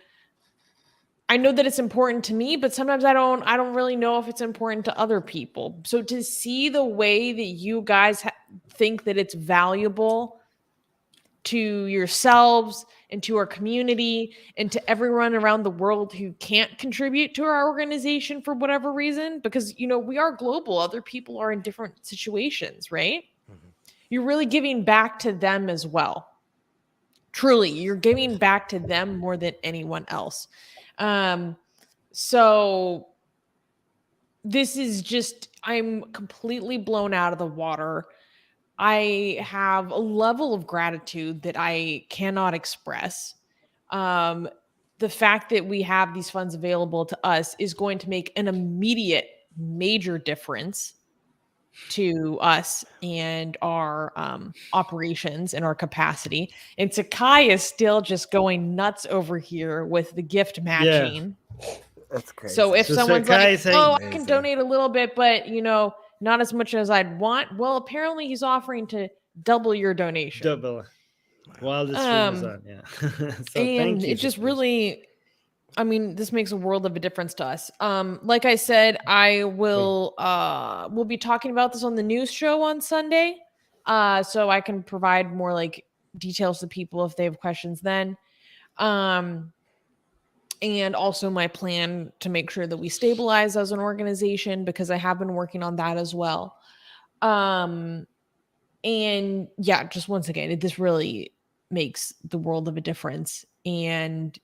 I know that it's important to me, but sometimes I don't really know if it's important to other people. So to see the way that you guys think that it's valuable to yourselves and to our community and to everyone around the world who can't contribute to our organization for whatever reason, because, you know, we are global. Other people are in different situations, right? Mm-hmm. You're really giving back to them as well. Truly, you're giving back to them more than anyone else. So this is just, I'm completely blown out of the water. I have a level of gratitude that I cannot express. The fact that we have these funds available to us is going to make an immediate major difference to us and our operations and our capacity. And Sakai is still just going nuts over here with the gift matching. Yeah. That's crazy. So if someone's like, oh, amazing. I can donate a little bit, but, you know, not as much as I'd want. Well, apparently he's offering to double your donation. Double. While the stream is on, yeah. So and it just really, I mean, this makes a world of a difference to us. Like I said, I will we'll be talking about this on the news show on Sunday. So I can provide more like details to people if they have questions then. And also my plan to make sure that we stabilize as an organization, because I have been working on that as well. And yeah, just once again, this really makes the world of a difference. And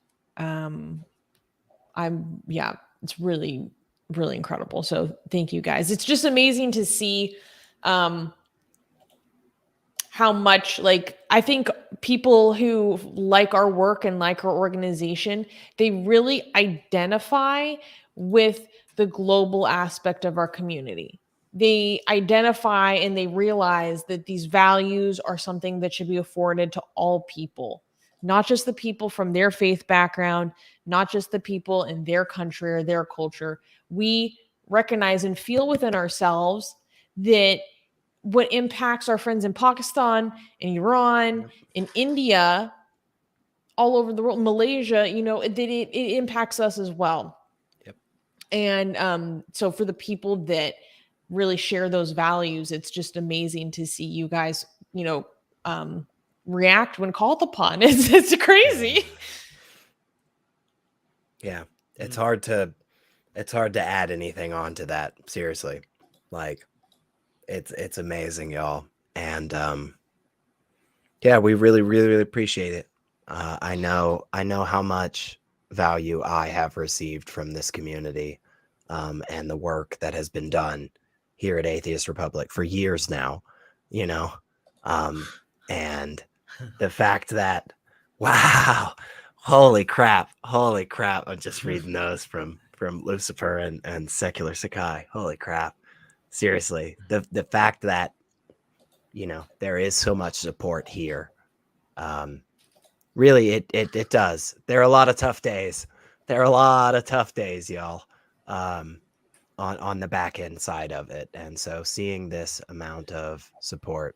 it's really, really incredible. So thank you guys. It's just amazing to see how much, like, I think people who like our work and like our organization, they really identify with the global aspect of our community. They identify and they realize that these values are something that should be afforded to all people, not just the people from their faith background, not just the people in their country or their culture. We recognize and feel within ourselves that what impacts our friends in Pakistan, in Iran, in India, all over the world, Malaysia, it impacts us as well. Yep. And so for the people that really share those values, it's just amazing to see you guys, react when called upon. It's crazy. Yeah, it's hard to add anything onto that. Seriously, like it's amazing, y'all. And yeah, we really, really, really appreciate it. I know how much value I have received from this community and the work that has been done here at Atheist Republic for years now, and the fact that, wow, holy crap, I'm just reading those from Lucifer and Secular Sakai. Holy crap. Seriously, the fact that, there is so much support here, really, it does. There are a lot of tough days. Y'all, on the back end side of it. And so seeing this amount of support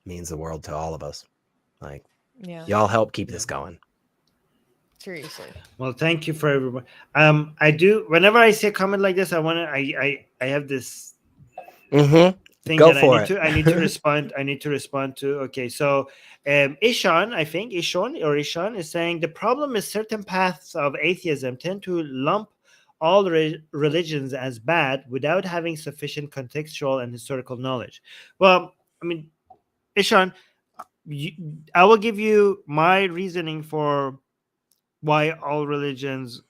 means the world to all of us. Like, y'all help keep this going. Seriously. Well, thank you for everyone. I do, whenever I see a comment like this, I have this thing Go that for I need to respond to. Okay, so Ishan is saying the problem is certain paths of atheism tend to lump all religions as bad without having sufficient contextual and historical knowledge. Well, I mean, Ishan, I will give you my reasoning for why all religions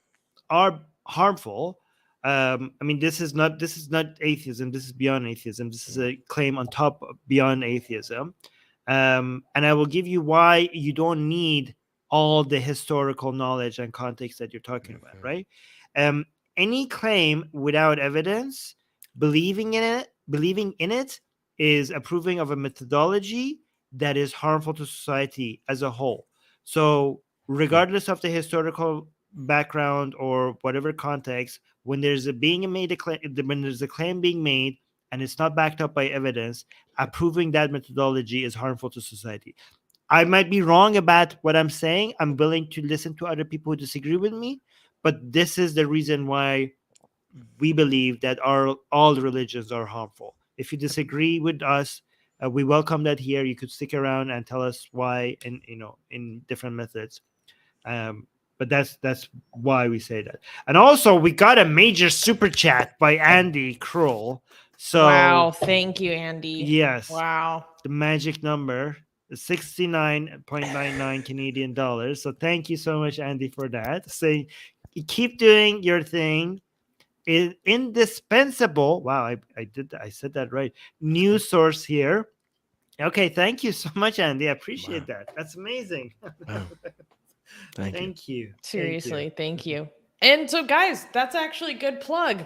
are harmful. I mean, this is not atheism. This is beyond atheism. This is a claim on top of beyond atheism. And I will give you why you don't need all the historical knowledge and context that you're talking about, right? Any claim without evidence, believing in it is approving of a methodology that is harmful to society as a whole. So regardless of the historical background or whatever context, when there's a claim being made and it's not backed up by evidence, approving that methodology is harmful to society. I might be wrong about what I'm saying. I'm willing to listen to other people who disagree with me, but this is the reason why we believe that all religions are harmful. If you disagree with us, we welcome that here. You could stick around and tell us why in different methods. But that's why we say that. And also, we got a major super chat by Andy Kroll. So wow, thank you, Andy. Yes. Wow. The magic number is 69.99 Canadian dollars. So thank you so much, Andy, for that. So you keep doing your thing. Indispensable. Wow, I said that right. News source here. Okay, thank you so much, Andy. I appreciate that. That's amazing. Wow. Thank you. Seriously, thank you. And so, guys, that's actually a good plug.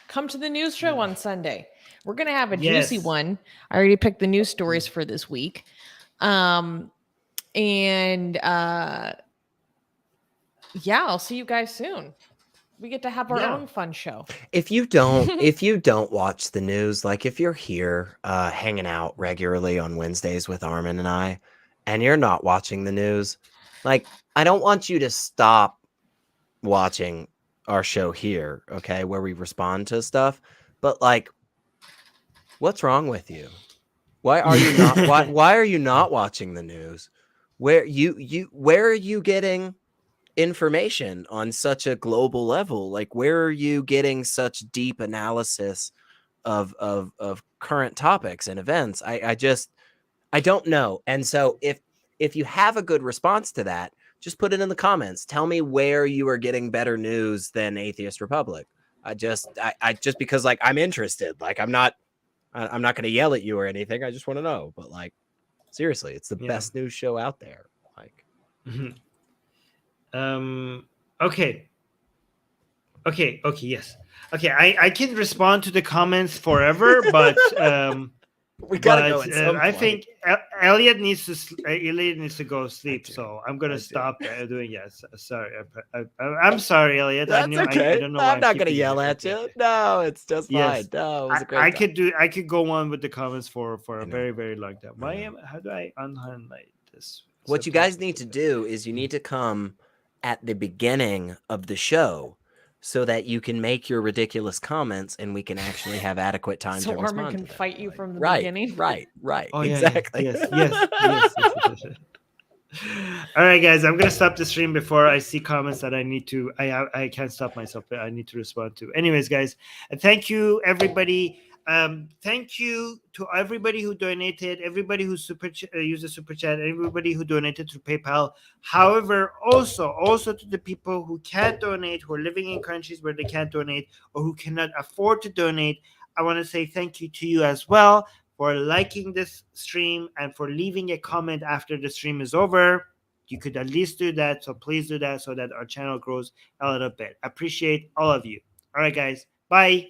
Come to the news show on Sunday. We're gonna have a juicy one. I already picked the news stories for this week. Yeah, I'll see you guys soon. We get to have our own fun show. If you don't watch the news, like if you're here hanging out regularly on Wednesdays with Armin and I, and you're not watching the news, like, I don't want you to stop watching our show here, okay, where we respond to stuff, but like, what's wrong with you? Why are you not why are you not watching the news? Where are you getting information on such a global level? Like, where are you getting such deep analysis of current topics and events. I don't know. And so if you have a good response to that, just put it in the comments. Tell me where you are getting better news than Atheist Republic. I just because like I'm interested. Like I'm not going to yell at you or anything. I just want to know. But like seriously, it's the best news show out there. Like okay, yes. Okay, I can respond to the comments forever, but we gotta go. I think Elliot needs to go sleep, so I'm gonna stop doing. Yes, sorry. I'm sorry, Elliot. That's okay. I don't know. I'm not gonna yell at you. No, it's just fine. No, it was a great time. I could go on with the comments for a very, very long time. How do I unhighlight this? What you guys need to do is you need to come at the beginning of the show, so that you can make your ridiculous comments and we can actually have adequate time to respond. So Armin can to fight you from the right, beginning. Right. Oh, exactly. Yes. All right, guys, I'm gonna stop the stream before I see comments that I need to. I can't stop myself, but I need to respond to. Anyways, guys, thank you, everybody. Thank you to everybody who donated, everybody who used the super chat, everybody who donated through PayPal. However, also to the people who can't donate, who are living in countries where they can't donate or who cannot afford to donate, I want to say thank you to you as well for liking this stream and for leaving a comment after the stream is over. You could at least do that, so please do that so that our channel grows a little bit. Appreciate all of you. All right, guys, bye.